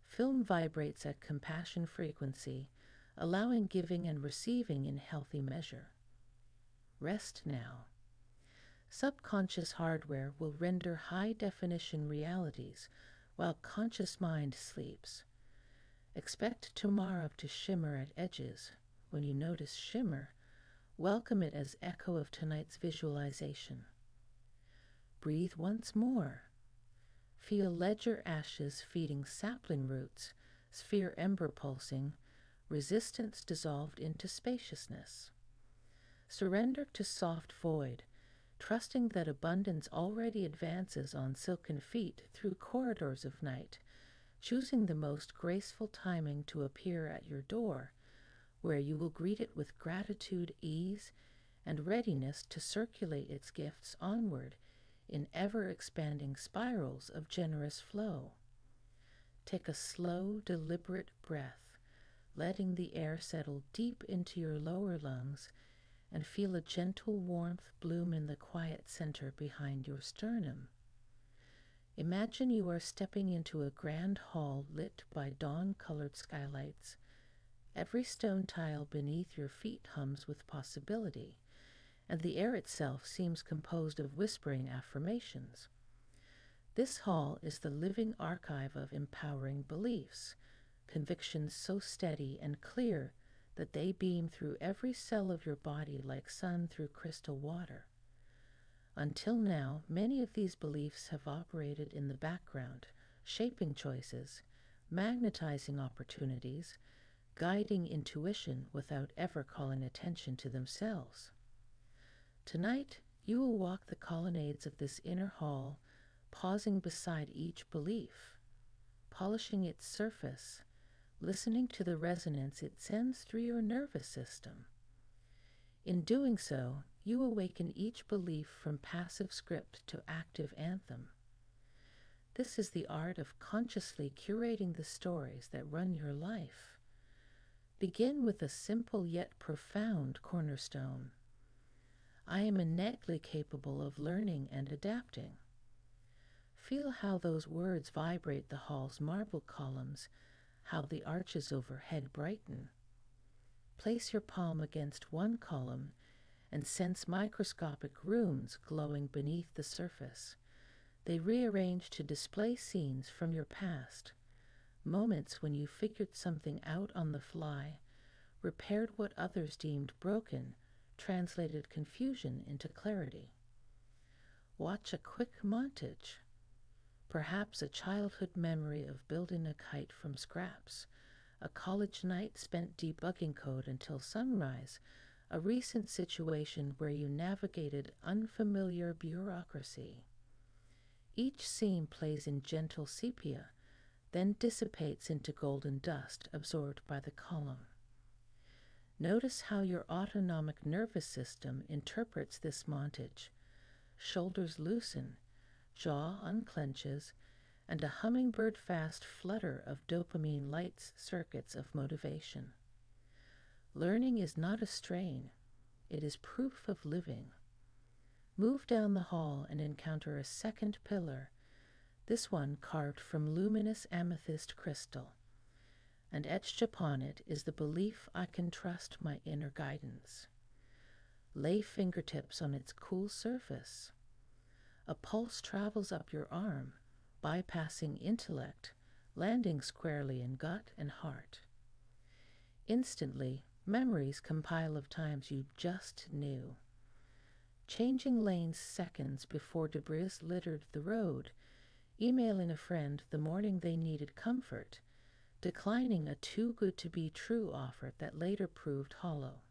Film vibrates at compassion frequency, allowing giving and receiving in healthy measure. Rest now. Subconscious hardware will render high-definition realities while conscious mind sleeps. Expect tomorrow to shimmer at edges. When you notice shimmer, welcome it as echo of tonight's visualization. Breathe once more. Feel ledger ashes feeding sapling roots, sphere ember pulsing, resistance dissolved into spaciousness. Surrender to soft void, trusting that abundance already advances on silken feet through corridors of night, choosing the most graceful timing to appear at your door, where you will greet it with gratitude, ease, and readiness to circulate its gifts onward in ever-expanding spirals of generous flow. Take a slow, deliberate breath, letting the air settle deep into your lower lungs, and feel a gentle warmth bloom in the quiet center behind your sternum. Imagine you are stepping into a grand hall lit by dawn-colored skylights. Every stone tile beneath your feet hums with possibility, and the air itself seems composed of whispering affirmations. This hall is the living archive of empowering beliefs, convictions so steady and clear that they beam through every cell of your body like sun through crystal water. Until now, many of these beliefs have operated in the background, shaping choices, magnetizing opportunities, guiding intuition without ever calling attention to themselves. Tonight, you will walk the colonnades of this inner hall, pausing beside each belief, polishing its surface, listening to the resonance it sends through your nervous system. In doing so, you awaken each belief from passive script to active anthem. This is the art of consciously curating the stories that run your life. Begin with a simple yet profound cornerstone. I am innately capable of learning and adapting. Feel how those words vibrate the hall's marble columns, how the arches overhead brighten. Place your palm against one column and sense microscopic runes glowing beneath the surface. They rearrange to display scenes from your past, moments when you figured something out on the fly, repaired what others deemed broken, translated confusion into clarity. Watch a quick montage, perhaps a childhood memory of building a kite from scraps, a college night spent debugging code until sunrise, a recent situation where you navigated unfamiliar bureaucracy. Each scene plays in gentle sepia, then dissipates into golden dust absorbed by the column. Notice how your autonomic nervous system interprets this montage. Shoulders loosen, jaw unclenches, and a hummingbird-fast flutter of dopamine lights circuits of motivation. Learning is not a strain, it is proof of living. Move down the hall and encounter a second pillar, this one carved from luminous amethyst crystal, and etched upon it is the belief I can trust my inner guidance. Lay fingertips on its cool surface. A pulse travels up your arm, bypassing intellect, landing squarely in gut and heart. Instantly, memories compile of times you just knew. Changing lanes seconds before debris littered the road, emailing a friend the morning they needed comfort, declining a too-good-to-be-true offer that later proved hollow.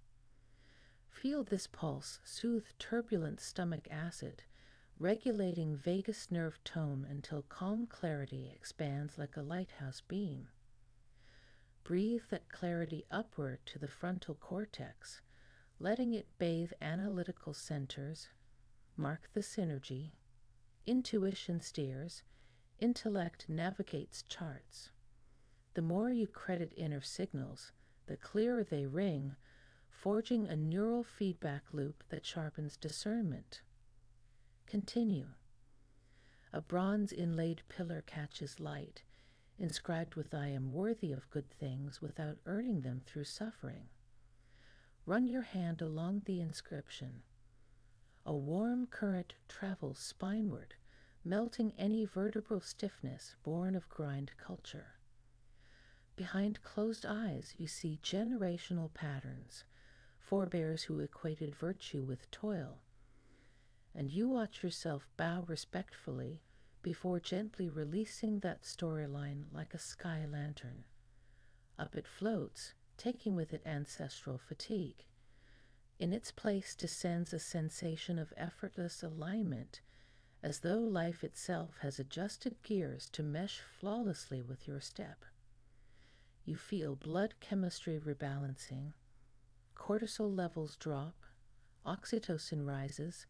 Feel this pulse soothe turbulent stomach acid, regulating vagus nerve tone until calm clarity expands like a lighthouse beam. Breathe that clarity upward to the frontal cortex, letting it bathe analytical centers, mark the synergy. Intuition steers, intellect navigates charts. The more you credit inner signals, the clearer they ring, forging a neural feedback loop that sharpens discernment. Continue. A bronze-inlaid pillar catches light, inscribed with "I am worthy of good things without earning them through suffering." Run your hand along the inscription. A warm current travels spineward, melting any vertebral stiffness born of grind culture. Behind closed eyes, you see generational patterns, forebears who equated virtue with toil, and you watch yourself bow respectfully before gently releasing that storyline like a sky lantern. Up it floats, taking with it ancestral fatigue. In its place descends a sensation of effortless alignment, as though life itself has adjusted gears to mesh flawlessly with your step. You feel blood chemistry rebalancing, cortisol levels drop, oxytocin rises,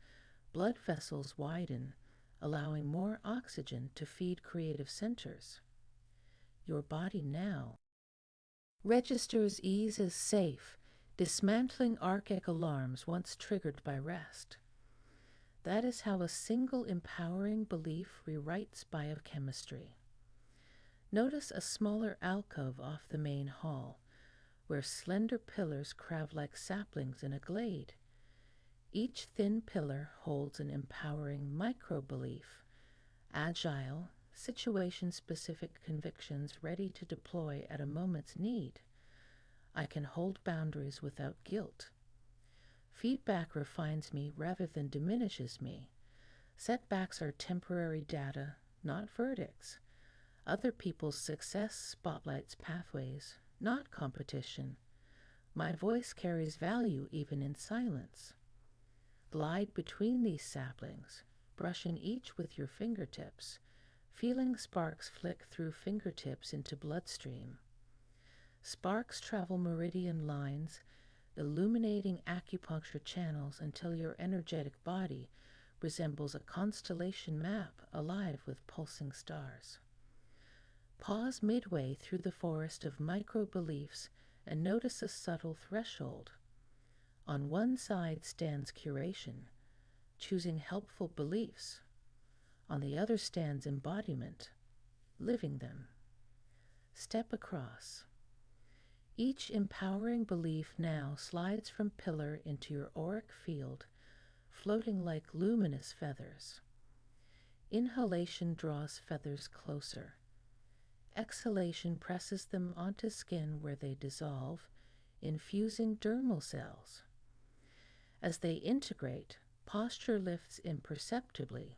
blood vessels widen, allowing more oxygen to feed creative centers. Your body now registers ease as safe, dismantling archaic alarms once triggered by rest. That is how a single empowering belief rewrites biochemistry. Notice a smaller alcove off the main hall, where slender pillars crowd like saplings in a glade. Each thin pillar holds an empowering micro-belief, agile, situation-specific convictions ready to deploy at a moment's need. I can hold boundaries without guilt. Feedback refines me rather than diminishes me. Setbacks are temporary data, not verdicts. Other people's success spotlights pathways, not competition. My voice carries value even in silence. Glide between these saplings, brushing each with your fingertips, feeling sparks flick through fingertips into bloodstream. Sparks travel meridian lines, illuminating acupuncture channels until your energetic body resembles a constellation map alive with pulsing stars. Pause midway through the forest of micro-beliefs and notice a subtle threshold. On one side stands curation, choosing helpful beliefs. On the other stands embodiment, living them. Step across. Each empowering belief now slides from pillar into your auric field, floating like luminous feathers. Inhalation draws feathers closer. Exhalation presses them onto skin where they dissolve, infusing dermal cells. As they integrate, posture lifts imperceptibly.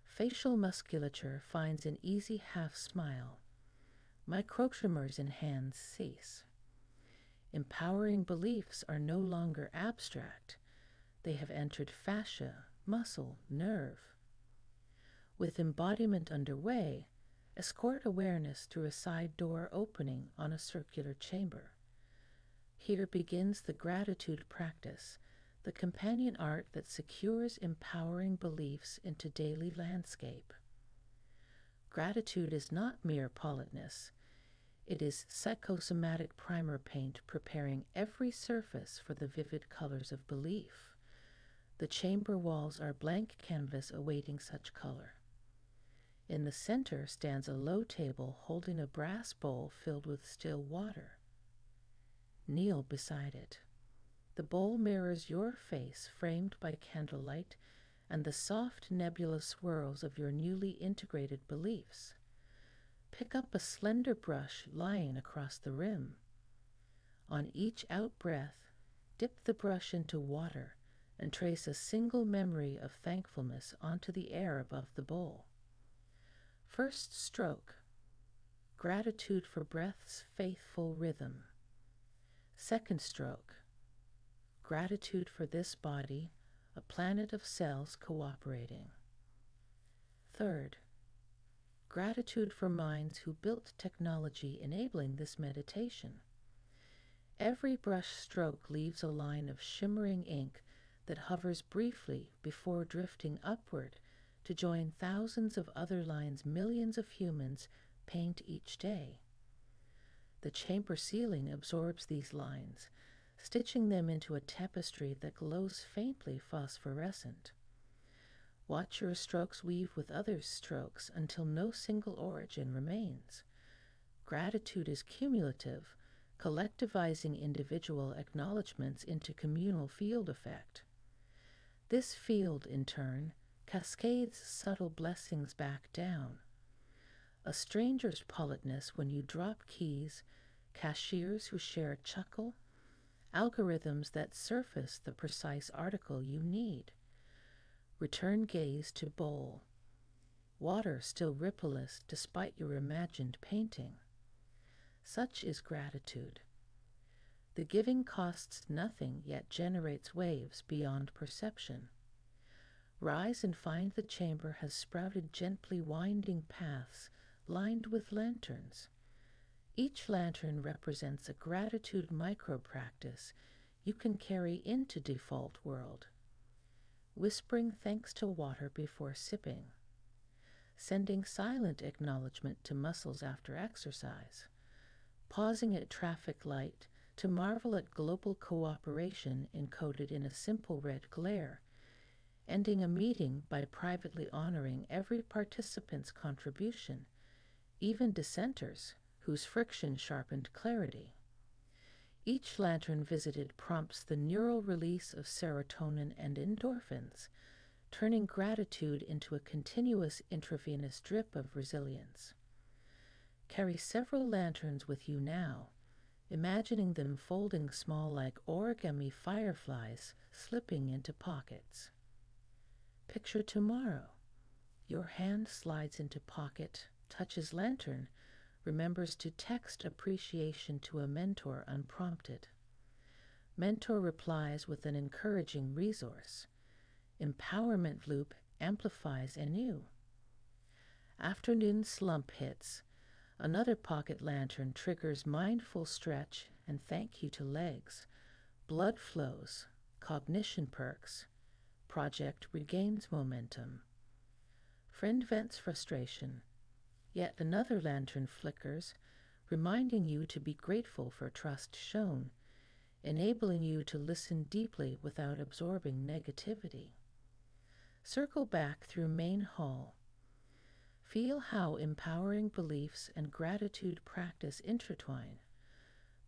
Facial musculature finds an easy half smile. Microtremors in hands cease. Empowering beliefs are no longer abstract. They have entered fascia, muscle, nerve. With embodiment underway, escort awareness through a side door opening on a circular chamber. Here begins the gratitude practice, the companion art that secures empowering beliefs into daily landscape. Gratitude is not mere politeness. It is psychosomatic primer paint preparing every surface for the vivid colors of belief. The chamber walls are blank canvas awaiting such color. In the center stands a low table holding a brass bowl filled with still water. Kneel beside it. The bowl mirrors your face framed by candlelight and the soft nebula swirls of your newly integrated beliefs. Pick up a slender brush lying across the rim. On each out-breath, dip the brush into water and trace a single memory of thankfulness onto the air above the bowl. First stroke, gratitude for breath's faithful rhythm. Second stroke, gratitude for this body, a planet of cells cooperating. Third, gratitude for minds who built technology enabling this meditation. Every brush stroke leaves a line of shimmering ink that hovers briefly before drifting upward to join thousands of other lines millions of humans paint each day. The chamber ceiling absorbs these lines, stitching them into a tapestry that glows faintly phosphorescent. Watch your strokes weave with others' strokes until no single origin remains. Gratitude is cumulative, collectivizing individual acknowledgments into communal field effect. This field, in turn, cascades subtle blessings back down. A stranger's politeness when you drop keys, cashiers who share a chuckle, algorithms that surface the precise article you need. Return gaze to bowl. Water still rippleless despite your imagined painting. Such is gratitude. The giving costs nothing yet generates waves beyond perception. Rise and find the chamber has sprouted gently winding paths lined with lanterns. Each lantern represents a gratitude micro-practice you can carry into default world. Whispering thanks to water before sipping. Sending silent acknowledgement to muscles after exercise. Pausing at traffic light to marvel at global cooperation encoded in a simple red glare. Ending a meeting by privately honoring every participant's contribution, even dissenters whose friction sharpened clarity. Each lantern visited prompts the neural release of serotonin and endorphins, turning gratitude into a continuous intravenous drip of resilience. Carry several lanterns with you now, imagining them folding small like origami fireflies slipping into pockets. Picture tomorrow. Your hand slides into pocket, touches lantern, remembers to text appreciation to a mentor unprompted. Mentor replies with an encouraging resource. Empowerment loop amplifies anew. Afternoon slump hits. Another pocket lantern triggers mindful stretch and thank you to legs. Blood flows, cognition perks. Project regains momentum. Friend vents frustration. Yet another lantern flickers, reminding you to be grateful for trust shown, enabling you to listen deeply without absorbing negativity. Circle back through main hall. Feel how empowering beliefs and gratitude practice intertwine.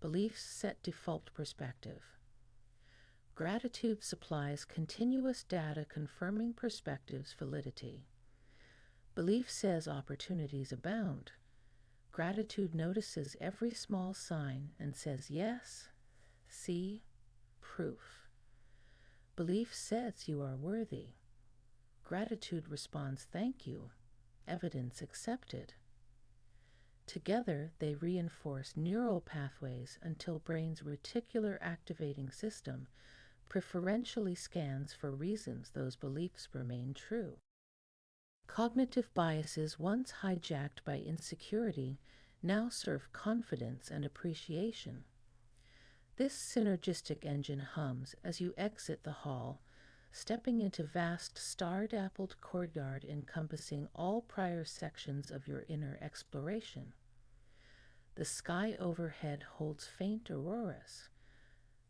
Beliefs set default perspective. Gratitude supplies continuous data confirming perspective's validity. Belief says opportunities abound. Gratitude notices every small sign and says yes, see, proof. Belief says you are worthy. Gratitude responds thank you, evidence accepted. Together, they reinforce neural pathways until brain's reticular activating system preferentially scans for reasons those beliefs remain true. Cognitive biases once hijacked by insecurity now serve confidence and appreciation. This synergistic engine hums as you exit the hall, stepping into vast star-dappled courtyard encompassing all prior sections of your inner exploration. The sky overhead holds faint auroras,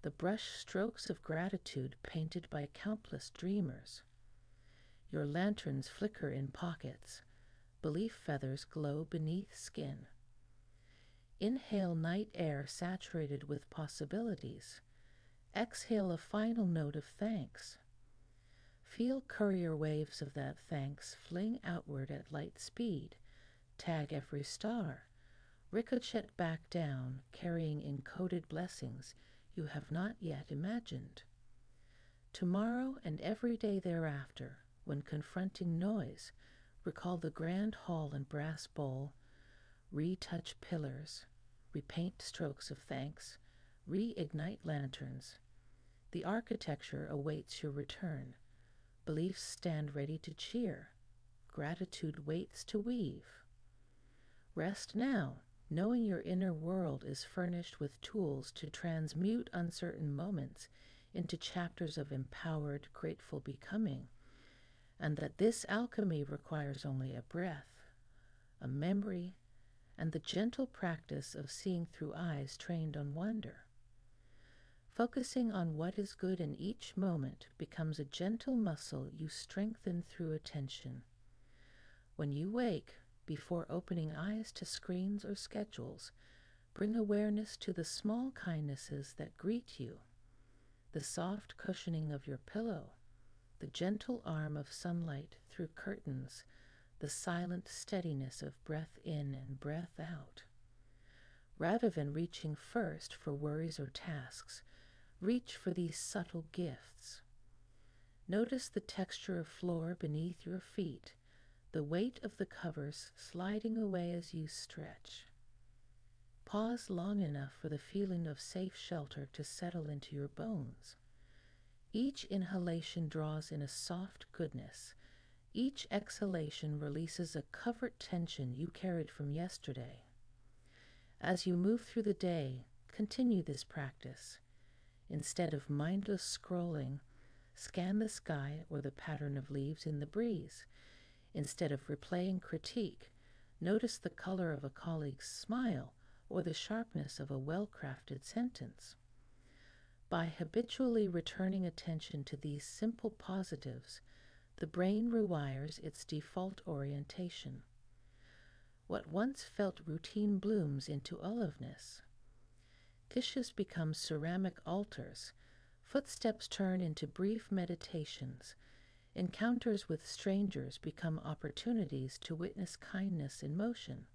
the brush strokes of gratitude painted by countless dreamers. Your lanterns flicker in pockets, belief feathers glow beneath skin. Inhale night air saturated with possibilities. Exhale a final note of thanks. Feel courier waves of that thanks fling outward at light speed, tag every star, ricochet back down, carrying encoded blessings you have not yet imagined. Tomorrow and every day thereafter, when confronting noise, recall the grand hall and brass bowl, retouch pillars, repaint strokes of thanks, reignite lanterns. The architecture awaits your return. Beliefs stand ready to cheer. Gratitude waits to weave. Rest now, knowing your inner world is furnished with tools to transmute uncertain moments into chapters of empowered, grateful becoming, and that this alchemy requires only a breath, a memory, and the gentle practice of seeing through eyes trained on wonder. Focusing on what is good in each moment becomes a gentle muscle you strengthen through attention. When you wake, before opening eyes to screens or schedules, bring awareness to the small kindnesses that greet you, the soft cushioning of your pillow, the gentle arm of sunlight through curtains, the silent steadiness of breath in and breath out. Rather than reaching first for worries or tasks, reach for these subtle gifts. Notice the texture of floor beneath your feet, the weight of the covers sliding away as you stretch. Pause long enough for the feeling of safe shelter to settle into your bones. Each inhalation draws in a soft goodness. Each exhalation releases a covert tension you carried from yesterday. As you move through the day, continue this practice. Instead of mindless scrolling, scan the sky or the pattern of leaves in the breeze. Instead of replaying critique, notice the color of a colleague's smile or the sharpness of a well-crafted sentence. By habitually returning attention to these simple positives, the brain rewires its default orientation. What once felt routine blooms into oliveness. Dishes become ceramic altars, footsteps turn into brief meditations, encounters with strangers become opportunities to witness kindness in motion.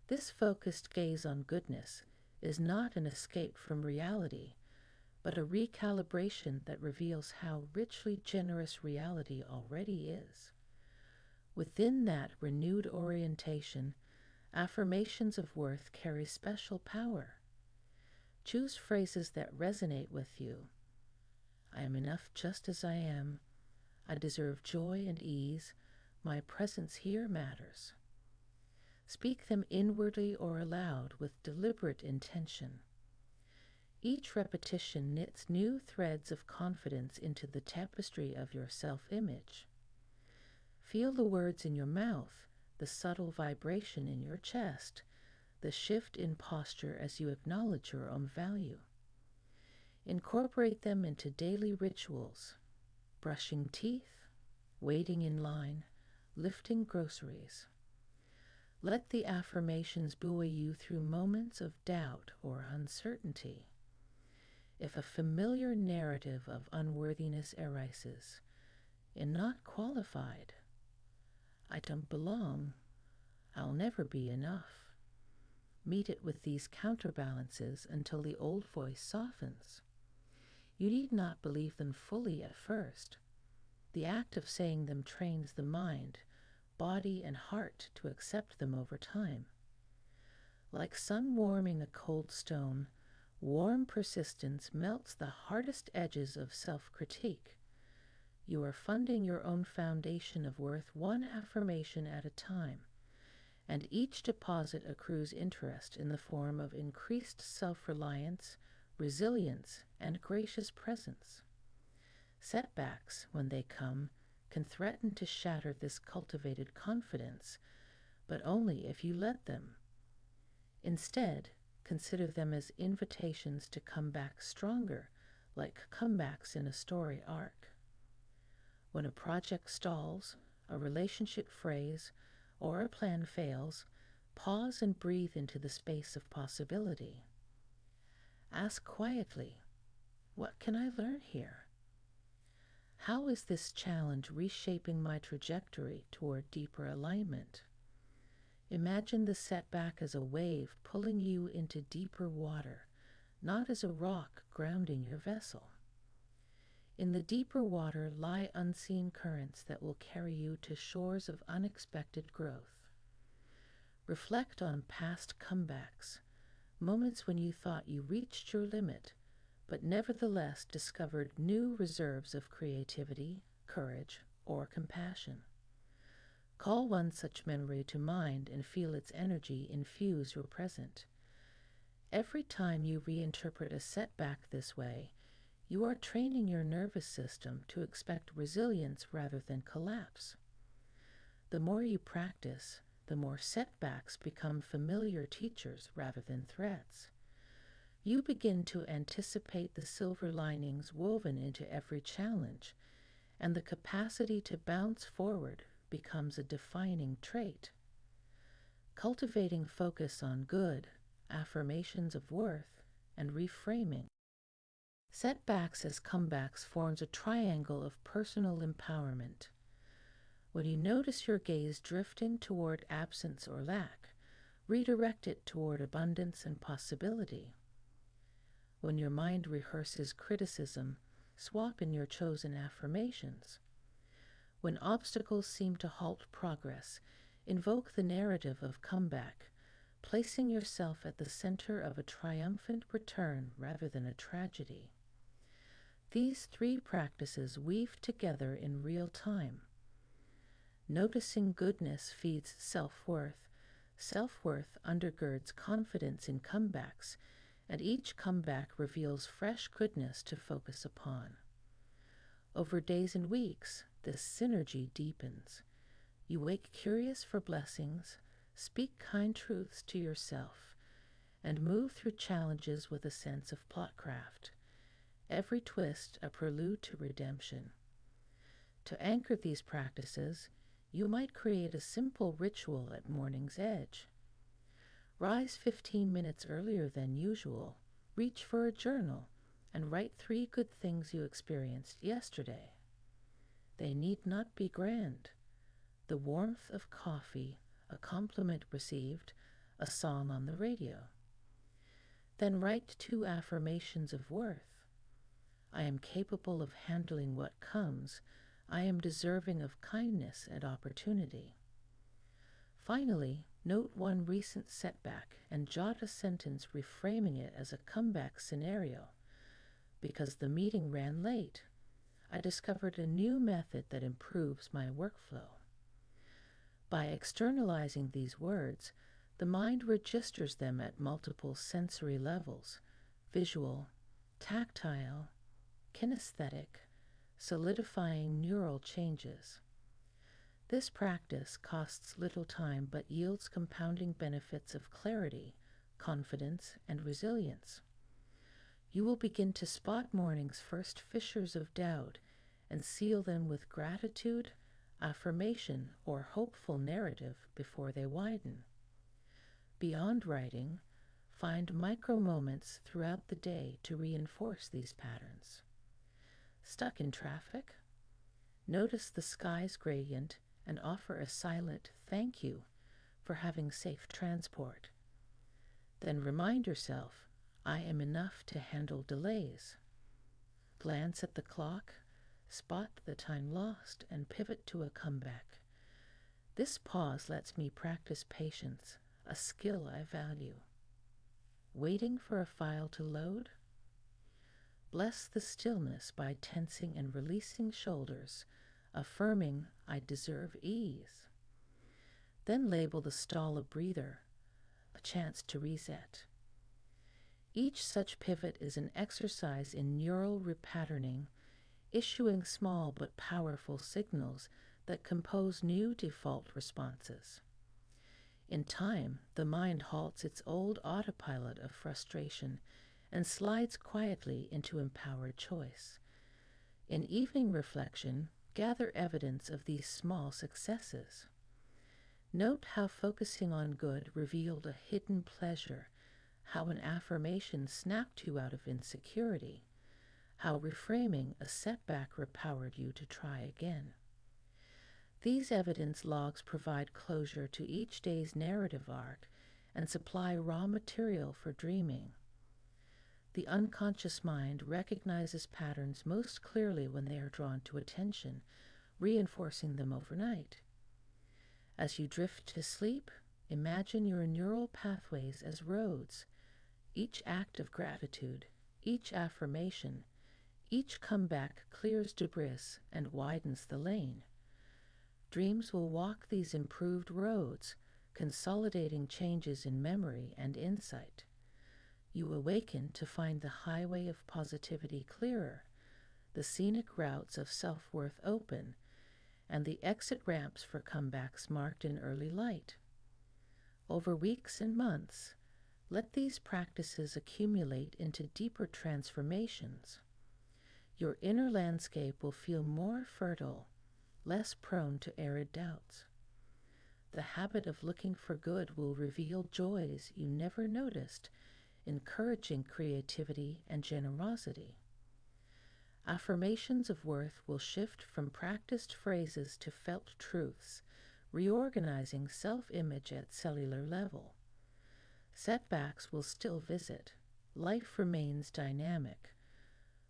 This focused gaze on goodness is not an escape from reality, but a recalibration that reveals how richly generous reality already is. Within that renewed orientation, affirmations of worth carry special power. Choose phrases that resonate with you. I am enough just as I am. I deserve joy and ease. My presence here matters. Speak them inwardly or aloud with deliberate intention. Each repetition knits new threads of confidence into the tapestry of your self-image. Feel the words in your mouth, the subtle vibration in your chest, the shift in posture as you acknowledge your own value. Incorporate them into daily rituals, brushing teeth, waiting in line, lifting groceries. Let the affirmations buoy you through moments of doubt or uncertainty. If a familiar narrative of unworthiness arises, and not qualified, I don't belong, I'll never be enough. Meet it with these counterbalances until the old voice softens. You need not believe them fully at first. The act of saying them trains the mind, body, and heart to accept them over time. Like sun warming a cold stone, warm persistence melts the hardest edges of self-critique. You are funding your own foundation of worth one affirmation at a time, and each deposit accrues interest in the form of increased self-reliance, resilience, and gracious presence. Setbacks, when they come, can threaten to shatter this cultivated confidence, but only if you let them. Instead, consider them as invitations to come back stronger, like comebacks in a story arc. When a project stalls, a relationship frays, or a plan fails, pause and breathe into the space of possibility. Ask quietly, what can I learn here? How is this challenge reshaping my trajectory toward deeper alignment? Imagine the setback as a wave pulling you into deeper water, not as a rock grounding your vessel. In the deeper water lie unseen currents that will carry you to shores of unexpected growth. Reflect on past comebacks, moments when you thought you reached your limit, but nevertheless discovered new reserves of creativity, courage, or compassion. Call one such memory to mind and feel its energy infuse your present. Every time you reinterpret a setback this way, you are training your nervous system to expect resilience rather than collapse. The more you practice, the more setbacks become familiar teachers rather than threats. You begin to anticipate the silver linings woven into every challenge, and the capacity to bounce forward becomes a defining trait. Cultivating focus on good, affirmations of worth, and reframing setbacks as comebacks forms a triangle of personal empowerment. When you notice your gaze drifting toward absence or lack, redirect it toward abundance and possibility. When your mind rehearses criticism, swap in your chosen affirmations. When obstacles seem to halt progress, invoke the narrative of comeback, placing yourself at the center of a triumphant return rather than a tragedy. These three practices weave together in real time. Noticing goodness feeds self-worth. Self-worth undergirds confidence in comebacks, and each comeback reveals fresh goodness to focus upon. Over days and weeks, this synergy deepens. You wake curious for blessings, speak kind truths to yourself, and move through challenges with a sense of plotcraft. Every twist a prelude to redemption. To anchor these practices, you might create a simple ritual at morning's edge. Rise 15 minutes earlier than usual, reach for a journal, and write 3 good things you experienced yesterday. They need not be grand. The warmth of coffee, a compliment received, a song on the radio. Then write 2 affirmations of worth. I am capable of handling what comes. I am deserving of kindness and opportunity. Finally, note one recent setback and jot a sentence reframing it as a comeback scenario. Because the meeting ran late, I discovered a new method that improves my workflow. By externalizing these words, the mind registers them at multiple sensory levels: visual, tactile, kinesthetic, solidifying neural changes. This practice costs little time but yields compounding benefits of clarity, confidence, and resilience. You will begin to spot morning's first fissures of doubt and seal them with gratitude, affirmation, or hopeful narrative before they widen. Beyond writing, find micro moments throughout the day to reinforce these patterns. Stuck in traffic? Notice the sky's gradient and offer a silent thank you for having safe transport. Then remind yourself, I am enough to handle delays. Glance at the clock, spot the time lost, and pivot to a comeback. This pause lets me practice patience, a skill I value. Waiting for a file to load? Bless the stillness by tensing and releasing shoulders, affirming I deserve ease. Then label the stall a breather, a chance to reset. Each such pivot is an exercise in neural repatterning, issuing small but powerful signals that compose new default responses. In time, the mind halts its old autopilot of frustration and slides quietly into empowered choice. In evening reflection, gather evidence of these small successes. Note how focusing on good revealed a hidden pleasure, how an affirmation snapped you out of insecurity, how reframing a setback repowered you to try again. These evidence logs provide closure to each day's narrative arc and supply raw material for dreaming. The unconscious mind recognizes patterns most clearly when they are drawn to attention, reinforcing them overnight. As you drift to sleep, imagine your neural pathways as roads. Each act of gratitude, each affirmation, each comeback clears debris and widens the lane. Dreams will walk these improved roads, consolidating changes in memory and insight. You awaken to find the highway of positivity clearer, the scenic routes of self-worth open, and the exit ramps for comebacks marked in early light. Over weeks and months, let these practices accumulate into deeper transformations. Your inner landscape will feel more fertile, less prone to arid doubts. The habit of looking for good will reveal joys you never noticed, encouraging creativity and generosity. Affirmations of worth will shift from practiced phrases to felt truths, reorganizing self-image at cellular level. Setbacks will still visit. Life remains dynamic,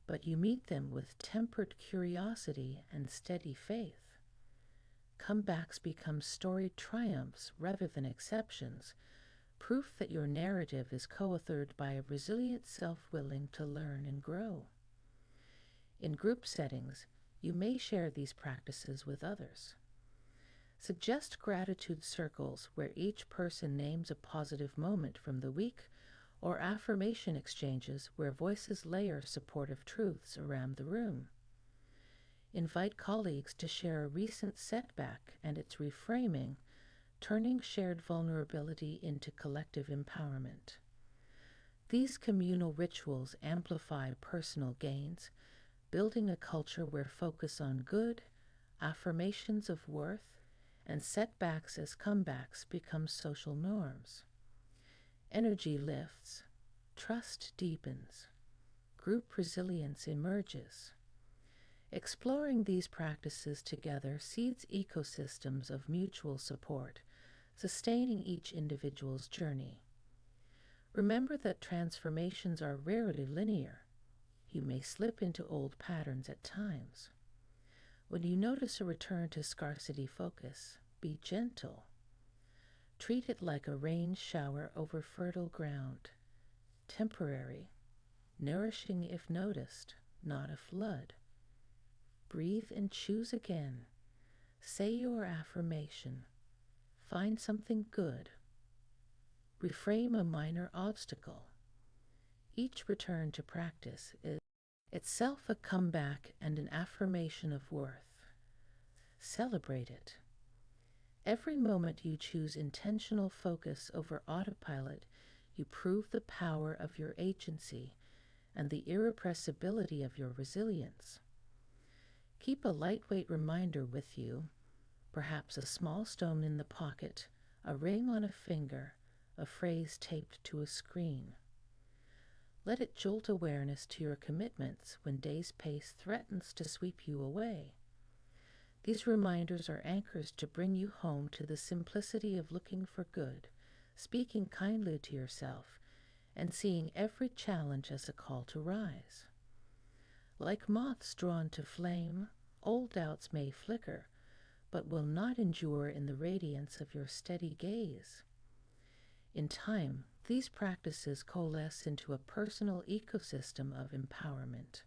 but you meet them with tempered curiosity and steady faith. Comebacks become storied triumphs rather than exceptions, proof that your narrative is co-authored by a resilient self willing to learn and grow. In group settings, you may share these practices with others. Suggest gratitude circles where each person names a positive moment from the week, or affirmation exchanges where voices layer supportive truths around the room. Invite colleagues to share a recent setback and its reframing, turning shared vulnerability into collective empowerment. These communal rituals amplify personal gains, building a culture where focus on good, affirmations of worth, and setbacks as comebacks become social norms. Energy lifts, trust deepens, group resilience emerges. Exploring these practices together seeds ecosystems of mutual support, sustaining each individual's journey. Remember that transformations are rarely linear. You may slip into old patterns at times. When you notice a return to scarcity focus, be gentle. Treat it like a rain shower over fertile ground, temporary, nourishing if noticed, not a flood. Breathe and choose again. Say your affirmation. Find something good. Reframe a minor obstacle. Each return to practice is itself a comeback and an affirmation of worth. Celebrate it. Every moment you choose intentional focus over autopilot, you prove the power of your agency and the irrepressibility of your resilience. Keep a lightweight reminder with you. perhaps a small stone in the pocket, a ring on a finger, a phrase taped to a screen. Let it jolt awareness to your commitments when day's pace threatens to sweep you away. These reminders are anchors to bring you home to the simplicity of looking for good, speaking kindly to yourself, and seeing every challenge as a call to rise. Like moths drawn to flame, old doubts may flicker, but will not endure in the radiance of your steady gaze. In time, these practices coalesce into a personal ecosystem of empowerment.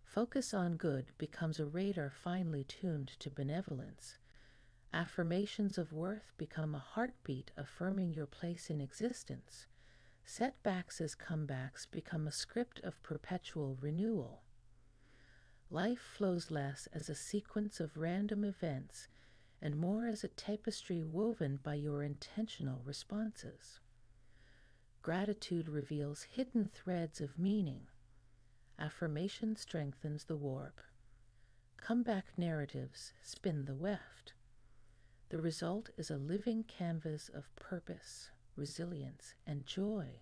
Focus on good becomes a radar finely tuned to benevolence. Affirmations of worth become a heartbeat affirming your place in existence. Setbacks as comebacks become a script of perpetual renewal. Life flows less as a sequence of random events and more as a tapestry woven by your intentional responses. Gratitude reveals hidden threads of meaning. Affirmation strengthens the warp. Comeback narratives spin the weft. The result is a living canvas of purpose, resilience, and joy.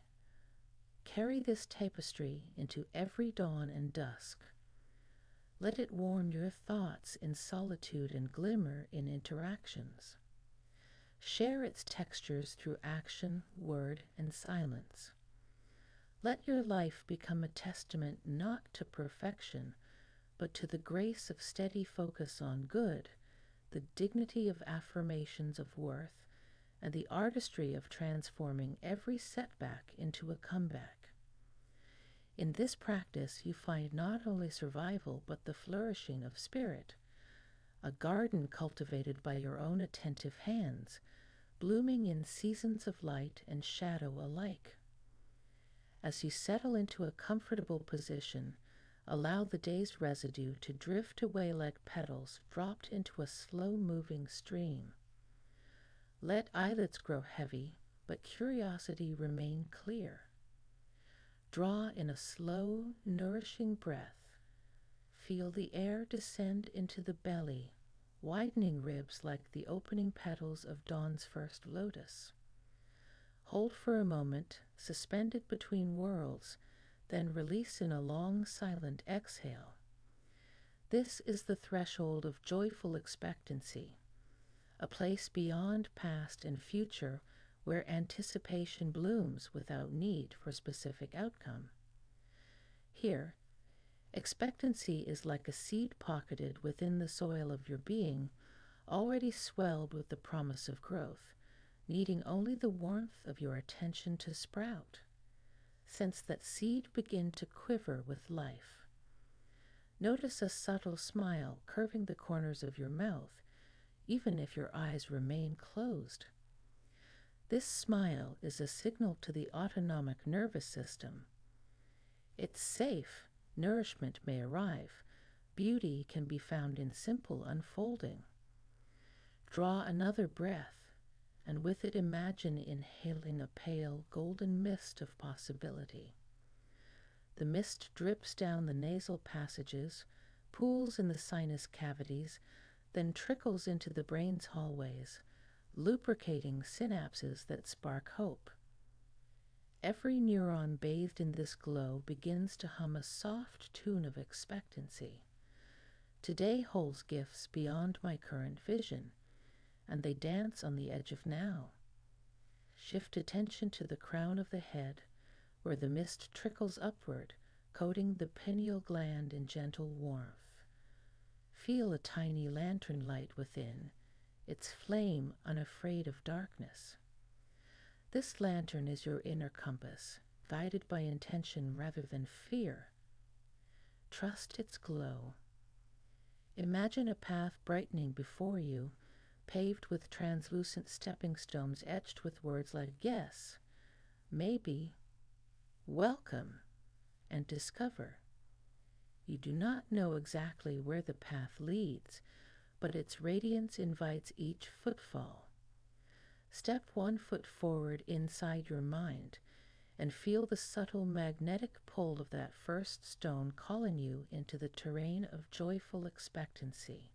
Carry this tapestry into every dawn and dusk. Let it warm your thoughts in solitude and glimmer in interactions. Share its textures through action, word, and silence. Let your life become a testament not to perfection, but to the grace of steady focus on good, the dignity of affirmations of worth, and the artistry of transforming every setback into a comeback. In this practice, you find not only survival, but the flourishing of spirit, a garden cultivated by your own attentive hands, blooming in seasons of light and shadow alike. As you settle into a comfortable position, allow the day's residue to drift away like petals dropped into a slow-moving stream. Let eyelids grow heavy, but curiosity remain clear. Draw in a slow, nourishing breath. Feel the air descend into the belly, widening ribs like the opening petals of dawn's first lotus. Hold for a moment, suspended between worlds, then release in a long, silent exhale. This is the threshold of joyful expectancy, a place beyond past and future where anticipation blooms without need for specific outcome. Here, expectancy is like a seed pocketed within the soil of your being, already swelled with the promise of growth, needing only the warmth of your attention to sprout. Sense that seed begin to quiver with life. Notice a subtle smile curving the corners of your mouth, even if your eyes remain closed. This smile is a signal to the autonomic nervous system. It's safe, nourishment may arrive, beauty can be found in simple unfolding. Draw another breath, and with it imagine inhaling a pale, golden mist of possibility. The mist drips down the nasal passages, pools in the sinus cavities, then trickles into the brain's hallways, lubricating synapses that spark hope. Every neuron bathed in this glow begins to hum a soft tune of expectancy. Today holds gifts beyond my current vision, and they dance on the edge of now. Shift attention to the crown of the head, where the mist trickles upward, coating the pineal gland in gentle warmth. Feel a tiny lantern light within, its flame unafraid of darkness. This lantern is your inner compass, guided by intention rather than fear. Trust its glow. Imagine a path brightening before you, paved with translucent stepping stones etched with words like yes, maybe, welcome, and discover. You do not know exactly where the path leads, but its radiance invites each footfall. Step 1 foot forward inside your mind and feel the subtle magnetic pull of that first stone calling you into the terrain of joyful expectancy.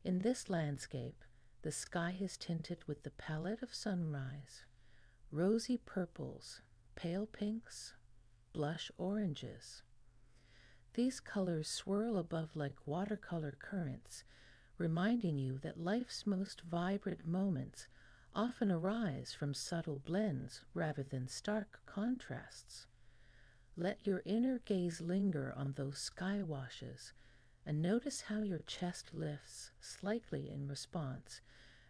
In this landscape, the sky is tinted with the palette of sunrise, rosy purples, pale pinks, blush oranges. These colors swirl above like watercolor currents, reminding you that life's most vibrant moments often arise from subtle blends rather than stark contrasts. Let your inner gaze linger on those sky washes and notice how your chest lifts slightly in response,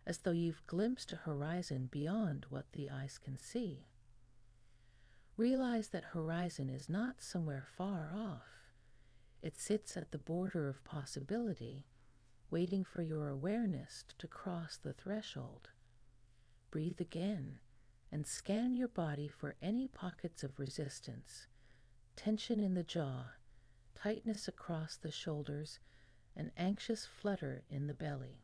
as though you've glimpsed a horizon beyond what the eyes can see. Realize that horizon is not somewhere far off. It sits at the border of possibility, waiting for your awareness to cross the threshold. Breathe again and scan your body for any pockets of resistance, tension in the jaw, tightness across the shoulders, and anxious flutter in the belly.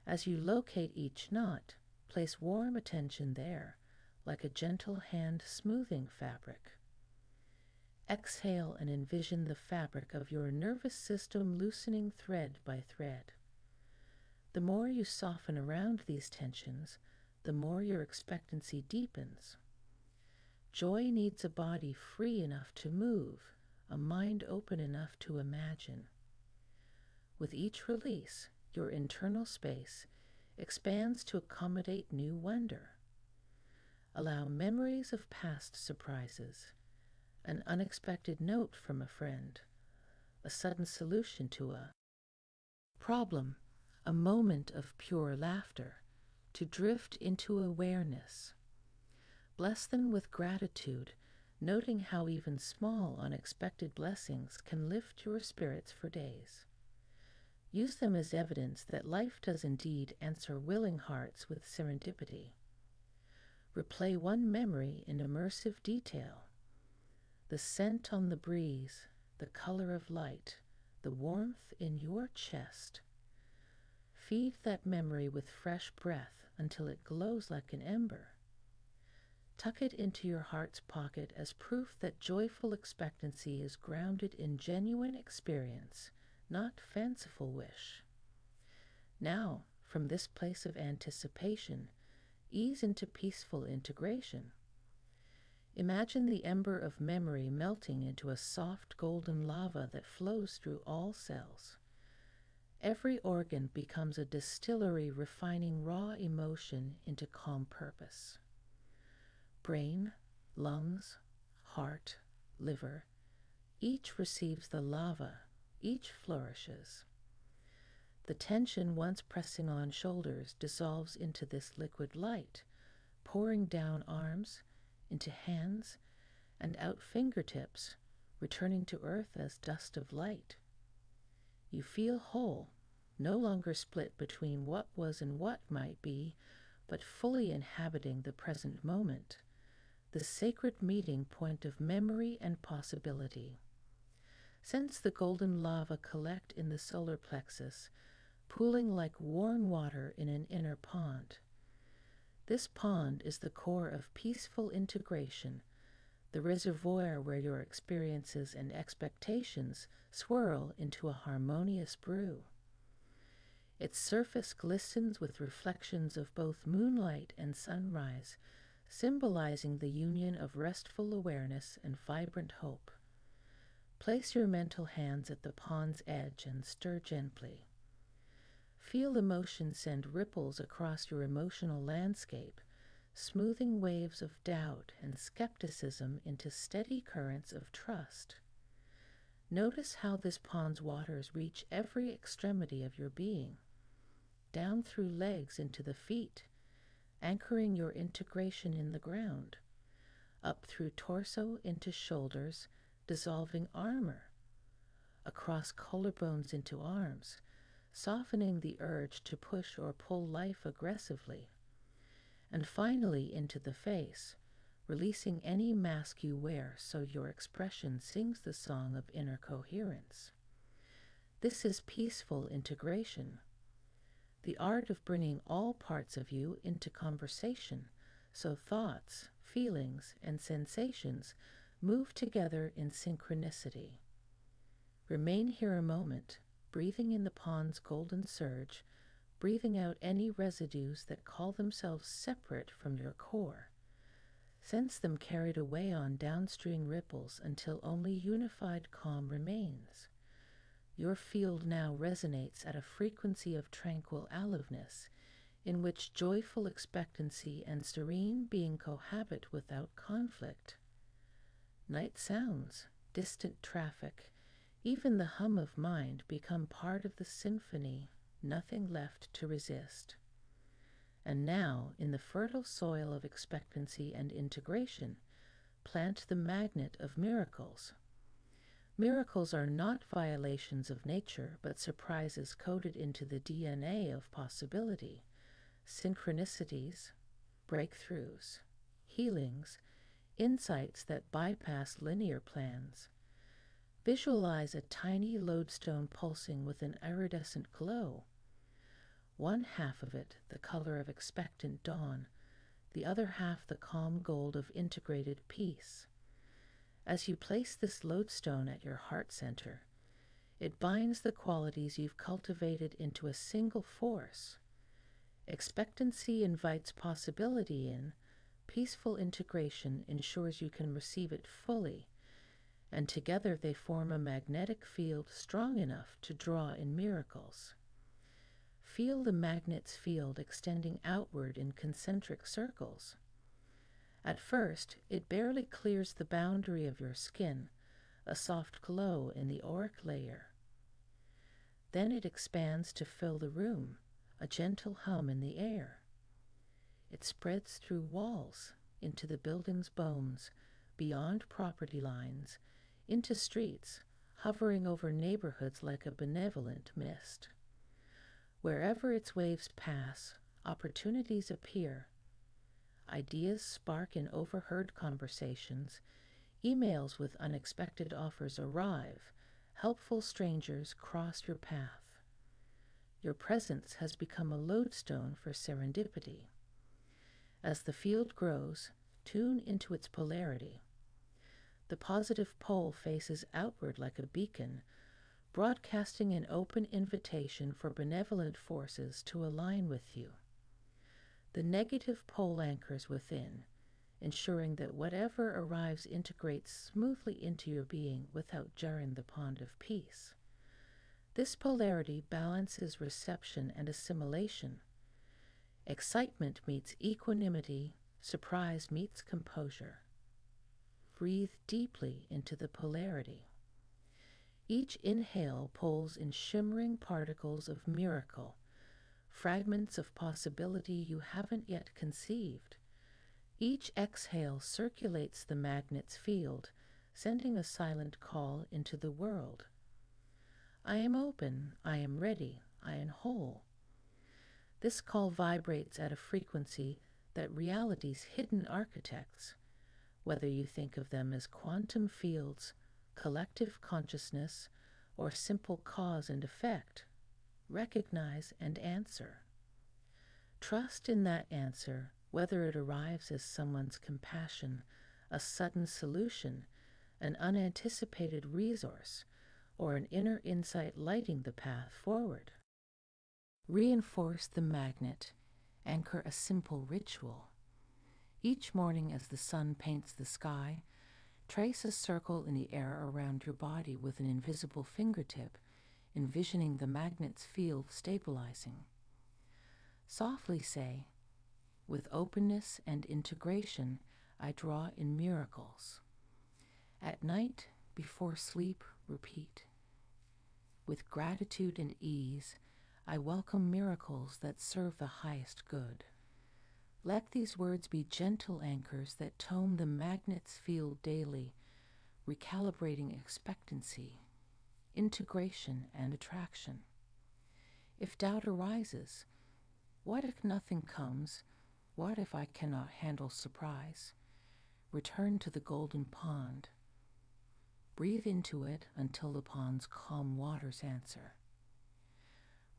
As you locate each knot, place warm attention there, like a gentle hand smoothing fabric. Exhale and envision the fabric of your nervous system loosening thread by thread. The more you soften around these tensions, the more your expectancy deepens. Joy needs a body free enough to move, a mind open enough to imagine. With each release, your internal space expands to accommodate new wonder. Allow memories of past surprises, an unexpected note from a friend, a sudden solution to a problem, a moment of pure laughter, to drift into awareness. Bless them with gratitude, noting how even small, unexpected blessings can lift your spirits for days. Use them as evidence that life does indeed answer willing hearts with serendipity. Replay one memory in immersive detail. The scent on the breeze, the color of light, the warmth in your chest. Feed that memory with fresh breath until it glows like an ember. Tuck it into your heart's pocket as proof that joyful expectancy is grounded in genuine experience, not fanciful wish. Now, from this place of anticipation, ease into peaceful integration. Imagine the ember of memory melting into a soft golden lava that flows through all cells. Every organ becomes a distillery refining raw emotion into calm purpose. Brain, lungs, heart, liver, each receives the lava, each flourishes. The tension once pressing on shoulders dissolves into this liquid light, pouring down arms, into hands, and out fingertips, returning to earth as dust of light. You feel whole, no longer split between what was and what might be, but fully inhabiting the present moment, the sacred meeting point of memory and possibility. Sense the golden lava collect in the solar plexus, pooling like warm water in an inner pond. This pond is the core of peaceful integration, the reservoir where your experiences and expectations swirl into a harmonious brew. Its surface glistens with reflections of both moonlight and sunrise, symbolizing the union of restful awareness and vibrant hope. Place your mental hands at the pond's edge and stir gently. Feel emotion send ripples across your emotional landscape, smoothing waves of doubt and skepticism into steady currents of trust. Notice how this pond's waters reach every extremity of your being, down through legs into the feet, anchoring your integration in the ground, up through torso into shoulders, dissolving armor, across collarbones into arms, softening the urge to push or pull life aggressively, and finally into the face, releasing any mask you wear so your expression sings the song of inner coherence. This is peaceful integration, the art of bringing all parts of you into conversation so thoughts, feelings, and sensations move together in synchronicity. Remain here a moment, breathing in the pond's golden surge, breathing out any residues that call themselves separate from your core. Sense them carried away on downstream ripples until only unified calm remains. Your field now resonates at a frequency of tranquil aliveness, in which joyful expectancy and serene being cohabit without conflict. Night sounds, distant traffic, even the hum of mind become part of the symphony, nothing left to resist. And now, in the fertile soil of expectancy and integration, plant the magnet of miracles. Miracles are not violations of nature, but surprises coded into the DNA of possibility, synchronicities, breakthroughs, healings, insights that bypass linear plans. Visualize a tiny lodestone pulsing with an iridescent glow. One half of it the color of expectant dawn, the other half the calm gold of integrated peace. As you place this lodestone at your heart center, it binds the qualities you've cultivated into a single force. Expectancy invites possibility in, peaceful integration ensures you can receive it fully, and together they form a magnetic field strong enough to draw in miracles. Feel the magnet's field extending outward in concentric circles. At first, it barely clears the boundary of your skin, a soft glow in the auric layer. Then it expands to fill the room, a gentle hum in the air. It spreads through walls, into the building's bones, beyond property lines, into streets, hovering over neighborhoods like a benevolent mist. Wherever its waves pass, opportunities appear. Ideas spark in overheard conversations, emails with unexpected offers arrive, helpful strangers cross your path. Your presence has become a lodestone for serendipity. As the field grows, tune into its polarity. The positive pole faces outward like a beacon, broadcasting an open invitation for benevolent forces to align with you. The negative pole anchors within, ensuring that whatever arrives integrates smoothly into your being without jarring the pond of peace. This polarity balances reception and assimilation. Excitement meets equanimity, surprise meets composure. Breathe deeply into the polarity. Each inhale pulls in shimmering particles of miracle, fragments of possibility you haven't yet conceived. Each exhale circulates the magnet's field, sending a silent call into the world. I am open, I am ready, I am whole. This call vibrates at a frequency that reality's hidden architects, whether you think of them as quantum fields, collective consciousness, or simple cause and effect, recognize and answer. Trust in that answer, whether it arrives as someone's compassion, a sudden solution, an unanticipated resource, or an inner insight lighting the path forward. Reinforce the magnet. Anchor a simple ritual. Each morning as the sun paints the sky, trace a circle in the air around your body with an invisible fingertip, envisioning the magnet's field stabilizing. Softly say, with openness and integration, I draw in miracles. At night, before sleep, repeat. With gratitude and ease, I welcome miracles that serve the highest good. Let these words be gentle anchors that tone the magnet's field daily, recalibrating expectancy, integration, and attraction. If doubt arises, what if nothing comes? What if I cannot handle surprise? Return to the golden pond. Breathe into it until the pond's calm waters answer.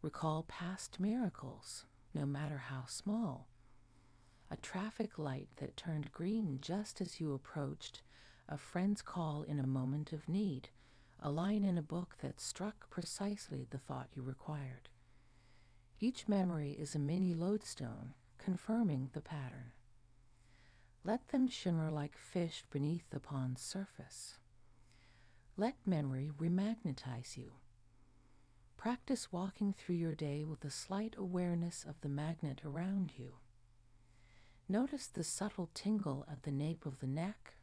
Recall past miracles, no matter how small. A traffic light that turned green just as you approached, a friend's call in a moment of need, a line in a book that struck precisely the thought you required. Each memory is a mini lodestone, confirming the pattern. Let them shimmer like fish beneath the pond's surface. Let memory remagnetize you. Practice walking through your day with a slight awareness of the magnet around you. Notice the subtle tingle at the nape of the neck,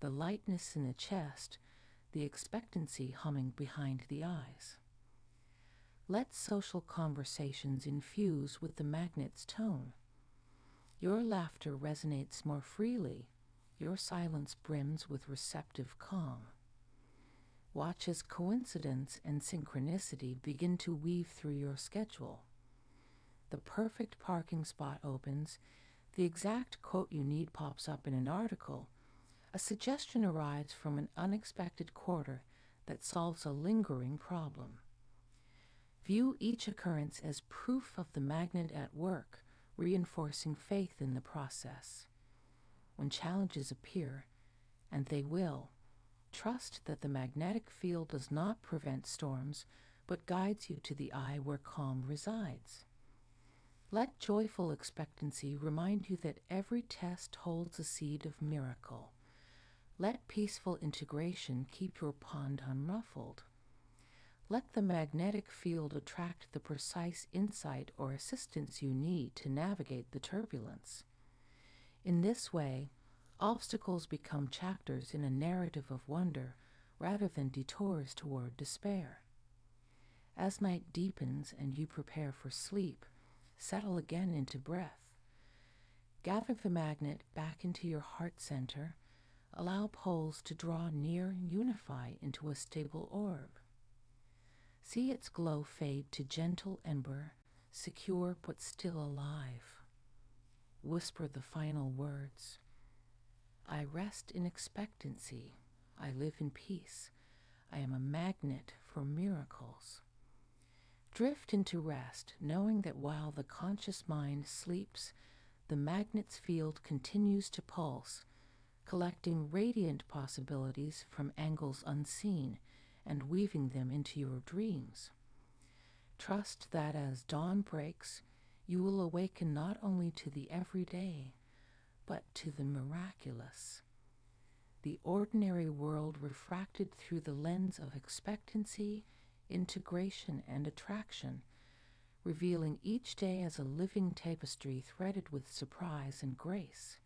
the lightness in the chest, the expectancy humming behind the eyes. Let social conversations infuse with the magnet's tone. Your laughter resonates more freely. Your silence brims with receptive calm. Watch as coincidence and synchronicity begin to weave through your schedule. The perfect parking spot opens, the exact quote you need pops up in an article, a suggestion arrives from an unexpected quarter that solves a lingering problem. View each occurrence as proof of the magnet at work, reinforcing faith in the process. When challenges appear, and they will, trust that the magnetic field does not prevent storms, but guides you to the eye where calm resides. Let joyful expectancy remind you that every test holds a seed of miracle. Let peaceful integration keep your pond unruffled. Let the magnetic field attract the precise insight or assistance you need to navigate the turbulence. In this way, obstacles become chapters in a narrative of wonder rather than detours toward despair. As night deepens and you prepare for sleep, settle again into breath. Gather the magnet back into your heart center. Allow poles to draw near and unify into a stable orb. See its glow fade to gentle ember, secure but still alive. Whisper the final words. I rest in expectancy. I live in peace. I am a magnet for miracles. Drift into rest, knowing that while the conscious mind sleeps, the magnet's field continues to pulse, collecting radiant possibilities from angles unseen and weaving them into your dreams. Trust that as dawn breaks, you will awaken not only to the everyday, but to the miraculous. The ordinary world refracted through the lens of expectancy, integration, and attraction, revealing each day as a living tapestry threaded with surprise and grace.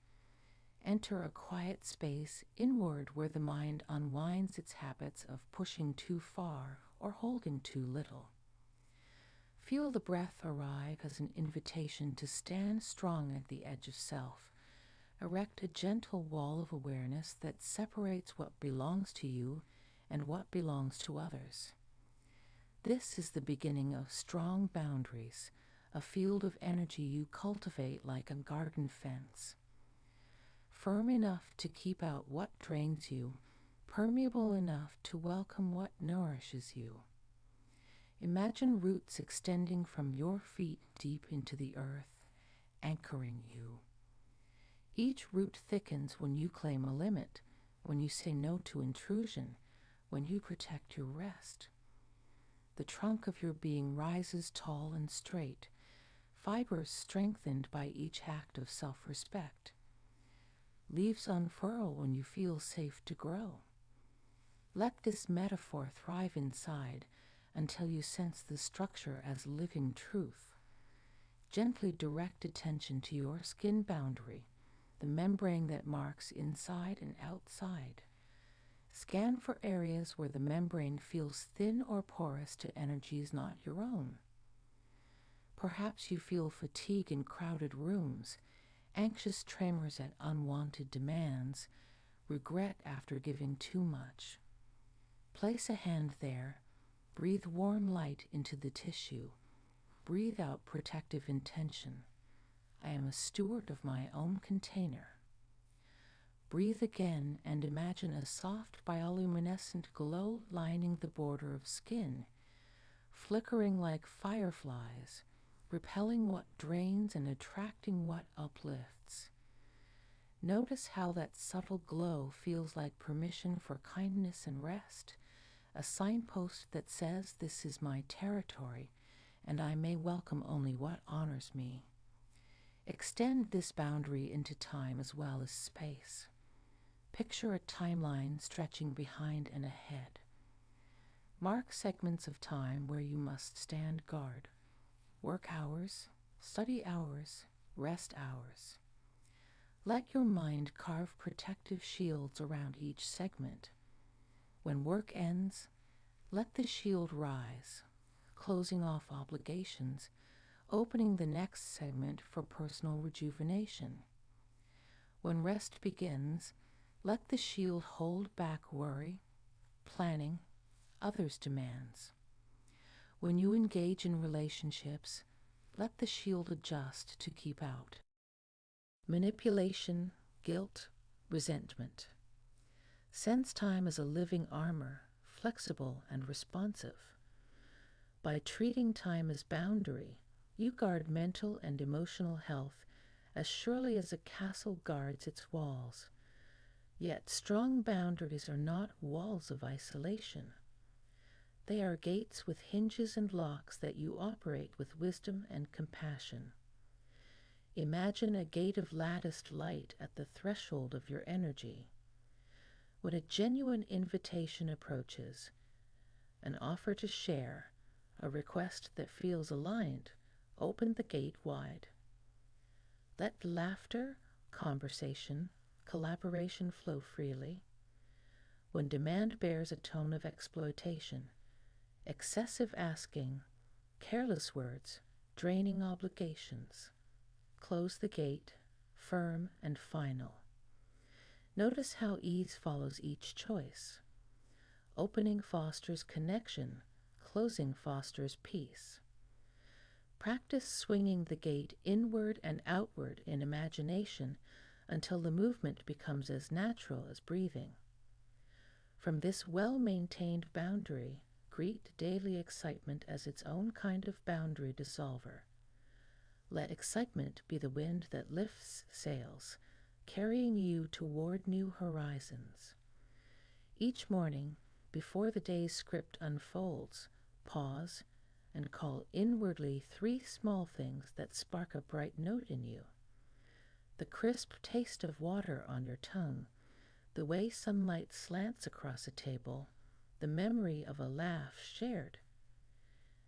Enter a quiet space inward where the mind unwinds its habits of pushing too far or holding too little. Feel the breath arrive as an invitation to stand strong at the edge of self. Erect a gentle wall of awareness that separates what belongs to you and what belongs to others. This is the beginning of strong boundaries, a field of energy you cultivate like a garden fence. Firm enough to keep out what drains you, permeable enough to welcome what nourishes you. Imagine roots extending from your feet deep into the earth, anchoring you. Each root thickens when you claim a limit, when you say no to intrusion, when you protect your rest. The trunk of your being rises tall and straight, fibers strengthened by each act of self-respect. Leaves unfurl when you feel safe to grow. Let this metaphor thrive inside until you sense the structure as living truth. Gently direct attention to your skin boundary, the membrane that marks inside and outside. Scan for areas where the membrane feels thin or porous to energies not your own. Perhaps you feel fatigue in crowded rooms, anxious tremors at unwanted demands, regret after giving too much. Place a hand there, breathe warm light into the tissue, breathe out protective intention. I am a steward of my own container. Breathe again and imagine a soft bioluminescent glow lining the border of skin, flickering like fireflies, repelling what drains and attracting what uplifts. Notice how that subtle glow feels like permission for kindness and rest, a signpost that says this is my territory and I may welcome only what honors me. Extend this boundary into time as well as space. Picture a timeline stretching behind and ahead. Mark segments of time where you must stand guard. Work hours, study hours, rest hours. Let your mind carve protective shields around each segment. When work ends, let the shield rise, closing off obligations, opening the next segment for personal rejuvenation. When rest begins, let the shield hold back worry, planning, others' demands. When you engage in relationships, let the shield adjust to keep out. Manipulation, guilt, resentment. Sense time as a living armor, flexible and responsive. By treating time as boundary, you guard mental and emotional health as surely as a castle guards its walls. Yet strong boundaries are not walls of isolation. They are gates with hinges and locks that you operate with wisdom and compassion. Imagine a gate of latticed light at the threshold of your energy. When a genuine invitation approaches, an offer to share, a request that feels aligned, open the gate wide. Let laughter, conversation, collaboration flow freely. When demand bears a tone of exploitation, excessive asking, careless words, draining obligations, close the gate, firm and final. Notice how ease follows each choice. Opening fosters connection, closing fosters peace. Practice swinging the gate inward and outward in imagination until the movement becomes as natural as breathing. From this well-maintained boundary, greet daily excitement as its own kind of boundary dissolver. Let excitement be the wind that lifts sails, carrying you toward new horizons. Each morning, before the day's script unfolds, pause and call inwardly 3 small things that spark a bright note in you. The crisp taste of water on your tongue, the way sunlight slants across a table, the memory of a laugh shared.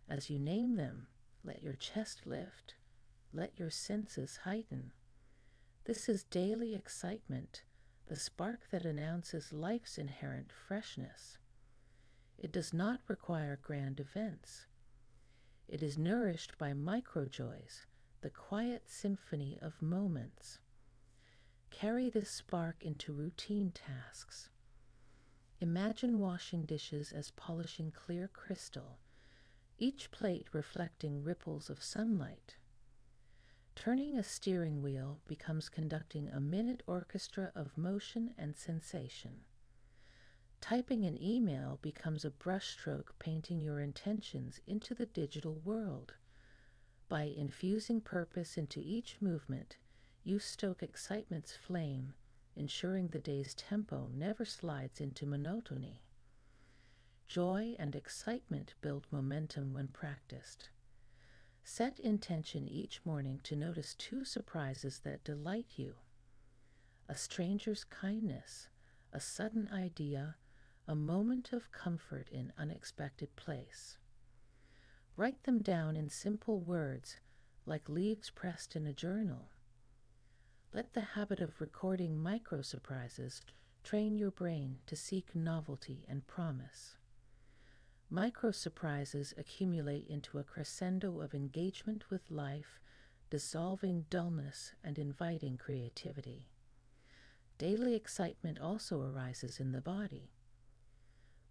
As you name them, let your chest lift, let your senses heighten. This is daily excitement, the spark that announces life's inherent freshness. It does not require grand events. It is nourished by micro-joys, the quiet symphony of moments. Carry this spark into routine tasks. Imagine washing dishes as polishing clear crystal, each plate reflecting ripples of sunlight. Turning a steering wheel becomes conducting a minute orchestra of motion and sensation. Typing an email becomes a brushstroke painting your intentions into the digital world. By infusing purpose into each movement, you stoke excitement's flame, ensuring the day's tempo never slides into monotony. Joy and excitement build momentum when practiced. Set intention each morning to notice 2 surprises that delight you. A stranger's kindness, a sudden idea, a moment of comfort in unexpected place. Write them down in simple words, like leaves pressed in a journal. Let the habit of recording micro-surprises train your brain to seek novelty and promise. Micro-surprises accumulate into a crescendo of engagement with life, dissolving dullness and inviting creativity. Daily excitement also arises in the body.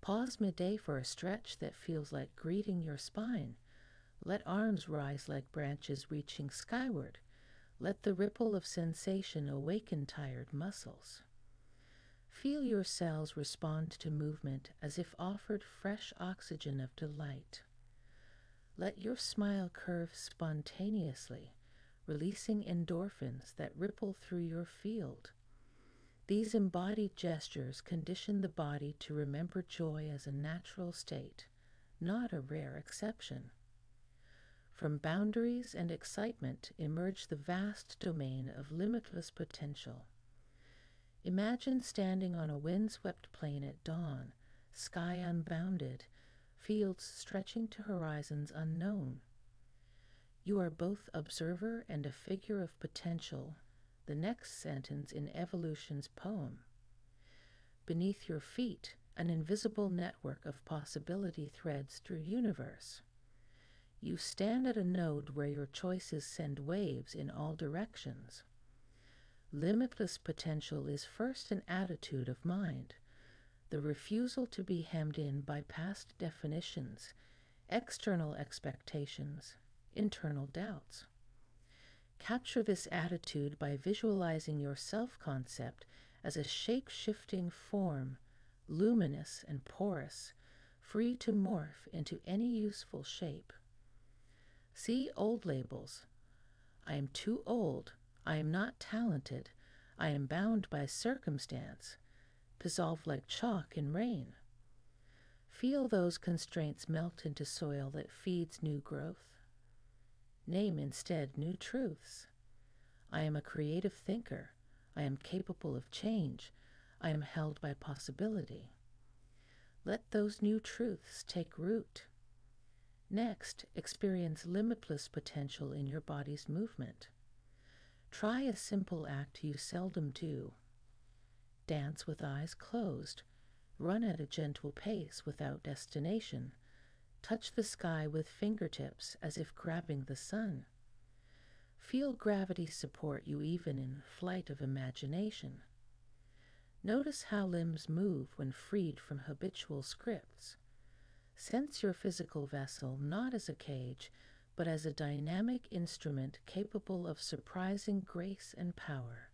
Pause midday for a stretch that feels like greeting your spine. Let arms rise like branches reaching skyward. Let the ripple of sensation awaken tired muscles. Feel your cells respond to movement as if offered fresh oxygen of delight. Let your smile curve spontaneously, releasing endorphins that ripple through your field. These embodied gestures condition the body to remember joy as a natural state, not a rare exception. From boundaries and excitement emerge the vast domain of limitless potential. Imagine standing on a windswept plain at dawn, sky unbounded, fields stretching to horizons unknown. You are both observer and a figure of potential, the next sentence in evolution's poem. Beneath your feet, an invisible network of possibility threads through universe. You stand at a node where your choices send waves in all directions. Limitless potential is first an attitude of mind, the refusal to be hemmed in by past definitions, external expectations, internal doubts. Capture this attitude by visualizing your self-concept as a shape-shifting form, luminous and porous, free to morph into any useful shape. See old labels. I am too old. I am not talented. I am bound by circumstance, dissolve like chalk in rain. Feel those constraints melt into soil that feeds new growth. Name instead new truths. I am a creative thinker. I am capable of change. I am held by possibility. Let those new truths take root. Next, experience limitless potential in your body's movement. Try a simple act you seldom do. Dance with eyes closed. Run at a gentle pace without destination. Touch the sky with fingertips as if grabbing the sun. Feel gravity support you even in flight of imagination. Notice how limbs move when freed from habitual scripts. Sense your physical vessel not as a cage, but as a dynamic instrument capable of surprising grace and power.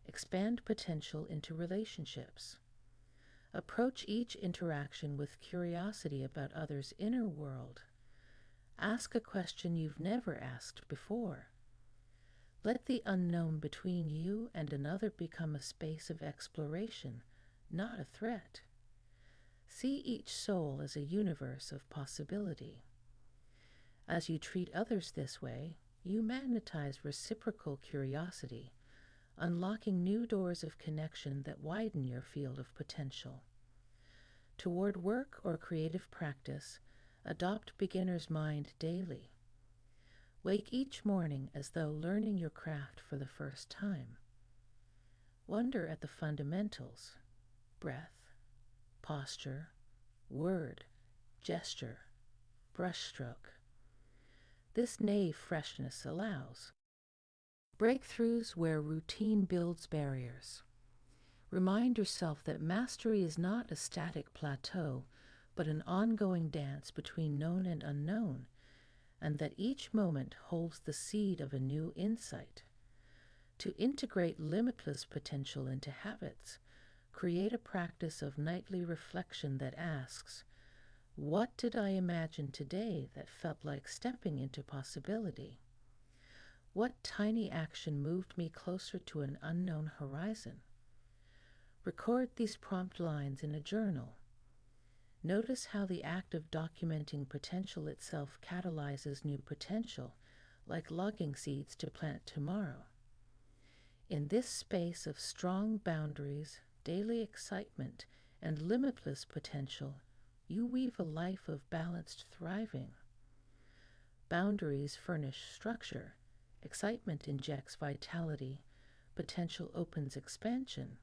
Expand potential into relationships. Approach each interaction with curiosity about others' inner world. Ask a question you've never asked before. Let the unknown between you and another become a space of exploration, not a threat. See each soul as a universe of possibility. As you treat others this way, you magnetize reciprocal curiosity, unlocking new doors of connection that widen your field of potential. Toward work or creative practice, adopt beginner's mind daily. Wake each morning as though learning your craft for the first time. Wonder at the fundamentals: breath, posture, word, gesture, brushstroke. This naive freshness allows breakthroughs where routine builds barriers. Remind yourself that mastery is not a static plateau, but an ongoing dance between known and unknown, and that each moment holds the seed of a new insight. To integrate limitless potential into habits, create a practice of nightly reflection that asks, what did I imagine today that felt like stepping into possibility? What tiny action moved me closer to an unknown horizon? Record these prompt lines in a journal. Notice how the act of documenting potential itself catalyzes new potential, like logging seeds to plant tomorrow. In this space of strong boundaries, daily excitement, and limitless potential, you weave a life of balanced thriving. Boundaries furnish structure, excitement injects vitality, potential opens expansion.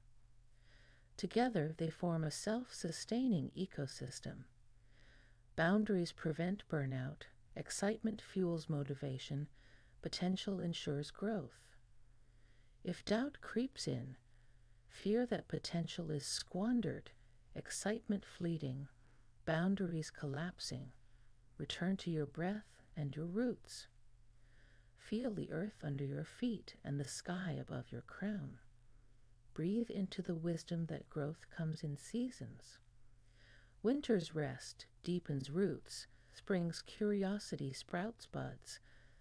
Together, they form a self-sustaining ecosystem. Boundaries prevent burnout, excitement fuels motivation, potential ensures growth. If doubt creeps in, fear that potential is squandered, excitement fleeting, boundaries collapsing, return to your breath and your roots. Feel the earth under your feet and the sky above your crown. Breathe into the wisdom that growth comes in seasons. Winter's rest deepens roots, spring's curiosity sprouts buds,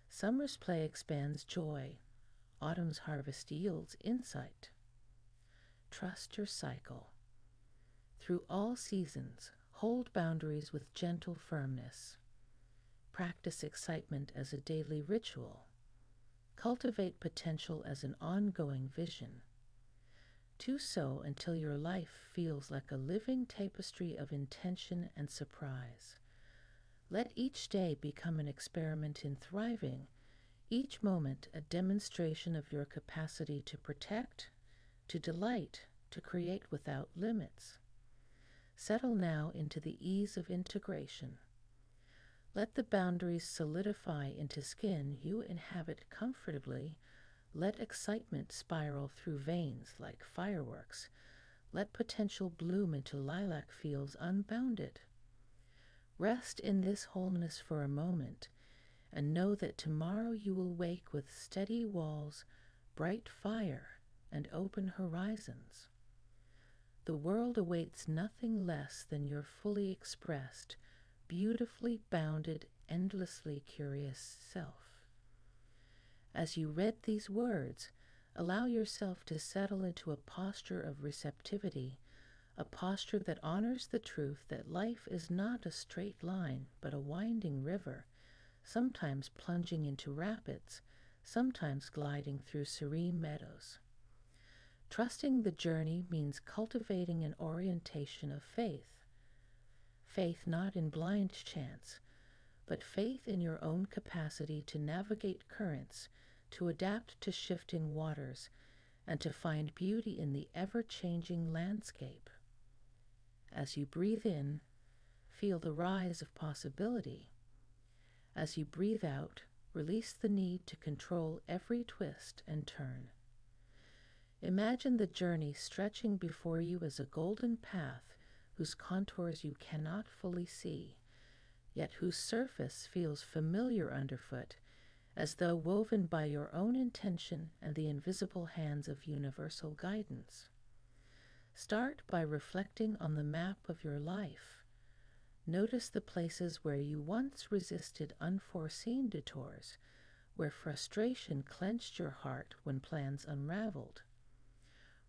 summer's play expands joy, autumn's harvest yields insight. trust your cycle. Through all seasons, hold boundaries with gentle firmness. Practice excitement as a daily ritual. Cultivate potential as an ongoing vision. Do so until your life feels like a living tapestry of intention and surprise. Let each day become an experiment in thriving, each moment a demonstration of your capacity to protect, to delight, to create without limits. Settle now into the ease of integration. Let the boundaries solidify into skin you inhabit comfortably. Let excitement spiral through veins like fireworks. Let potential bloom into lilac fields unbounded. Rest in this wholeness for a moment, and know that tomorrow you will wake with steady walls, bright fire, and open horizons. The world awaits nothing less than your fully expressed, beautifully bounded, endlessly curious self. As you read these words, allow yourself to settle into a posture of receptivity, a posture that honors the truth that life is not a straight line, but a winding river, sometimes plunging into rapids, sometimes gliding through serene meadows. Trusting the journey means cultivating an orientation of faith. Faith not in blind chance, but faith in your own capacity to navigate currents, to adapt to shifting waters, and to find beauty in the ever-changing landscape. As you breathe in, feel the rise of possibility. As you breathe out, release the need to control every twist and turn. Imagine the journey stretching before you as a golden path whose contours you cannot fully see, yet whose surface feels familiar underfoot, as though woven by your own intention and the invisible hands of universal guidance. Start by reflecting on the map of your life. Notice the places where you once resisted unforeseen detours, where frustration clenched your heart when plans unraveled.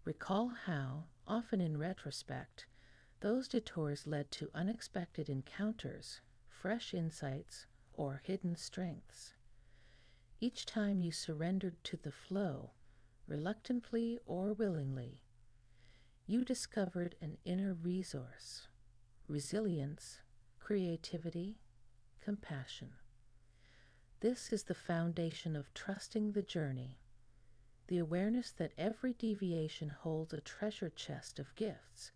Recall how, often in retrospect, those detours led to unexpected encounters, fresh insights, or hidden strengths. Each time you surrendered to the flow, reluctantly or willingly, you discovered an inner resource, resilience, creativity, compassion. This is the foundation of trusting the journey, the awareness that every deviation holds a treasure chest of gifts,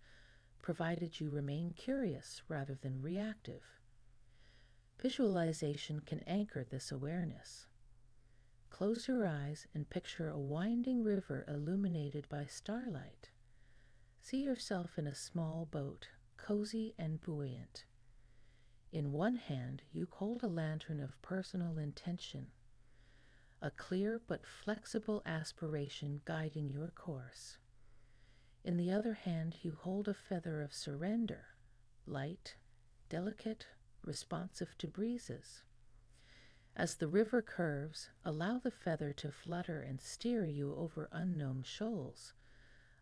provided you remain curious rather than reactive. Visualization can anchor this awareness. Close your eyes and picture a winding river illuminated by starlight. See yourself in a small boat, cozy and buoyant. In one hand, you hold a lantern of personal intention, a clear but flexible aspiration guiding your course. In the other hand, you hold a feather of surrender, light, delicate, responsive to breezes. As the river curves, allow the feather to flutter and steer you over unknown shoals.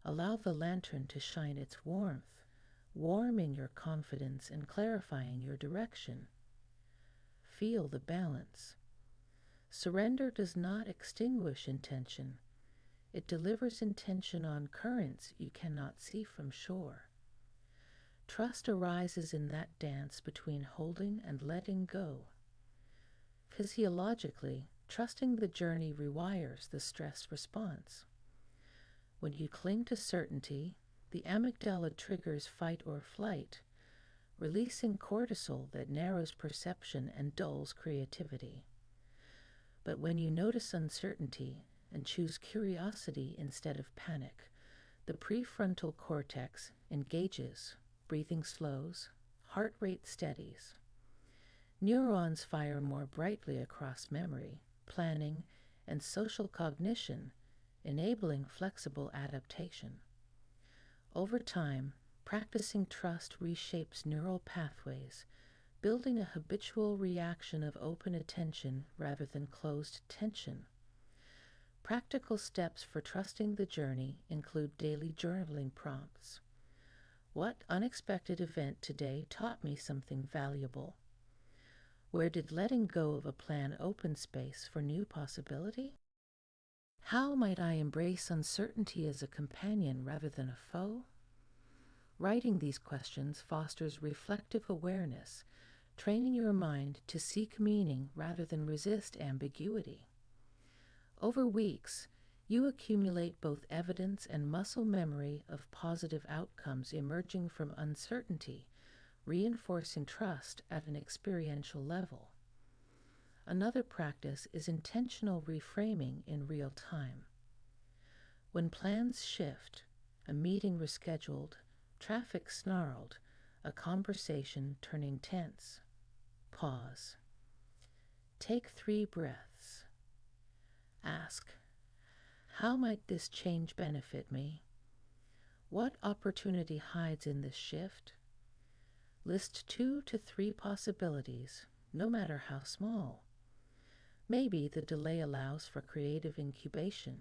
Allow the lantern to shine its warmth, warming your confidence and clarifying your direction. Feel the balance. Surrender does not extinguish intention. It delivers intention on currents you cannot see from shore. Trust arises in that dance between holding and letting go. Physiologically, trusting the journey rewires the stress response. When you cling to certainty, the amygdala triggers fight or flight, releasing cortisol that narrows perception and dulls creativity. But when you notice uncertainty and choose curiosity instead of panic, the prefrontal cortex engages, breathing slows, heart rate steadies. Neurons fire more brightly across memory, planning, and social cognition, enabling flexible adaptation. Over time, practicing trust reshapes neural pathways, building a habitual reaction of open attention rather than closed tension. Practical steps for trusting the journey include daily journaling prompts. What unexpected event today taught me something valuable? Where did letting go of a plan open space for new possibility? How might I embrace uncertainty as a companion rather than a foe? Writing these questions fosters reflective awareness, training your mind to seek meaning rather than resist ambiguity. Over weeks, you accumulate both evidence and muscle memory of positive outcomes emerging from uncertainty, reinforcing trust at an experiential level. Another practice is intentional reframing in real time. When plans shift, a meeting rescheduled, traffic snarled, a conversation turning tense, pause. Take 3 breaths. Ask, how might this change benefit me? What opportunity hides in this shift? List 2 to 3 possibilities, no matter how small. Maybe the delay allows for creative incubation.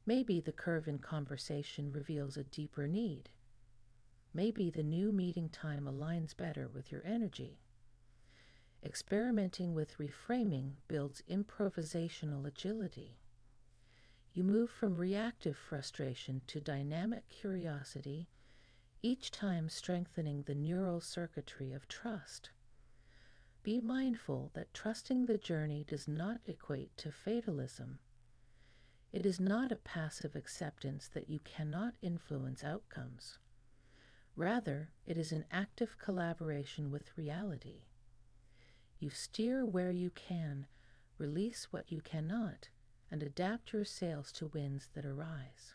Maybe the curve in conversation reveals a deeper need. Maybe the new meeting time aligns better with your energy. Experimenting with reframing builds improvisational agility. You move from reactive frustration to dynamic curiosity, each time strengthening the neural circuitry of trust. Be mindful that trusting the journey does not equate to fatalism. It is not a passive acceptance that you cannot influence outcomes. Rather, it is an active collaboration with reality. You steer where you can, release what you cannot, and adapt your sails to winds that arise.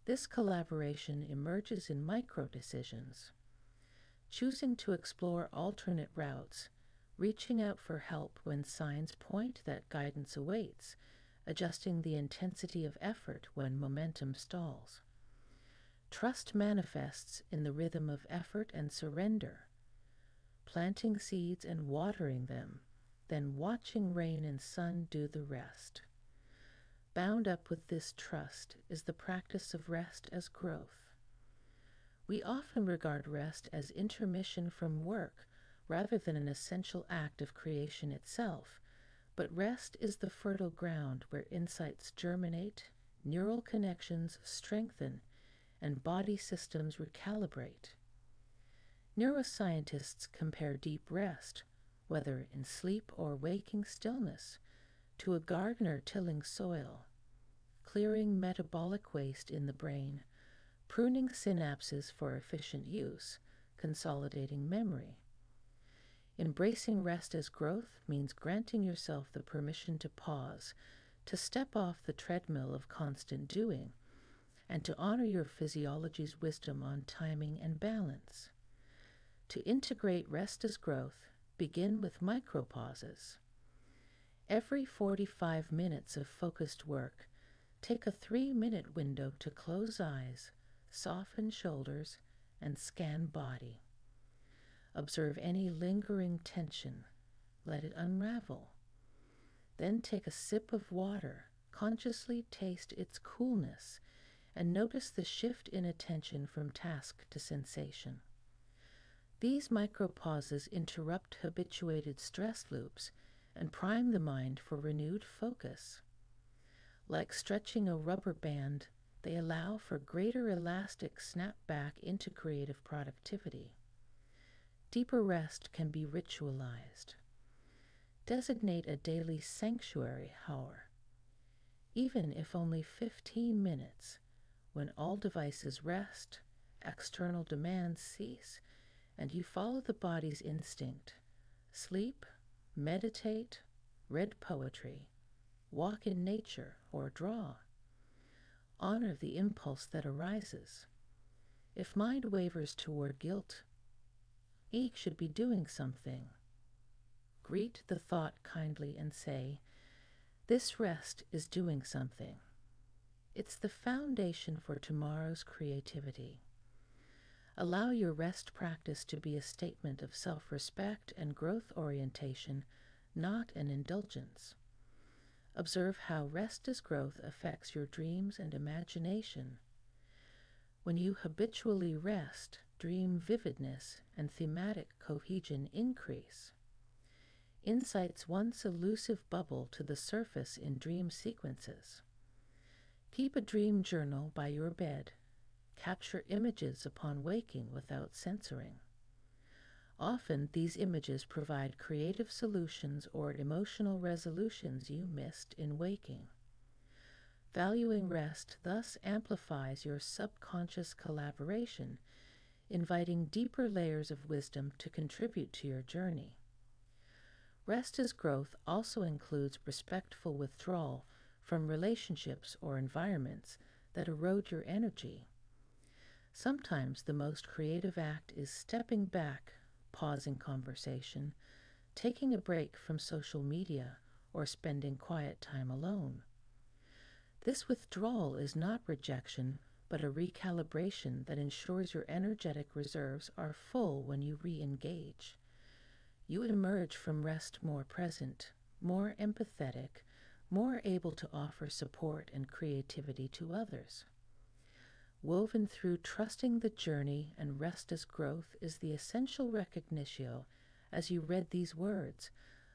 This collaboration emerges in micro-decisions. Choosing to explore alternate routes, reaching out for help when signs point that guidance awaits, adjusting the intensity of effort when momentum stalls. Trust manifests in the rhythm of effort and surrender, planting seeds and watering them, then watching rain and sun do the rest. Bound up with this trust is the practice of rest as growth. We often regard rest as intermission from work rather than an essential act of creation itself, but rest is the fertile ground where insights germinate, neural connections strengthen, and body systems recalibrate. Neuroscientists compare deep rest, whether in sleep or waking stillness, to a gardener tilling soil, clearing metabolic waste in the brain, pruning synapses for efficient use, consolidating memory. Embracing rest as growth means granting yourself the permission to pause, to step off the treadmill of constant doing, and to honor your physiology's wisdom on timing and balance. To integrate rest as growth, begin with micropauses. Every 45 minutes of focused work, take a 3-minute window to close eyes, soften shoulders, and scan body. Observe any lingering tension. Let it unravel. Then take a sip of water, consciously taste its coolness, and notice the shift in attention from task to sensation. These micropauses interrupt habituated stress loops and prime the mind for renewed focus. Like stretching a rubber band, they allow for greater elastic snapback into creative productivity. Deeper rest can be ritualized. Designate a daily sanctuary hour, even if only 15 minutes, when all devices rest, external demands cease, and you follow the body's instinct. Sleep, meditate, read poetry, walk in nature, or draw. Honor the impulse that arises. If mind wavers toward guilt, he should be doing something. Greet the thought kindly and say, "This rest is doing something." It's the foundation for tomorrow's creativity. Allow your rest practice to be a statement of self-respect and growth orientation, not an indulgence. Observe how rest as growth affects your dreams and imagination. When you habitually rest, dream vividness and thematic cohesion increase. Insights once elusive bubble to the surface in dream sequences. Keep a dream journal by your bed. Capture images upon waking without censoring. Often, these images provide creative solutions or emotional resolutions you missed in waking. Valuing rest thus amplifies your subconscious collaboration, inviting deeper layers of wisdom to contribute to your journey. Rest as growth also includes respectful withdrawal from relationships or environments that erode your energy. Sometimes the most creative act is stepping back, pausing conversation, taking a break from social media, or spending quiet time alone. This withdrawal is not rejection, but a recalibration that ensures your energetic reserves are full when you re-engage. You emerge from rest more present, more empathetic, more able to offer support and creativity to others. Woven through trusting the journey and rest as growth is the essential recognition as you read these words.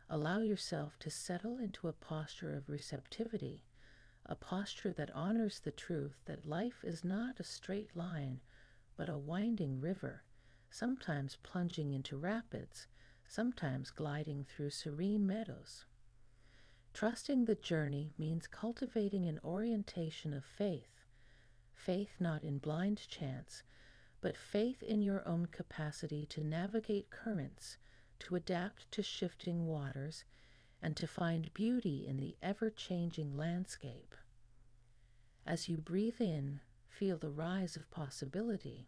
Allow yourself to settle into a posture of receptivity, a posture that honors the truth that life is not a straight line, but a winding river, sometimes plunging into rapids, sometimes gliding through serene meadows. Trusting the journey means cultivating an orientation of faith not in blind chance, but faith in your own capacity to navigate currents, to adapt to shifting waters, and to find beauty in the ever-changing landscape. As you breathe in, feel the rise of possibility.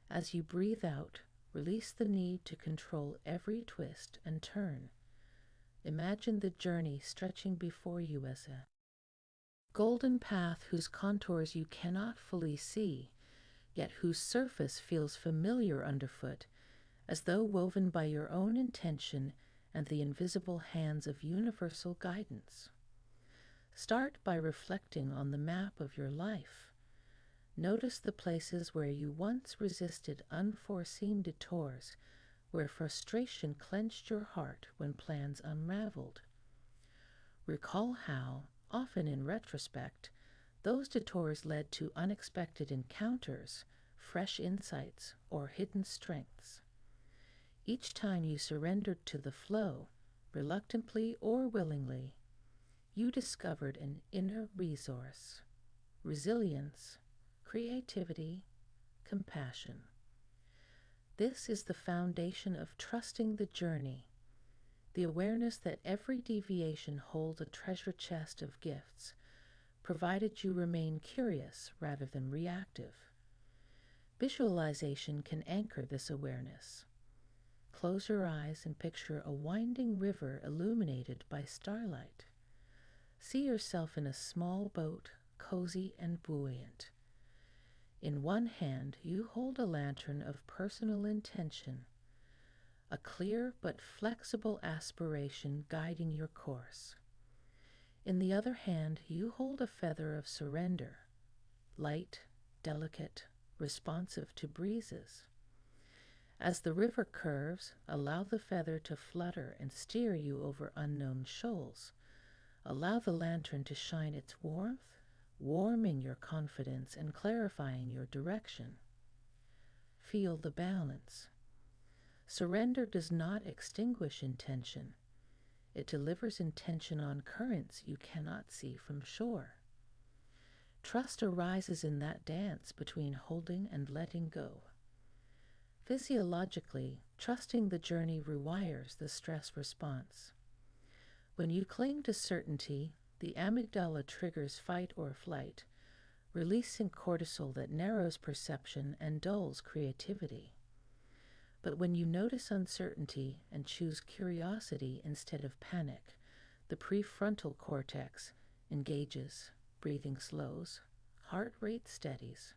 As you breathe out, release the need to control every twist and turn. Imagine the journey stretching before you as a golden path whose contours you cannot fully see, yet whose surface feels familiar underfoot, as though woven by your own intention and the invisible hands of universal guidance. Start by reflecting on the map of your life. Notice the places where you once resisted unforeseen detours, where frustration clenched your heart when plans unraveled. Recall how, often in retrospect, those detours led to unexpected encounters, fresh insights, or hidden strengths. Each time you surrendered to the flow, reluctantly or willingly, you discovered an inner resource, resilience, creativity, compassion. This is the foundation of trusting the journey, the awareness that every deviation holds a treasure chest of gifts, provided you remain curious rather than reactive. Visualization can anchor this awareness. Close your eyes and picture a winding river illuminated by starlight. See yourself in a small boat, cozy and buoyant. In one hand, you hold a lantern of personal intention, a clear but flexible aspiration guiding your course. In the other hand, you hold a feather of surrender, light, delicate, responsive to breezes. As the river curves, allow the feather to flutter and steer you over unknown shoals. Allow the lantern to shine its warmth, warming your confidence and clarifying your direction. Feel the balance. Surrender does not extinguish intention. It delivers intention on currents you cannot see from shore. Trust arises in that dance between holding and letting go. Physiologically, trusting the journey rewires the stress response. When you cling to certainty, the amygdala triggers fight or flight, releasing cortisol that narrows perception and dulls creativity. But when you notice uncertainty and choose curiosity instead of panic, the prefrontal cortex engages, breathing slows, heart rate steadies.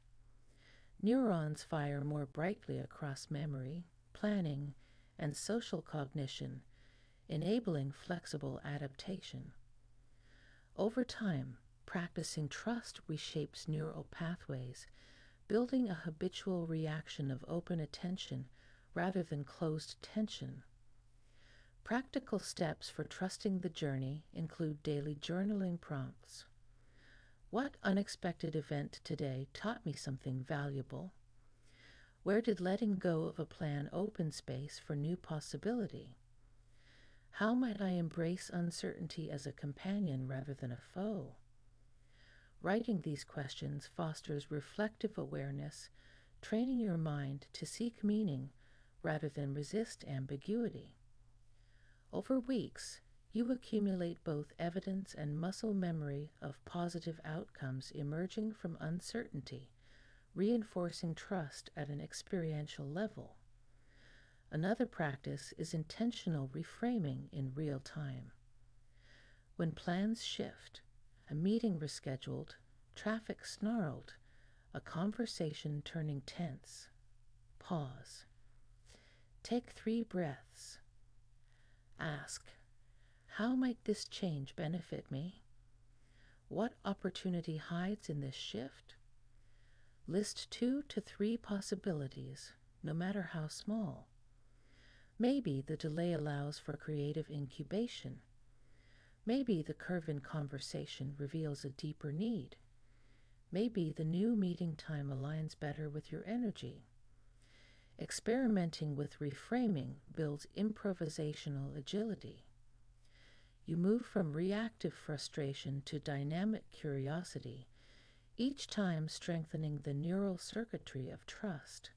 Neurons fire more brightly across memory, planning, and social cognition, enabling flexible adaptation. Over time, practicing trust reshapes neural pathways, building a habitual reaction of open attention rather than closed tension. Practical steps for trusting the journey include daily journaling prompts. What unexpected event today taught me something valuable? Where did letting go of a plan open space for new possibility? How might I embrace uncertainty as a companion rather than a foe? Writing these questions fosters reflective awareness, training your mind to seek meaning rather than resist ambiguity. Over weeks, you accumulate both evidence and muscle memory of positive outcomes emerging from uncertainty, reinforcing trust at an experiential level. Another practice is intentional reframing in real time. When plans shift, a meeting rescheduled, traffic snarled, a conversation turning tense, pause. Take 3 breaths. Ask, how might this change benefit me? What opportunity hides in this shift? List 2 to 3 possibilities, no matter how small. Maybe the delay allows for creative incubation. Maybe the curve in conversation reveals a deeper need. Maybe the new meeting time aligns better with your energy. Experimenting with reframing builds improvisational agility. You move from reactive frustration to dynamic curiosity, each time strengthening the neural circuitry of trust.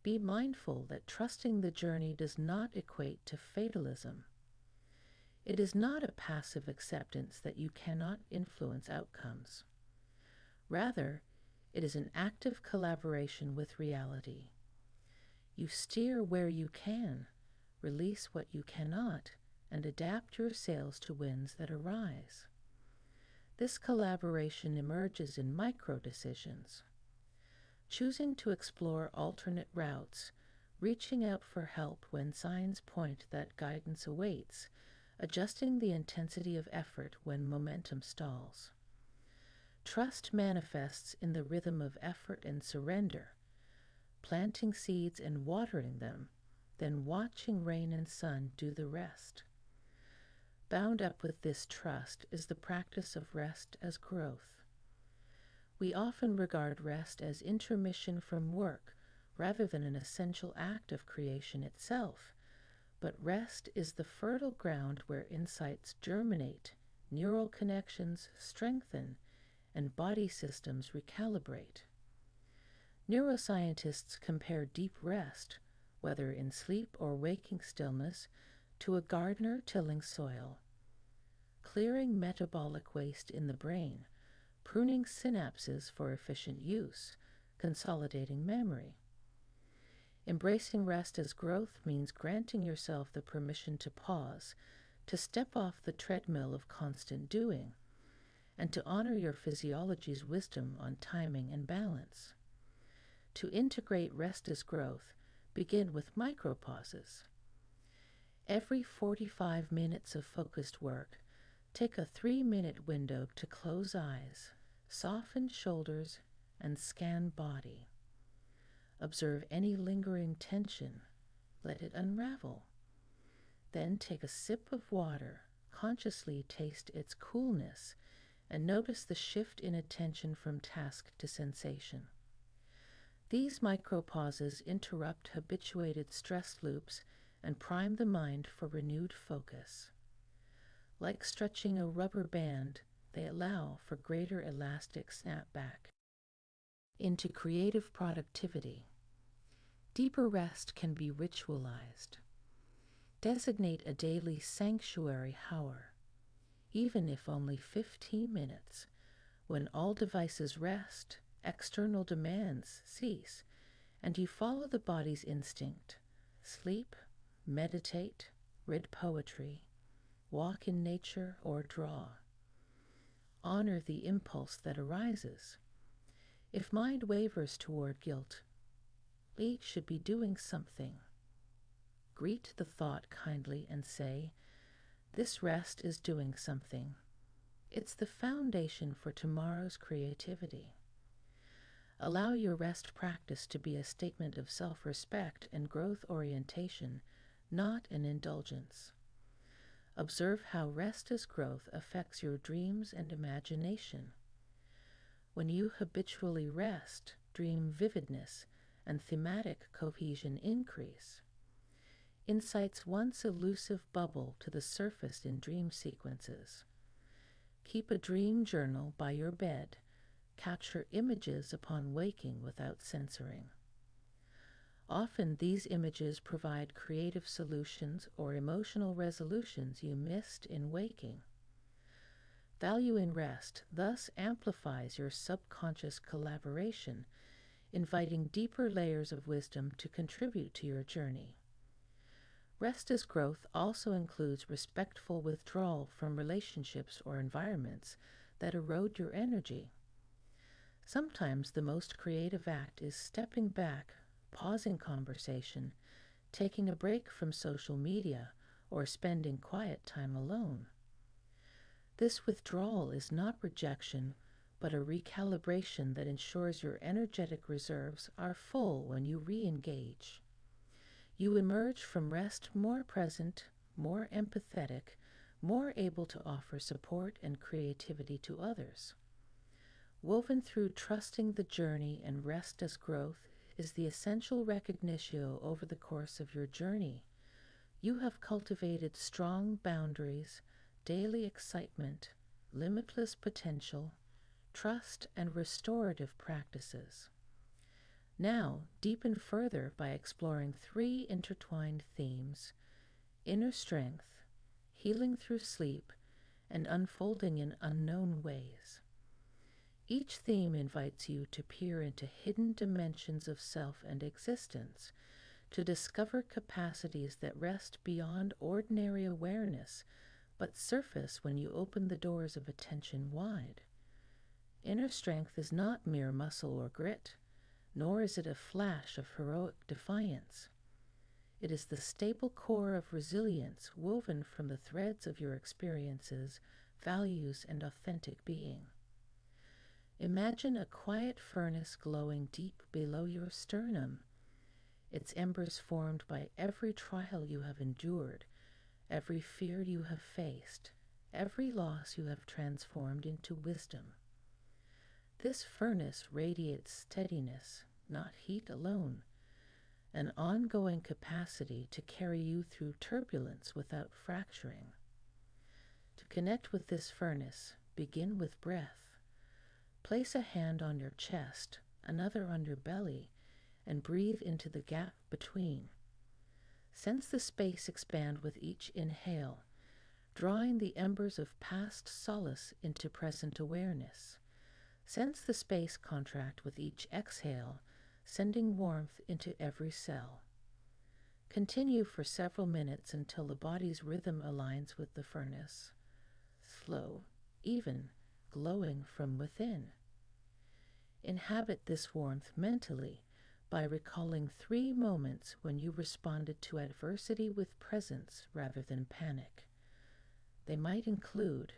Be mindful that trusting the journey does not equate to fatalism. It is not a passive acceptance that you cannot influence outcomes. Rather, it is an active collaboration with reality. You steer where you can, release what you cannot, and adapt your sails to winds that arise. This collaboration emerges in micro-decisions. Choosing to explore alternate routes, reaching out for help when signs point that guidance awaits, adjusting the intensity of effort when momentum stalls. Trust manifests in the rhythm of effort and surrender, planting seeds and watering them, then watching rain and sun do the rest. Bound up with this trust is the practice of rest as growth. We often regard rest as intermission from work rather than an essential act of creation itself, but rest is the fertile ground where insights germinate, neural connections strengthen, and body systems recalibrate. Neuroscientists compare deep rest, whether in sleep or waking stillness, to a gardener tilling soil, clearing metabolic waste in the brain, pruning synapses for efficient use, consolidating memory. Embracing rest as growth means granting yourself the permission to pause, to step off the treadmill of constant doing, and to honor your physiology's wisdom on timing and balance. To integrate rest as growth, begin with micropauses. Every 45 minutes of focused work, take a 3-minute window to close eyes, soften shoulders, and scan body. Observe any lingering tension. Let it unravel. Then take a sip of water, consciously taste its coolness, and notice the shift in attention from task to sensation. These micropauses interrupt habituated stress loops and prime the mind for renewed focus. Like stretching a rubber band, they allow for greater elastic snapback into creative productivity. Deeper rest can be ritualized. Designate a daily sanctuary hour, even if only 15 minutes, when all devices rest, external demands cease, and you follow the body's instinct. Sleep, meditate, read poetry, walk in nature, or draw. Honor the impulse that arises. If mind wavers toward guilt, Lee should be doing something. Greet the thought kindly and say, "This rest is doing something. It's the foundation for tomorrow's creativity. Allow your rest practice to be a statement of self-respect and growth orientation, not an indulgence. Observe how rest as growth affects your dreams and imagination. When you habitually rest, dream vividness and thematic cohesion increase. Insights once elusive bubble to the surface in dream sequences. Keep a dream journal by your bed. Capture images upon waking without censoring. Often these images provide creative solutions or emotional resolutions you missed in waking. Valuing rest thus amplifies your subconscious collaboration, inviting deeper layers of wisdom to contribute to your journey. Rest as growth also includes respectful withdrawal from relationships or environments that erode your energy. Sometimes the most creative act is stepping back, pausing conversation, taking a break from social media, or spending quiet time alone. This withdrawal is not rejection, but a recalibration that ensures your energetic reserves are full when you re-engage. You emerge from rest more present, more empathetic, more able to offer support and creativity to others. Woven through trusting the journey and rest as growth is the essential recognition over the course of your journey. You have cultivated strong boundaries, daily excitement, limitless potential, trust, and restorative practices. Now, deepen further by exploring 3 intertwined themes: inner strength, healing through sleep, and unfolding in unknown ways. Each theme invites you to peer into hidden dimensions of self and existence, to discover capacities that rest beyond ordinary awareness, but surface when you open the doors of attention wide. Inner strength is not mere muscle or grit, nor is it a flash of heroic defiance. It is the stable core of resilience woven from the threads of your experiences, values, and authentic being. Imagine a quiet furnace glowing deep below your sternum, its embers formed by every trial you have endured, every fear you have faced, every loss you have transformed into wisdom. This furnace radiates steadiness, not heat alone, an ongoing capacity to carry you through turbulence without fracturing. To connect with this furnace, begin with breath. Place a hand on your chest, another on your belly, and breathe into the gap between. Sense the space expand with each inhale, drawing the embers of past solace into present awareness. Sense the space contract with each exhale, sending warmth into every cell. Continue for several minutes until the body's rhythm aligns with the furnace. Slow, even, glowing from within. Inhabit this warmth mentally by recalling 3 moments when you responded to adversity with presence rather than panic. They might include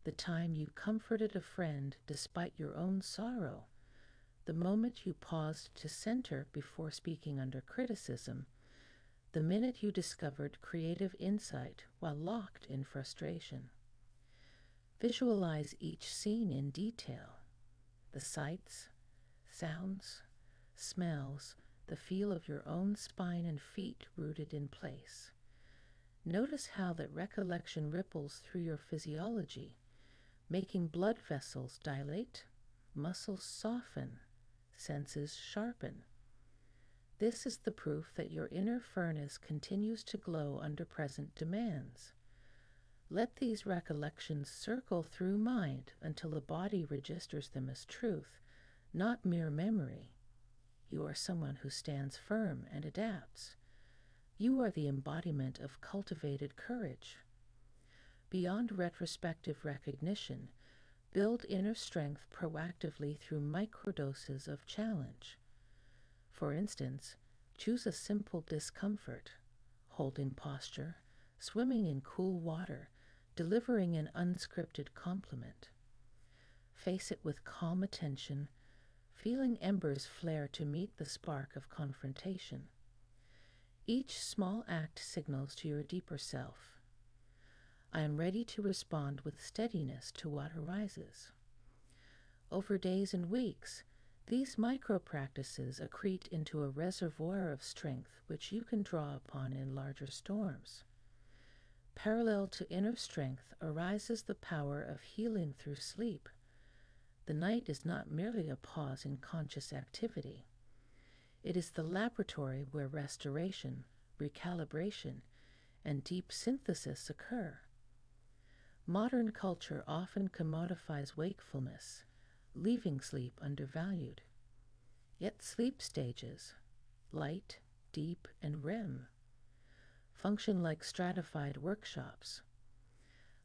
the time you comforted a friend despite your own sorrow, the moment you paused to center before speaking under criticism, the minute you discovered creative insight while locked in frustration. Visualize each scene in detail: the sights, sounds, smells, the feel of your own spine and feet rooted in place. Notice how that recollection ripples through your physiology, making blood vessels dilate, muscles soften, senses sharpen. This is the proof that your inner furnace continues to glow under present demands. Let these recollections circle through mind until the body registers them as truth, not mere memory. You are someone who stands firm and adapts. You are the embodiment of cultivated courage. Beyond retrospective recognition, build inner strength proactively through microdoses of challenge. For instance, choose a simple discomfort: holding posture, swimming in cool water, delivering an unscripted compliment. Face it with calm attention, feeling embers flare to meet the spark of confrontation. Each small act signals to your deeper self, I am ready to respond with steadiness to what arises. Over days and weeks, these micro-practices accrete into a reservoir of strength which you can draw upon in larger storms. Parallel to inner strength arises the power of healing through sleep. The night is not merely a pause in conscious activity. It is the laboratory where restoration, recalibration, and deep synthesis occur. Modern culture often commodifies wakefulness, leaving sleep undervalued. Yet sleep stages, light, deep, and REM, function like stratified workshops.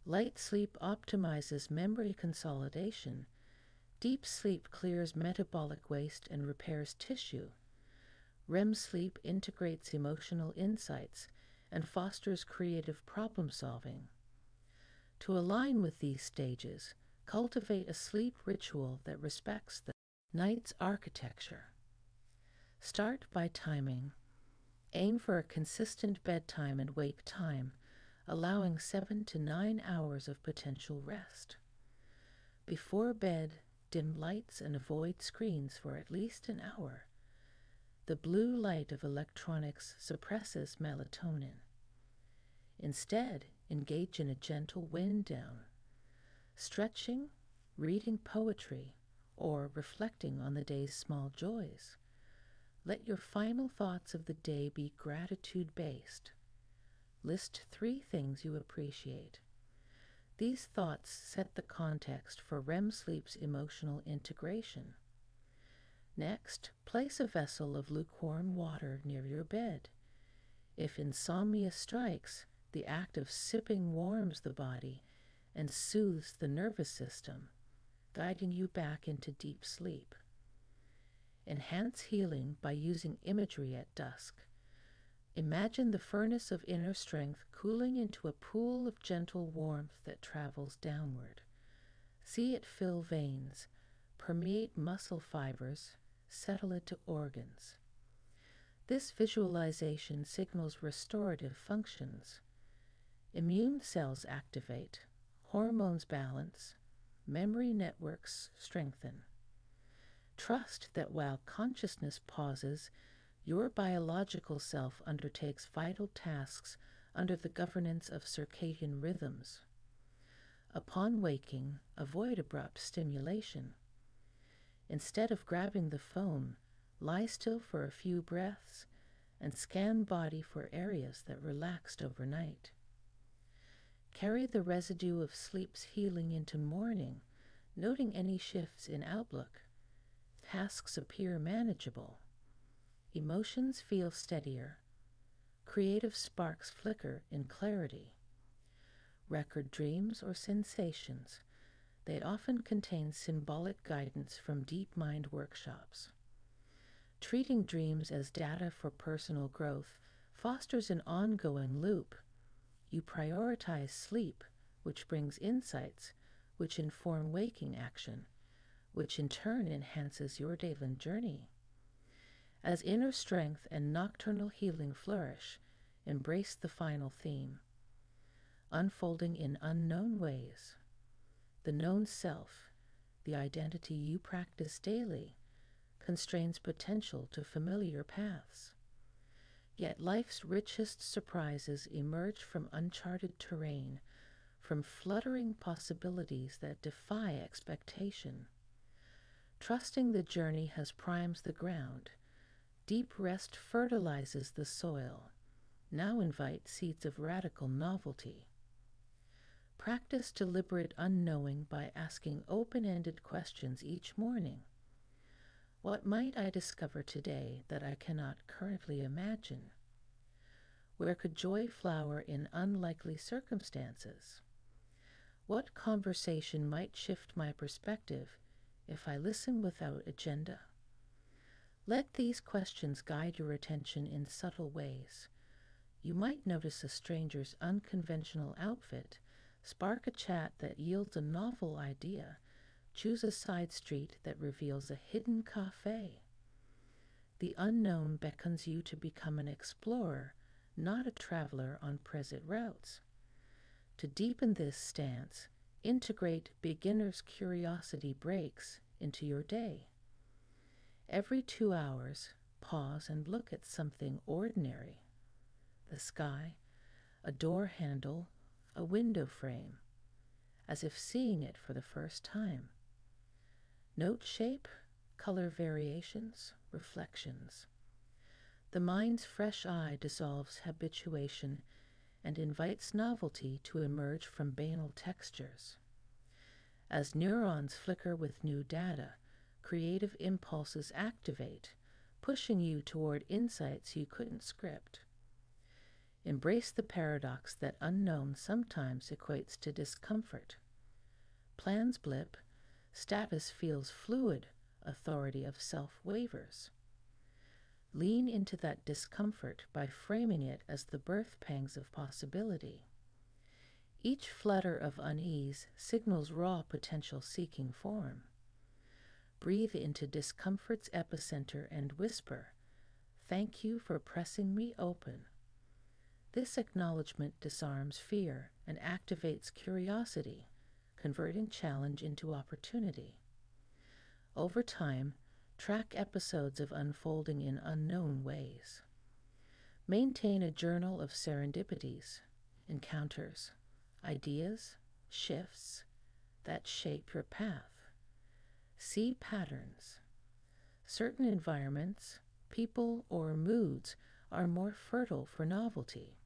Light sleep optimizes memory consolidation. Deep sleep clears metabolic waste and repairs tissue. REM sleep integrates emotional insights and fosters creative problem-solving. To align with these stages, cultivate a sleep ritual that respects the night's architecture. Start by timing. Aim for a consistent bedtime and wake time, allowing 7 to 9 hours of potential rest. Before bed, dim lights and avoid screens for at least an hour. The blue light of electronics suppresses melatonin. Instead, engage in a gentle wind down. Stretching, reading poetry, or reflecting on the day's small joys. Let your final thoughts of the day be gratitude-based. List 3 things you appreciate. These thoughts set the context for REM sleep's emotional integration. Next, place a vessel of lukewarm water near your bed. If insomnia strikes, the act of sipping warms the body and soothes the nervous system, guiding you back into deep sleep. Enhance healing by using imagery at dusk. Imagine the furnace of inner strength cooling into a pool of gentle warmth that travels downward. See it fill veins, permeate muscle fibers, settle into organs. This visualization signals restorative functions. Immune cells activate, hormones balance, memory networks strengthen. Trust that while consciousness pauses, your biological self undertakes vital tasks under the governance of circadian rhythms. Upon waking, avoid abrupt stimulation. Instead of grabbing the phone, lie still for a few breaths and scan body for areas that relaxed overnight. Carry the residue of sleep's healing into morning, noting any shifts in outlook. Tasks appear manageable. Emotions feel steadier. Creative sparks flicker in clarity. Record dreams or sensations. They often contain symbolic guidance from deep mind workshops. Treating dreams as data for personal growth fosters an ongoing loop. You prioritize sleep, which brings insights, which inform waking action, which in turn enhances your daily journey. As inner strength and nocturnal healing flourish, embrace the final theme, unfolding in unknown ways. The known self, the identity you practice daily, constrains potential to familiar paths. Yet life's richest surprises emerge from uncharted terrain, from fluttering possibilities that defy expectation. Trusting the journey has primed the ground. Deep rest fertilizes the soil. Now invite seeds of radical novelty. Practice deliberate unknowing by asking open-ended questions each morning. What might I discover today that I cannot currently imagine? Where could joy flower in unlikely circumstances? What conversation might shift my perspective if I listen without agenda? Let these questions guide your attention in subtle ways. You might notice a stranger's unconventional outfit, Spark a chat that yields a novel idea. Choose a side street that reveals a hidden cafe. The unknown beckons you to become an explorer, not a traveler on present routes. To deepen this stance, integrate beginner's curiosity breaks into your day. Every 2 hours, pause and look at something ordinary. The sky, a door handle, a window frame, as if seeing it for the first time. Note shape, color variations, reflections. The mind's fresh eye dissolves habituation and invites novelty to emerge from banal textures. As neurons flicker with new data, creative impulses activate, pushing you toward insights you couldn't script. Embrace the paradox that unknown sometimes equates to discomfort. Plans blip, status feels fluid, authority of self wavers. Lean into that discomfort by framing it as the birth pangs of possibility. Each flutter of unease signals raw potential seeking form. Breathe into discomfort's epicenter and whisper, "Thank you for pressing me open." This acknowledgement disarms fear and activates curiosity, converting challenge into opportunity. Over time, track episodes of unfolding in unknown ways. Maintain a journal of serendipities, encounters, ideas, shifts that shape your path. See patterns. Certain environments, people, or moods are more fertile for novelty.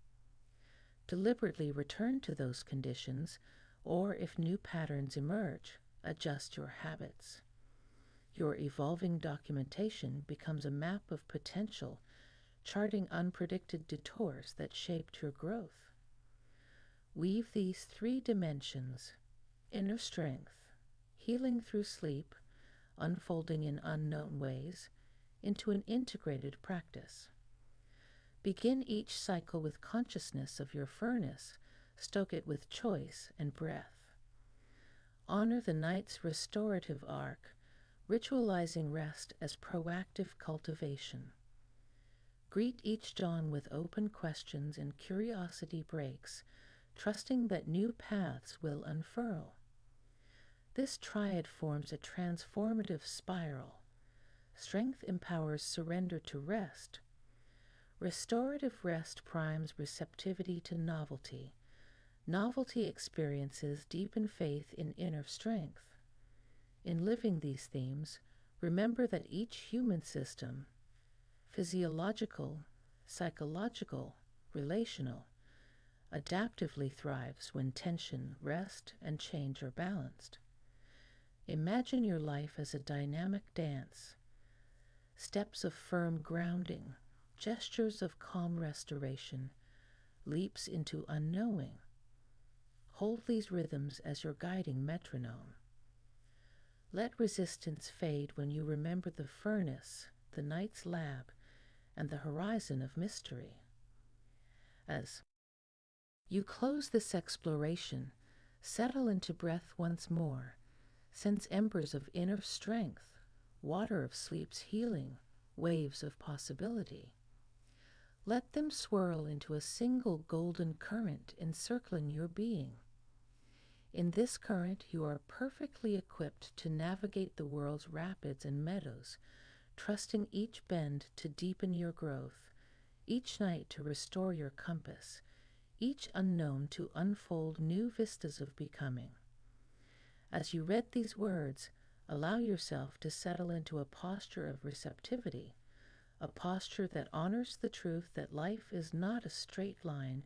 Deliberately return to those conditions, or if new patterns emerge, adjust your habits. Your evolving documentation becomes a map of potential, charting unpredicted detours that shaped your growth. Weave these 3 dimensions, inner strength, healing through sleep, unfolding in unknown ways, into an integrated practice. Begin each cycle with consciousness of your furnace, stoke it with choice and breath. Honor the night's restorative arc, ritualizing rest as proactive cultivation. Greet each dawn with open questions and curiosity breaks, trusting that new paths will unfurl. This triad forms a transformative spiral. Strength empowers surrender to rest. Restorative rest primes receptivity to novelty. Novelty experiences deepen faith in inner strength. In living these themes, remember that each human system, physiological, psychological, relational, adaptively thrives when tension, rest, and change are balanced. Imagine your life as a dynamic dance. Steps of firm grounding, gestures of calm restoration, leaps into unknowing. Hold these rhythms as your guiding metronome. Let resistance fade when you remember the furnace, the night's lab, and the horizon of mystery. As you close this exploration, settle into breath once more. Sense embers of inner strength, water of sleep's healing, waves of possibility. Let them swirl into a single golden current encircling your being. In this current, you are perfectly equipped to navigate the world's rapids and meadows, trusting each bend to deepen your growth, each night to restore your compass, each unknown to unfold new vistas of becoming. As you read these words, allow yourself to settle into a posture of receptivity, a posture that honors the truth that life is not a straight line,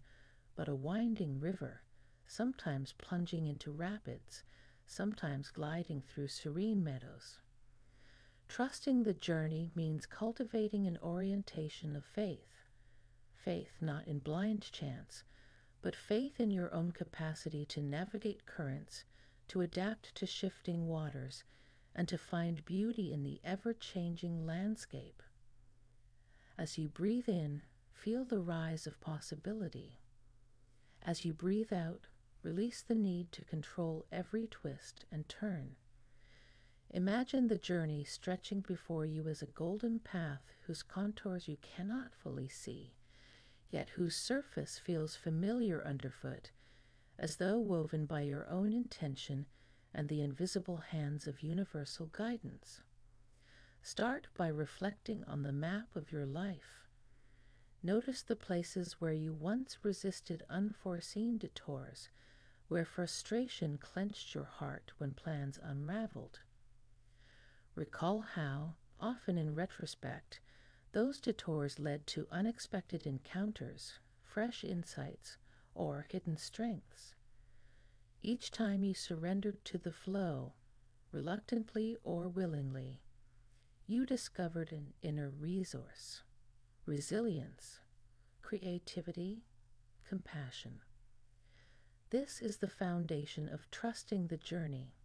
but a winding river, sometimes plunging into rapids, sometimes gliding through serene meadows. Trusting the journey means cultivating an orientation of faith. Faith not in blind chance, but faith in your own capacity to navigate currents, to adapt to shifting waters, and to find beauty in the ever-changing landscape. As you breathe in, feel the rise of possibility. As you breathe out, release the need to control every twist and turn. Imagine the journey stretching before you as a golden path whose contours you cannot fully see, yet whose surface feels familiar underfoot, as though woven by your own intention and the invisible hands of universal guidance. Start by reflecting on the map of your life. Notice the places where you once resisted unforeseen detours, where frustration clenched your heart when plans unraveled. Recall how, often in retrospect, those detours led to unexpected encounters, fresh insights, or hidden strengths. Each time you surrendered to the flow, reluctantly or willingly, you discovered an inner resource, resilience, creativity, compassion. This is the foundation of trusting the journey,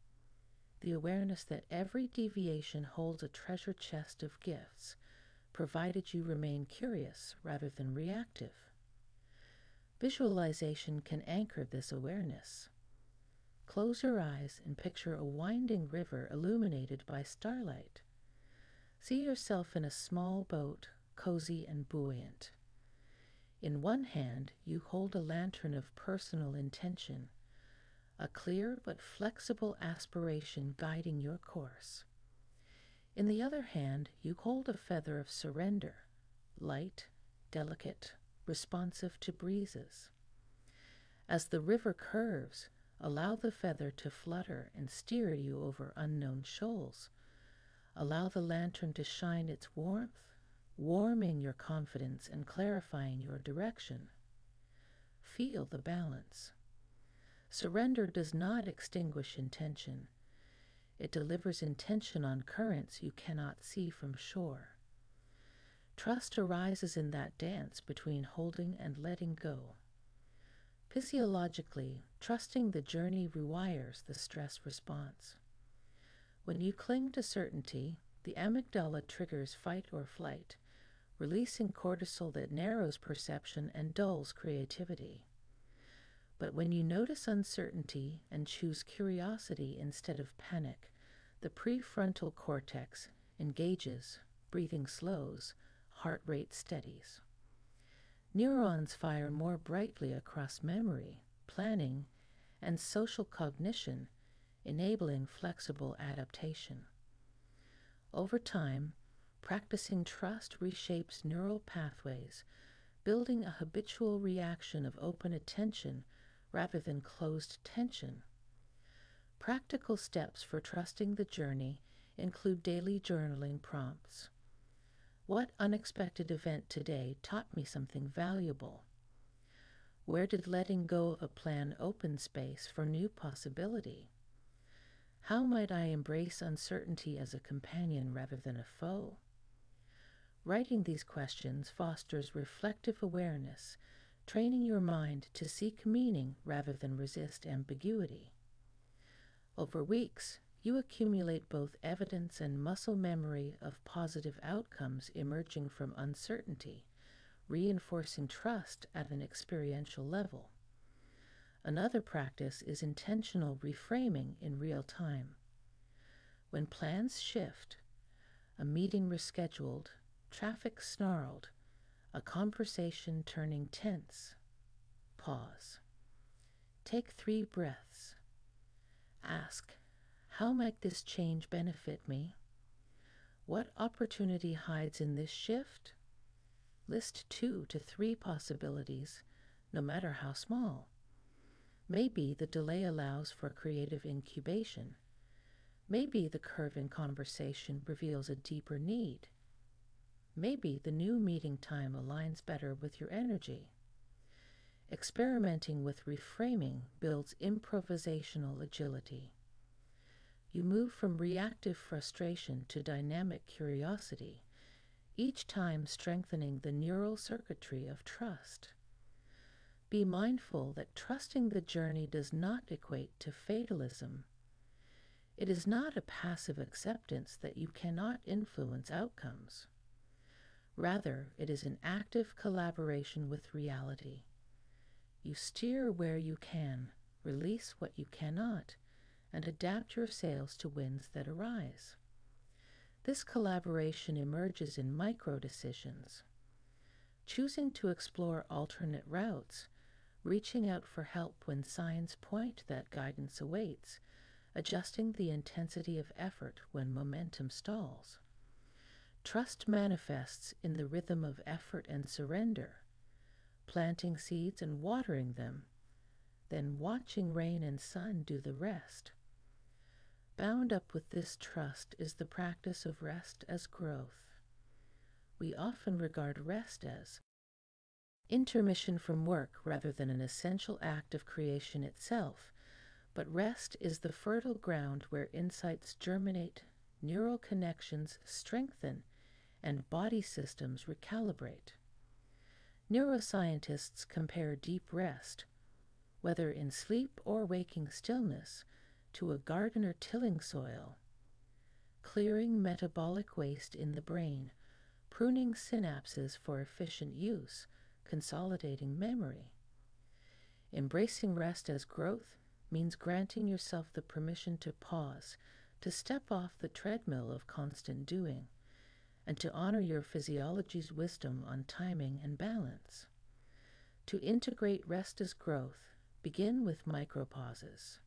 the awareness that every deviation holds a treasure chest of gifts, provided you remain curious rather than reactive. Visualization can anchor this awareness. Close your eyes and picture a winding river illuminated by starlight. See yourself in a small boat, cozy and buoyant. In one hand, you hold a lantern of personal intention, a clear but flexible aspiration guiding your course. In the other hand, you hold a feather of surrender, light, delicate, responsive to breezes. As the river curves, allow the feather to flutter and steer you over unknown shoals. Allow the lantern to shine its warmth, warming your confidence and clarifying your direction. Feel the balance. Surrender does not extinguish intention. It delivers intention on currents you cannot see from shore. Trust arises in that dance between holding and letting go. Physiologically, trusting the journey rewires the stress response. When you cling to certainty, the amygdala triggers fight or flight, releasing cortisol that narrows perception and dulls creativity. But when you notice uncertainty and choose curiosity instead of panic, the prefrontal cortex engages, breathing slows, heart rate steadies. Neurons fire more brightly across memory, planning, and social cognition, enabling flexible adaptation. Over time, practicing trust reshapes neural pathways, building a habitual reaction of open attention rather than closed tension. Practical steps for trusting the journey include daily journaling prompts. What unexpected event today taught me something valuable? Where did letting go of a plan open space for new possibility? How might I embrace uncertainty as a companion rather than a foe? Writing these questions fosters reflective awareness, training your mind to seek meaning rather than resist ambiguity. Over weeks, you accumulate both evidence and muscle memory of positive outcomes emerging from uncertainty, reinforcing trust at an experiential level. Another practice is intentional reframing in real time. When plans shift, a meeting rescheduled, traffic snarled, a conversation turning tense, pause. Take 3 breaths. Ask, how might this change benefit me? What opportunity hides in this shift? List 2 to 3 possibilities, no matter how small. Maybe the delay allows for creative incubation. Maybe the curve in conversation reveals a deeper need. Maybe the new meeting time aligns better with your energy. Experimenting with reframing builds improvisational agility. You move from reactive frustration to dynamic curiosity, each time strengthening the neural circuitry of trust. Be mindful that trusting the journey does not equate to fatalism. It is not a passive acceptance that you cannot influence outcomes. Rather, it is an active collaboration with reality. You steer where you can, release what you cannot, and adapt your sails to winds that arise. This collaboration emerges in micro decisions. Choosing to explore alternate routes, reaching out for help when signs point that guidance awaits, adjusting the intensity of effort when momentum stalls. Trust manifests in the rhythm of effort and surrender, planting seeds and watering them, then watching rain and sun do the rest. Bound up with this trust is the practice of rest as growth. We often regard rest as intermission from work rather than an essential act of creation itself, but rest is the fertile ground where insights germinate, neural connections strengthen, and body systems recalibrate. Neuroscientists compare deep rest, whether in sleep or waking stillness, to a gardener tilling soil, clearing metabolic waste in the brain, pruning synapses for efficient use, consolidating memory. Embracing rest as growth means granting yourself the permission to pause, to step off the treadmill of constant doing, and to honor your physiology's wisdom on timing and balance. To integrate rest as growth, begin with micropauses.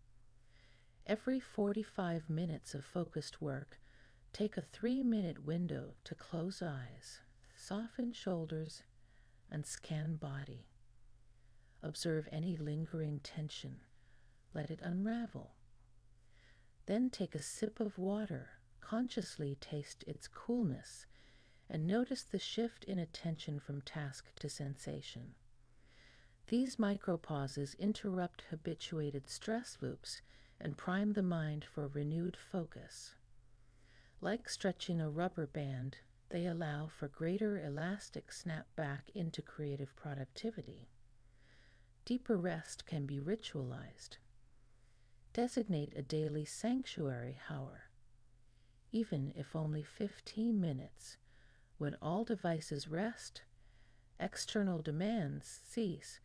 Every 45 minutes of focused work, take a 3-minute window to close eyes, soften shoulders, and scan body. Observe any lingering tension. Let it unravel. Then take a sip of water, consciously taste its coolness, and notice the shift in attention from task to sensation. These micropauses interrupt habituated stress loops and prime the mind for renewed focus. Like stretching a rubber band, they allow for greater elastic snap back into creative productivity. Deeper rest can be ritualized. Designate a daily sanctuary hour, even if only 15 minutes, when all devices rest, external demands cease,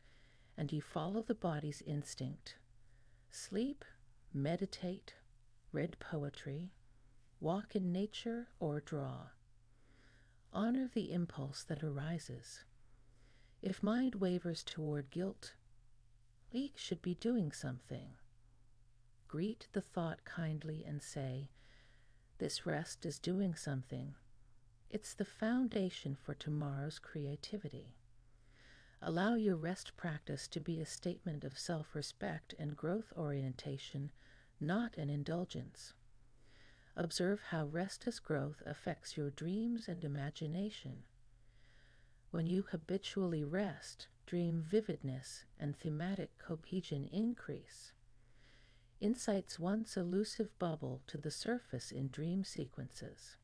and you follow the body's instinct. Sleep, meditate, read poetry, walk in nature, or draw. Honor the impulse that arises. If mind wavers toward guilt, we should be doing something. Greet the thought kindly and say, "This rest is doing something." It's the foundation for tomorrow's creativity. Allow your rest practice to be a statement of self-respect and growth orientation, not an indulgence. Observe how rest as growth affects your dreams and imagination. When you habitually rest, dream vividness and thematic cohesion increase. Insights once elusive bubble to the surface in dream sequences.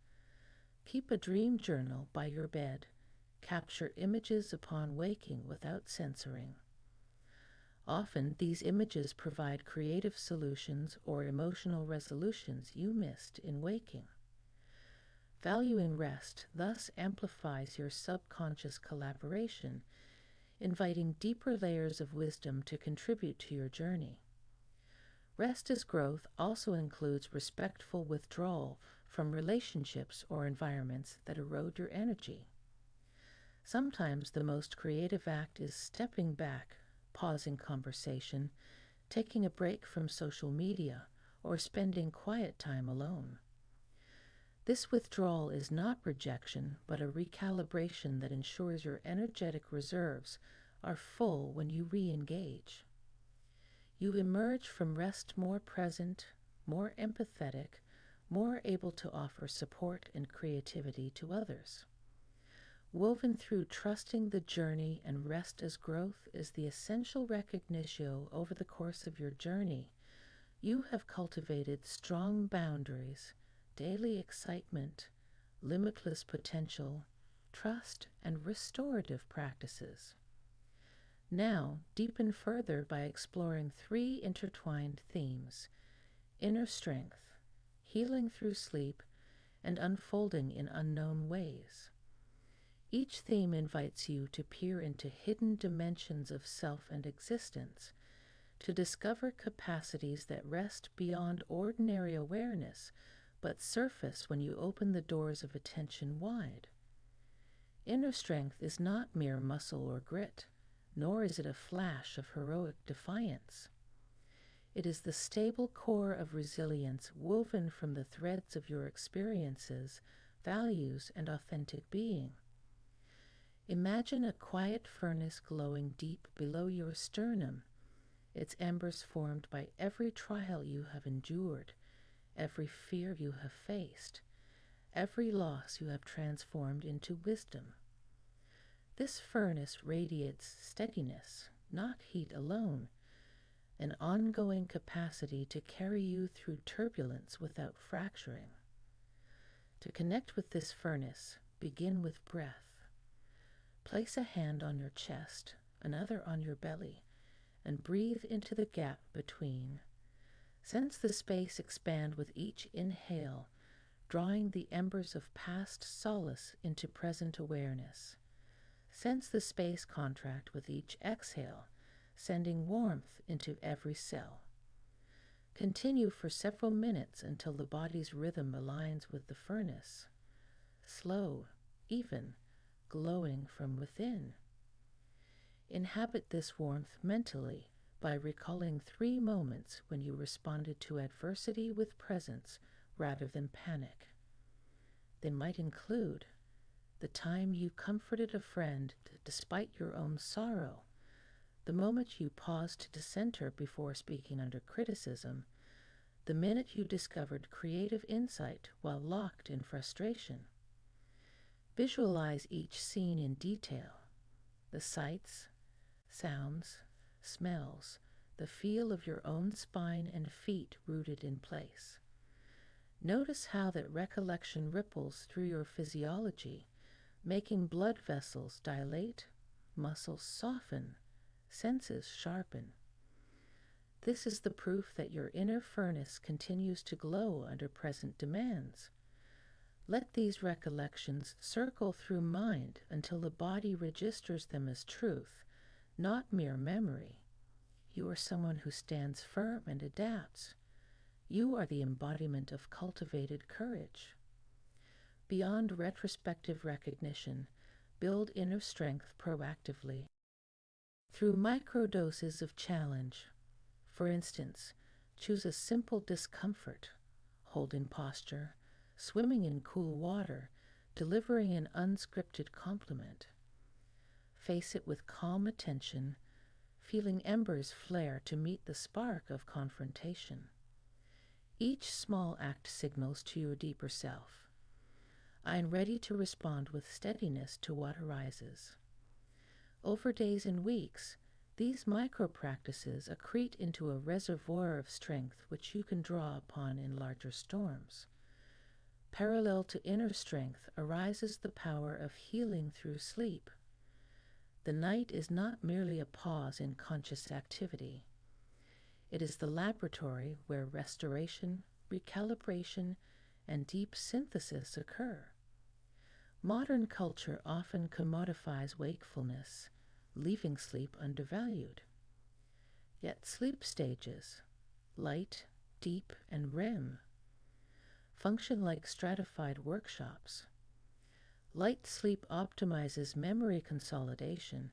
Keep a dream journal by your bed. Capture images upon waking without censoring. Often, these images provide creative solutions or emotional resolutions you missed in waking. Valuing rest thus amplifies your subconscious collaboration, inviting deeper layers of wisdom to contribute to your journey. Rest as growth also includes respectful withdrawal from relationships or environments that erode your energy. Sometimes the most creative act is stepping back, pausing conversation, taking a break from social media, or spending quiet time alone. This withdrawal is not rejection, but a recalibration that ensures your energetic reserves are full when you re-engage. You emerge from rest more present, more empathetic, more able to offer support and creativity to others. Woven through trusting the journey and rest as growth is the essential recognition over the course of your journey. You have cultivated strong boundaries, daily excitement, limitless potential, trust, and restorative practices. Now, deepen further by exploring 3 intertwined themes: inner strength, healing through sleep, and unfolding in unknown ways. Each theme invites you to peer into hidden dimensions of self and existence, to discover capacities that rest beyond ordinary awareness but surface when you open the doors of attention wide. Inner strength is not mere muscle or grit, nor is it a flash of heroic defiance. It is the stable core of resilience woven from the threads of your experiences, values, and authentic being. Imagine a quiet furnace glowing deep below your sternum, its embers formed by every trial you have endured, every fear you have faced, every loss you have transformed into wisdom. This furnace radiates steadiness, not heat alone, an ongoing capacity to carry you through turbulence without fracturing. To connect with this furnace, begin with breath. Place a hand on your chest, another on your belly, and breathe into the gap between. Sense the space expand with each inhale, drawing the embers of past solace into present awareness. Sense the space contract with each exhale, sending warmth into every cell. Continue for several minutes until the body's rhythm aligns with the furnace. Slow, even, glowing from within. Inhabit this warmth mentally by recalling 3 moments when you responded to adversity with presence rather than panic. They might include the time you comforted a friend despite your own sorrow, the moment you paused to decenter before speaking under criticism, the minute you discovered creative insight while locked in frustration. Visualize each scene in detail, the sights, sounds, smells, the feel of your own spine and feet rooted in place. Notice how that recollection ripples through your physiology, making blood vessels dilate, muscles soften, senses sharpen. This is the proof that your inner furnace continues to glow under present demands. Let these recollections circle through mind until the body registers them as truth, not mere memory. You are someone who stands firm and adapts. You are the embodiment of cultivated courage. Beyond retrospective recognition, build inner strength proactively. Through microdoses of challenge, for instance, choose a simple discomfort, hold in posture, swimming in cool water, delivering an unscripted compliment. Face it with calm attention, feeling embers flare to meet the spark of confrontation. Each small act signals to your deeper self, I am ready to respond with steadiness to what arises. Over days and weeks, these micro-practices accrete into a reservoir of strength which you can draw upon in larger storms. Parallel to inner strength arises the power of healing through sleep. The night is not merely a pause in conscious activity. It is the laboratory where restoration, recalibration, and deep synthesis occur. Modern culture often commodifies wakefulness, leaving sleep undervalued. Yet sleep stages, light, deep, and REM, function like stratified workshops. Light sleep optimizes memory consolidation.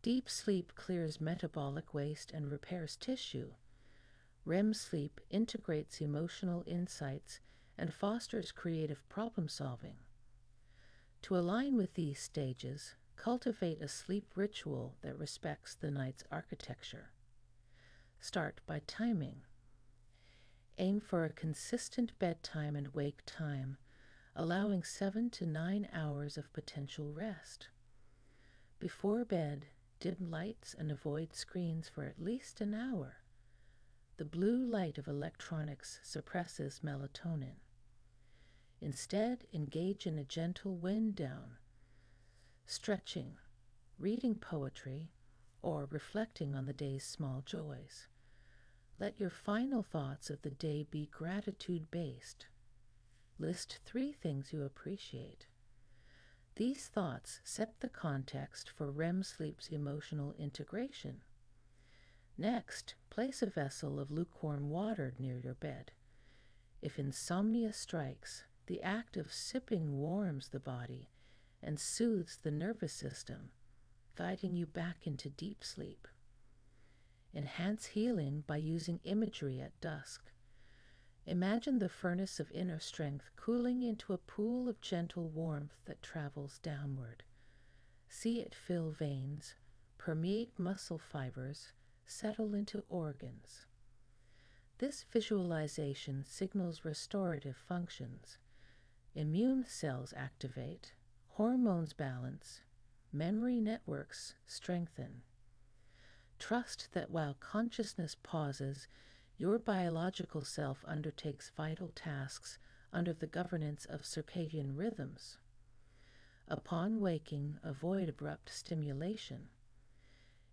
Deep sleep clears metabolic waste and repairs tissue. REM sleep integrates emotional insights and fosters creative problem solving. To align with these stages, cultivate a sleep ritual that respects the night's architecture. Start by timing. Aim for a consistent bedtime and wake time, allowing 7 to 9 hours of potential rest. Before bed, dim lights and avoid screens for at least an hour. The blue light of electronics suppresses melatonin. Instead, engage in a gentle wind down, stretching, reading poetry, or reflecting on the day's small joys. Let your final thoughts of the day be gratitude-based. List 3 things you appreciate. These thoughts set the context for REM sleep's emotional integration. Next, place a vessel of lukewarm water near your bed. If insomnia strikes, the act of sipping warms the body and soothes the nervous system, guiding you back into deep sleep. Enhance healing by using imagery at dusk. Imagine the furnace of inner strength cooling into a pool of gentle warmth that travels downward. See it fill veins, permeate muscle fibers, settle into organs. This visualization signals restorative functions. Immune cells activate, hormones balance, memory networks strengthen. Trust that while consciousness pauses, your biological self undertakes vital tasks under the governance of circadian rhythms. Upon waking, avoid abrupt stimulation.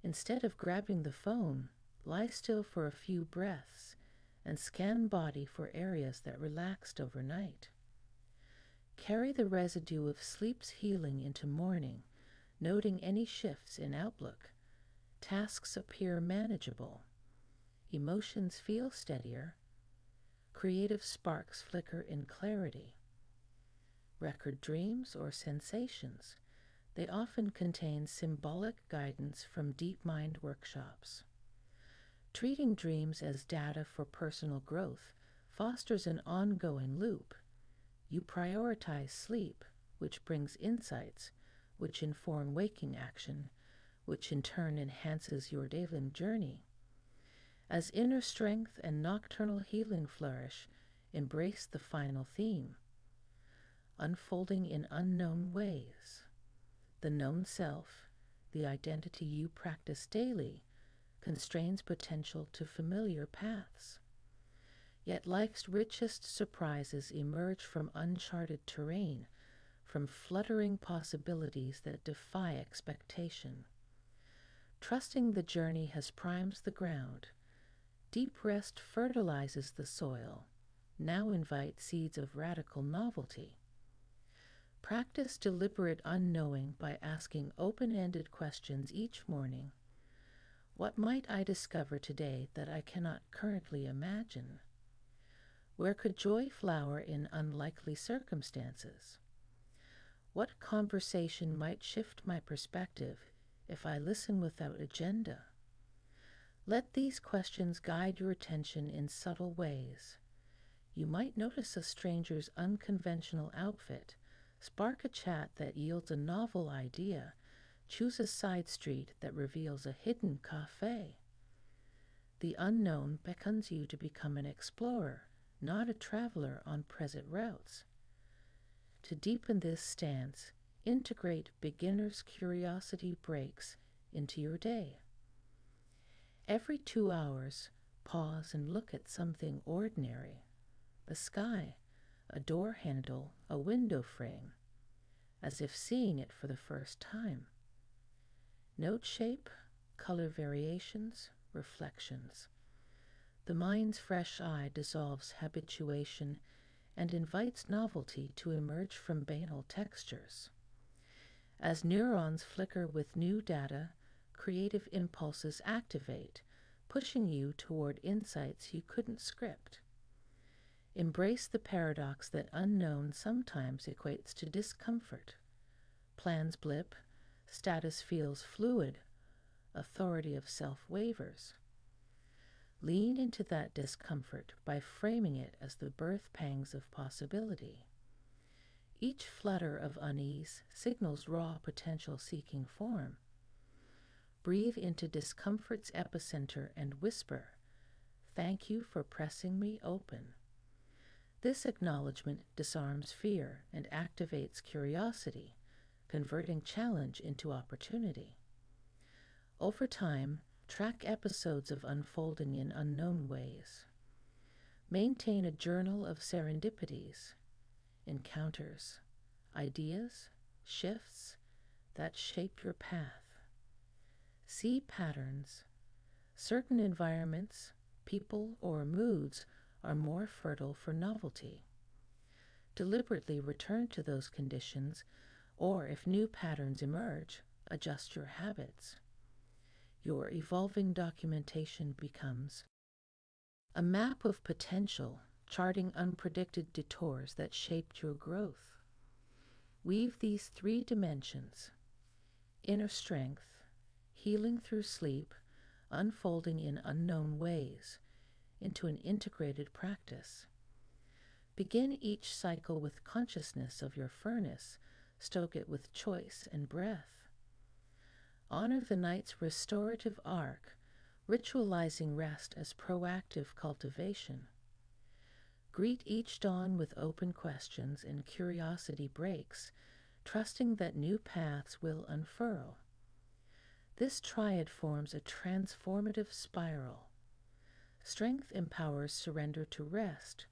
Instead of grabbing the phone, lie still for a few breaths and scan body for areas that relaxed overnight. Carry the residue of sleep's healing into morning, noting any shifts in outlook. Tasks appear manageable. Emotions feel steadier. Creative sparks flicker in clarity. Record dreams or sensations. They often contain symbolic guidance from deep mind workshops. Treating dreams as data for personal growth fosters an ongoing loop. You prioritize sleep, which brings insights, which inform waking action, which in turn enhances your daily journey. As inner strength and nocturnal healing flourish, embrace the final theme, unfolding in unknown ways. The known self, the identity you practice daily, constrains potential to familiar paths. Yet life's richest surprises emerge from uncharted terrain, from fluttering possibilities that defy expectation. Trusting the journey has primed the ground. Deep rest fertilizes the soil. Now invite seeds of radical novelty. Practice deliberate unknowing by asking open-ended questions each morning. What might I discover today that I cannot currently imagine? Where could joy flower in unlikely circumstances? What conversation might shift my perspective if I listen without agenda? Let these questions guide your attention in subtle ways. You might notice a stranger's unconventional outfit, spark a chat that yields a novel idea, choose a side street that reveals a hidden cafe. The unknown beckons you to become an explorer, not a traveler on present routes. To deepen this stance, integrate beginner's curiosity breaks into your day. Every 2 hours, pause and look at something ordinary. The sky, a door handle, a window frame, as if seeing it for the first time. Note shape, color variations, reflections. The mind's fresh eye dissolves habituation and invites novelty to emerge from banal textures. As neurons flicker with new data, creative impulses activate, pushing you toward insights you couldn't script. Embrace the paradox that unknown sometimes equates to discomfort. Plans blip, status feels fluid, authority of self wavers. Lean into that discomfort by framing it as the birth pangs of possibility. Each flutter of unease signals raw potential seeking form. Breathe into discomfort's epicenter and whisper, "Thank you for pressing me open." This acknowledgement disarms fear and activates curiosity, converting challenge into opportunity. Over time, track episodes of unfolding in unknown ways. Maintain a journal of serendipities, encounters, ideas, shifts that shape your path. See patterns. Certain environments, people, or moods are more fertile for novelty. Deliberately return to those conditions, or if new patterns emerge, adjust your habits. Your evolving documentation becomes a map of potential, charting unpredicted detours that shaped your growth. Weave these three dimensions: inner strength, healing through sleep, unfolding in unknown ways, into an integrated practice. Begin each cycle with consciousness of your furnace, stoke it with choice and breath. Honor the night's restorative arc, ritualizing rest as proactive cultivation. Greet each dawn with open questions and curiosity breaks, trusting that new paths will unfurl. This triad forms a transformative spiral. Strength empowers surrender to rest.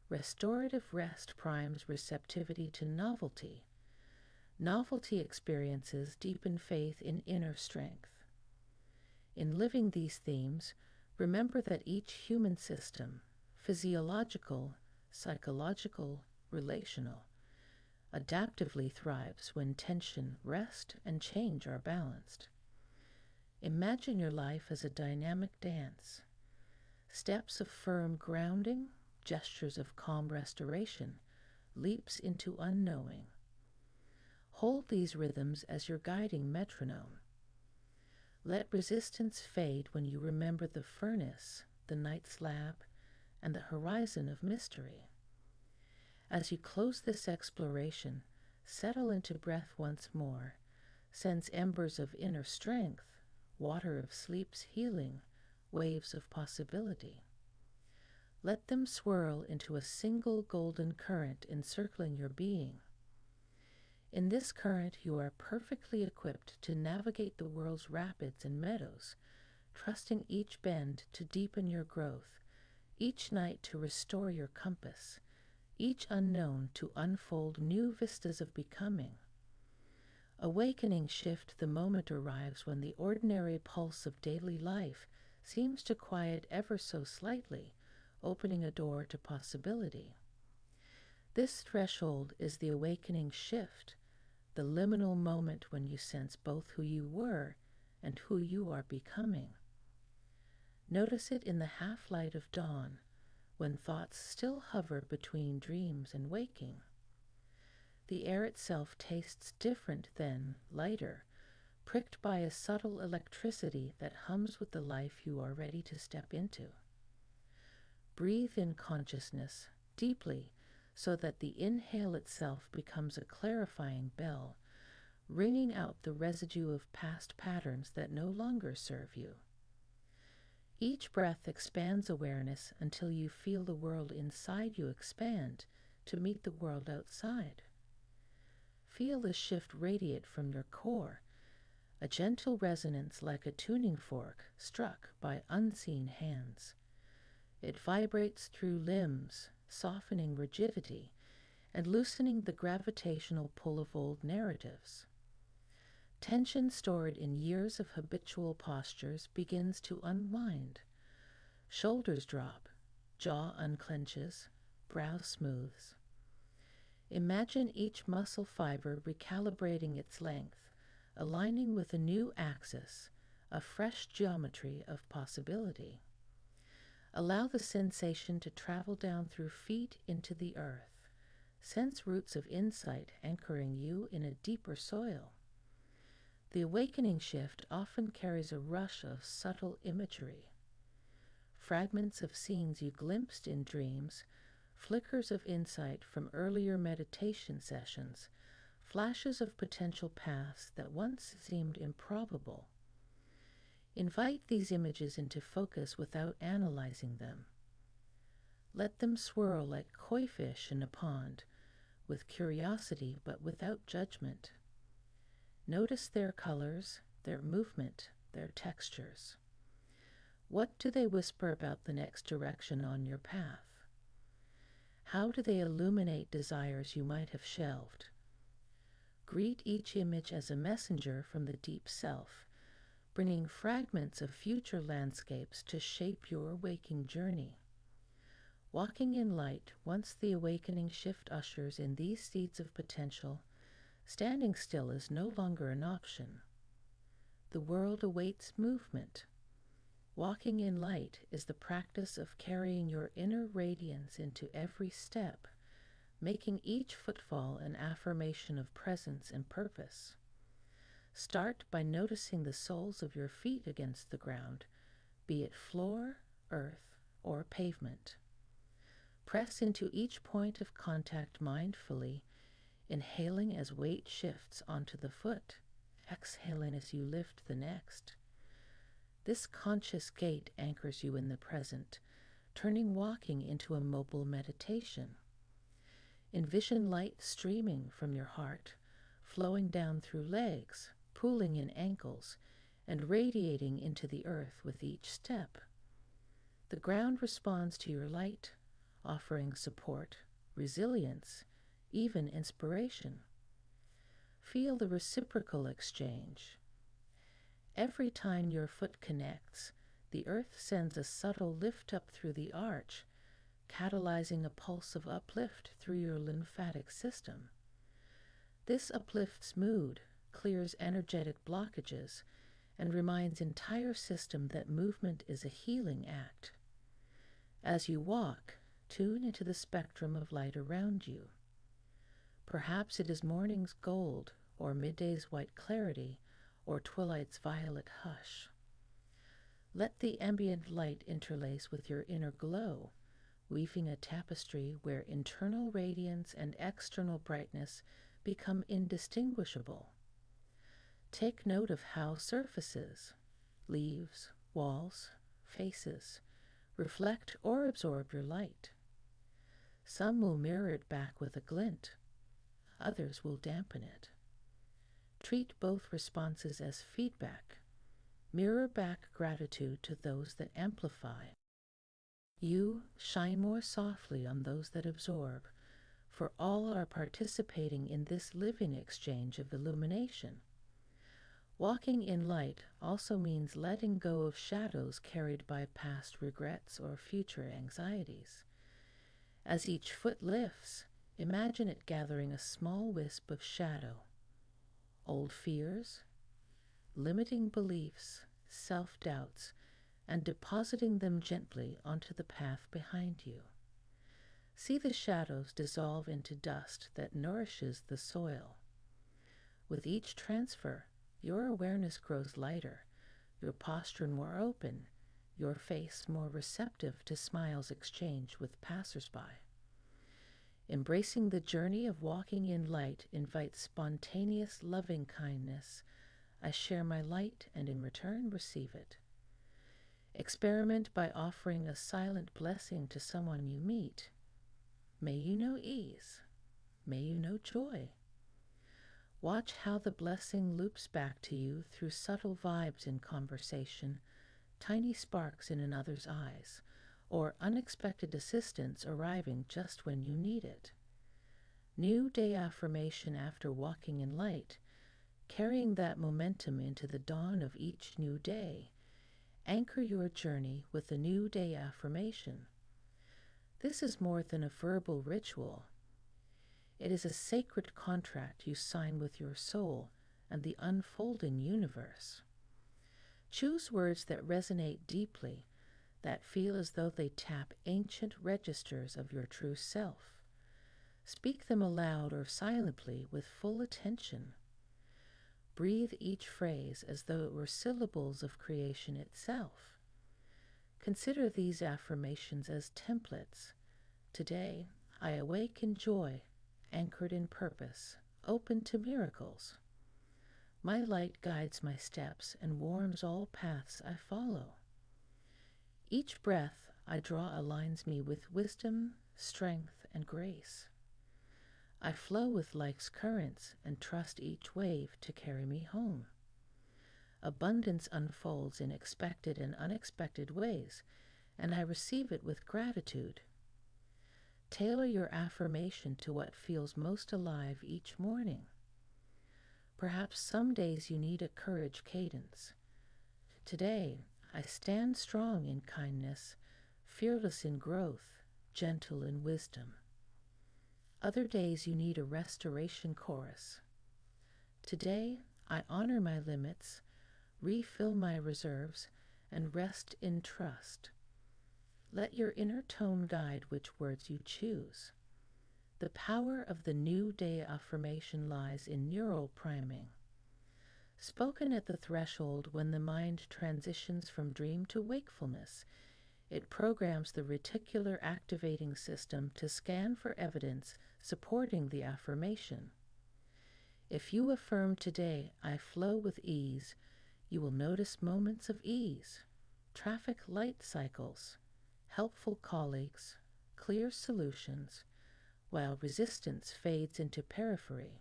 Restorative rest primes receptivity to novelty. Novelty experiences deepen faith in inner strength. In living these themes, remember that each human system, physiological, psychological, relational, adaptively thrives when tension, rest, and change are balanced. Imagine your life as a dynamic dance. Steps of firm grounding, gestures of calm restoration, leaps into unknowing. Hold these rhythms as your guiding metronome. Let resistance fade when you remember the furnace, the night slab, and the horizon of mystery. As you close this exploration, settle into breath once more. Sense embers of inner strength, water of sleep's healing, waves of possibility. Let them swirl into a single golden current encircling your being. In this current, you are perfectly equipped to navigate the world's rapids and meadows, trusting each bend to deepen your growth, each night to restore your compass, each unknown to unfold new vistas of becoming. Awakening shift the moment arrives when the ordinary pulse of daily life seems to quiet ever so slightly, opening a door to possibility. This threshold is the awakening shift, the liminal moment when you sense both who you were and who you are becoming. Notice it in the half-light of dawn, when thoughts still hover between dreams and waking. The air itself tastes different then, lighter, pricked by a subtle electricity that hums with the life you are ready to step into. Breathe in consciousness, deeply, so that the inhale itself becomes a clarifying bell, ringing out the residue of past patterns that no longer serve you. Each breath expands awareness until you feel the world inside you expand to meet the world outside. Feel the shift radiate from your core, a gentle resonance like a tuning fork struck by unseen hands. It vibrates through limbs, softening rigidity and loosening the gravitational pull of old narratives. Tension stored in years of habitual postures begins to unwind. Shoulders drop, jaw unclenches, brow smooths. Imagine each muscle fiber recalibrating its length, aligning with a new axis, a fresh geometry of possibility. Allow the sensation to travel down through feet into the earth. Sense roots of insight anchoring you in a deeper soil. The awakening shift often carries a rush of subtle imagery. Fragments of scenes you glimpsed in dreams, flickers of insight from earlier meditation sessions, flashes of potential paths that once seemed improbable. Invite these images into focus without analyzing them. Let them swirl like koi fish in a pond, with curiosity but without judgment. Notice their colors, their movement, their textures. What do they whisper about the next direction on your path? How do they illuminate desires you might have shelved? Greet each image as a messenger from the deep self, bringing fragments of future landscapes to shape your waking journey. Walking in light, once the awakening shift ushers in these seeds of potential, standing still is no longer an option. the world awaits movement. Walking in light is the practice of carrying your inner radiance into every step, making each footfall an affirmation of presence and purpose. Start by noticing the soles of your feet against the ground, be it floor, earth, or pavement. Press into each point of contact mindfully, inhaling as weight shifts onto the foot, exhaling as you lift the next. This conscious gait anchors you in the present, turning walking into a mobile meditation. Envision light streaming from your heart, flowing down through legs, pooling in ankles, and radiating into the earth with each step. The ground responds to your light, offering support, resilience, even inspiration. Feel the reciprocal exchange. Every time your foot connects, the earth sends a subtle lift up through the arch, catalyzing a pulse of uplift through your lymphatic system. This uplifts mood, clears energetic blockages, and reminds entire system that movement is a healing act. As you walk, tune into the spectrum of light around you. Perhaps it is morning's gold, or midday's white clarity, or twilight's violet hush. Let the ambient light interlace with your inner glow, weaving a tapestry where internal radiance and external brightness become indistinguishable. Take note of how surfaces, leaves, walls, faces, reflect or absorb your light. Some will mirror it back with a glint, others will dampen it. Treat both responses as feedback. Mirror back gratitude to those that amplify. You shine more softly on those that absorb, for all are participating in this living exchange of illumination. Walking in light also means letting go of shadows carried by past regrets or future anxieties. As each foot lifts, imagine it gathering a small wisp of shadow. Old fears, limiting beliefs, self-doubts, and depositing them gently onto the path behind you. See the shadows dissolve into dust that nourishes the soil. With each transfer, your awareness grows lighter, your posture more open, your face more receptive to smiles exchanged with passersby. Embracing the journey of walking in light invites spontaneous loving kindness. I share my light and in return receive it. Experiment by offering a silent blessing to someone you meet. May you know ease. May you know joy. Watch how the blessing loops back to you through subtle vibes in conversation, tiny sparks in another's eyes, or unexpected assistance arriving just when you need it. New day affirmation after walking in light, carrying that momentum into the dawn of each new day. Anchor your journey with a new day affirmation. This is more than a verbal ritual. It is a sacred contract you sign with your soul and the unfolding universe. Choose words that resonate deeply, that feel as though they tap ancient registers of your true self. Speak them aloud or silently with full attention. Breathe each phrase as though it were syllables of creation itself. Consider these affirmations as templates. Today, I awake in joy, anchored in purpose, open to miracles. My light guides my steps and warms all paths I follow. Each breath I draw aligns me with wisdom, strength, and grace. I flow with life's currents and trust each wave to carry me home. Abundance unfolds in expected and unexpected ways, and I receive it with gratitude. Tailor your affirmation to what feels most alive each morning. Perhaps some days you need a courage cadence. Today, I stand strong in kindness, fearless in growth, gentle in wisdom. Other days you need a restoration chorus. Today, I honor my limits, refill my reserves, and rest in trust. Let your inner tone guide which words you choose. The power of the new day affirmation lies in neural priming. Spoken at the threshold when the mind transitions from dream to wakefulness, it programs the reticular activating system to scan for evidence supporting the affirmation. If you affirm today, "I flow with ease," you will notice moments of ease, traffic light cycles, helpful colleagues, clear solutions, while resistance fades into periphery.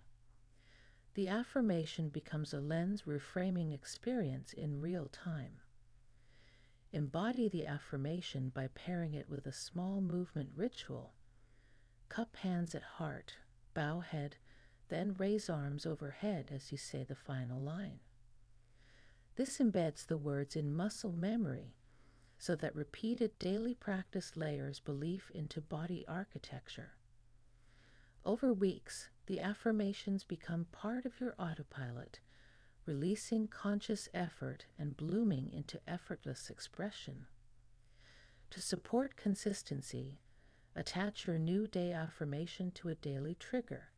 The affirmation becomes a lens reframing experience in real time. Embody the affirmation by pairing it with a small movement ritual. Cup hands at heart, bow head, then raise arms overhead as you say the final line. This embeds the words in muscle memory so that repeated daily practice layers belief into body architecture. Over weeks, the affirmations become part of your autopilot, releasing conscious effort and blooming into effortless expression. To support consistency, attach your new day affirmation to a daily trigger.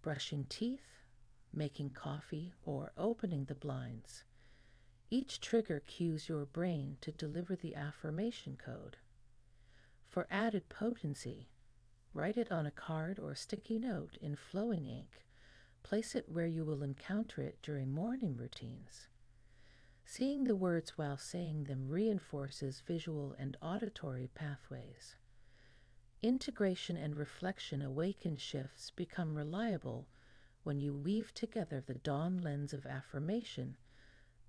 Brushing teeth, making coffee, or opening the blinds. Each trigger cues your brain to deliver the affirmation code. For added potency, write it on a card or sticky note in flowing ink. Place it where you will encounter it during morning routines. Seeing the words while saying them reinforces visual and auditory pathways. Integration and reflection awaken shifts become reliable when you weave together the dawn lens of affirmation,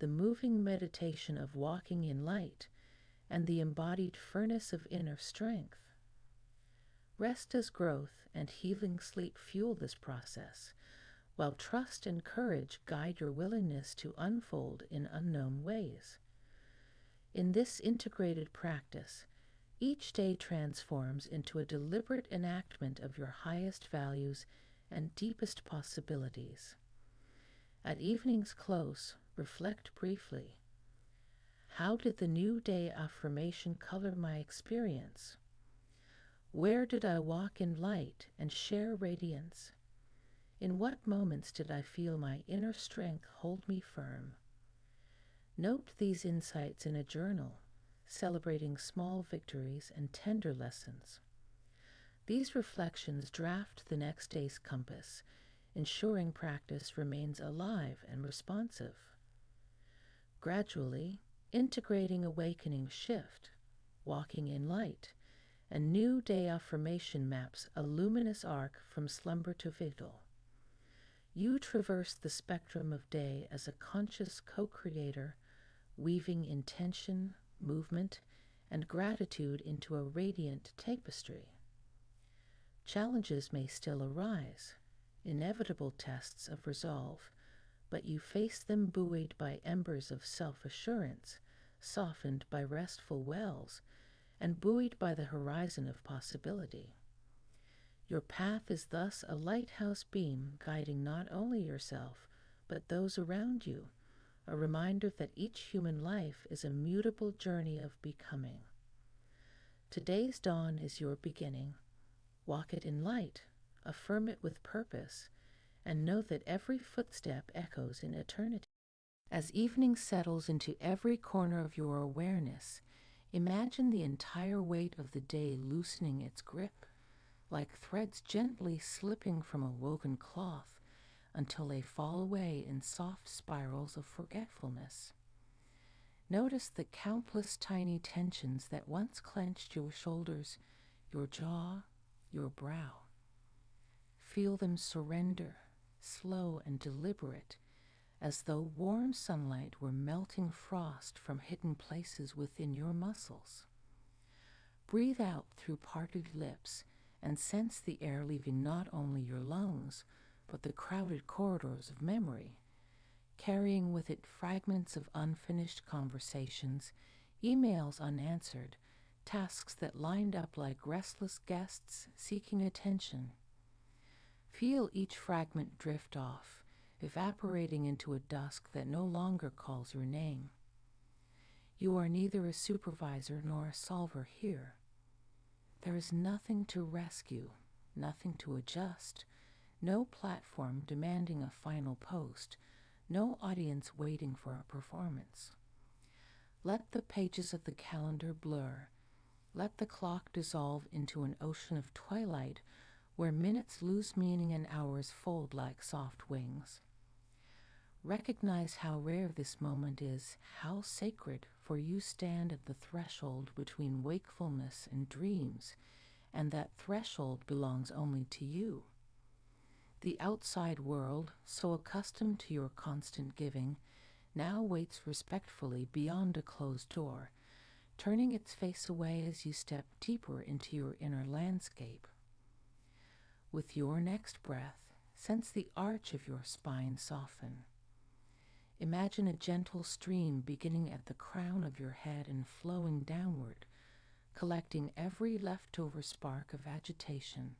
the moving meditation of walking in light, and the embodied furnace of inner strength. Rest as growth and healing sleep fuel this process, while trust and courage guide your willingness to unfold in unknown ways. In this integrated practice, each day transforms into a deliberate enactment of your highest values and deepest possibilities. At evening's close, reflect briefly. How did the new day affirmation color my experience? Where did I walk in light and share radiance? In what moments did I feel my inner strength hold me firm? Note these insights in a journal, celebrating small victories and tender lessons. These reflections draft the next day's compass, ensuring practice remains alive and responsive. Gradually, integrating awakening shift, walking in light, and new day affirmation maps a luminous arc from slumber to vigil. You traverse the spectrum of day as a conscious co-creator, weaving intention, movement, and gratitude into a radiant tapestry. Challenges may still arise, inevitable tests of resolve, but you face them buoyed by embers of self-assurance, softened by restful wells, and buoyed by the horizon of possibility. Your path is thus a lighthouse beam guiding not only yourself, but those around you, a reminder that each human life is a mutable journey of becoming. Today's dawn is your beginning. Walk it in light, affirm it with purpose, and know that every footstep echoes in eternity. As evening settles into every corner of your awareness, imagine the entire weight of the day loosening its grip, like threads gently slipping from a woven cloth until they fall away in soft spirals of forgetfulness. Notice the countless tiny tensions that once clenched your shoulders, your jaw, your brow. Feel them surrender, slow and deliberate, as though warm sunlight were melting frost from hidden places within your muscles. Breathe out through parted lips and sense the air leaving not only your lungs, but the crowded corridors of memory, carrying with it fragments of unfinished conversations, emails unanswered, tasks that lined up like restless guests seeking attention. Feel each fragment drift off, evaporating into a dusk that no longer calls your name. You are neither a supervisor nor a solver here. There is nothing to rescue, nothing to adjust, no platform demanding a final post, no audience waiting for a performance. Let the pages of the calendar blur. Let the clock dissolve into an ocean of twilight where minutes lose meaning and hours fold like soft wings. Recognize how rare this moment is, how sacred, for you stand at the threshold between wakefulness and dreams, and that threshold belongs only to you. The outside world, so accustomed to your constant giving, now waits respectfully beyond a closed door, turning its face away as you step deeper into your inner landscape. With your next breath, sense the arch of your spine soften. Imagine a gentle stream beginning at the crown of your head and flowing downward, collecting every leftover spark of agitation.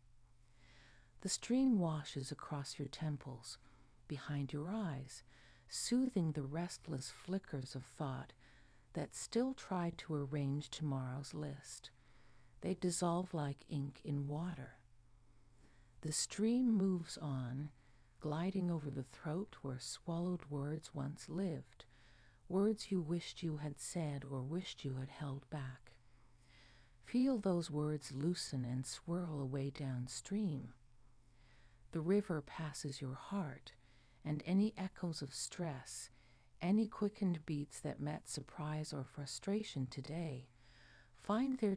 The stream washes across your temples, behind your eyes, soothing the restless flickers of thought that still try to arrange tomorrow's list. They dissolve like ink in water. The stream moves on, gliding over the throat where swallowed words once lived, words you wished you had said or wished you had held back. Feel those words loosen and swirl away downstream. The river passes your heart, and any echoes of stress, any quickened beats that met surprise or frustration today, find their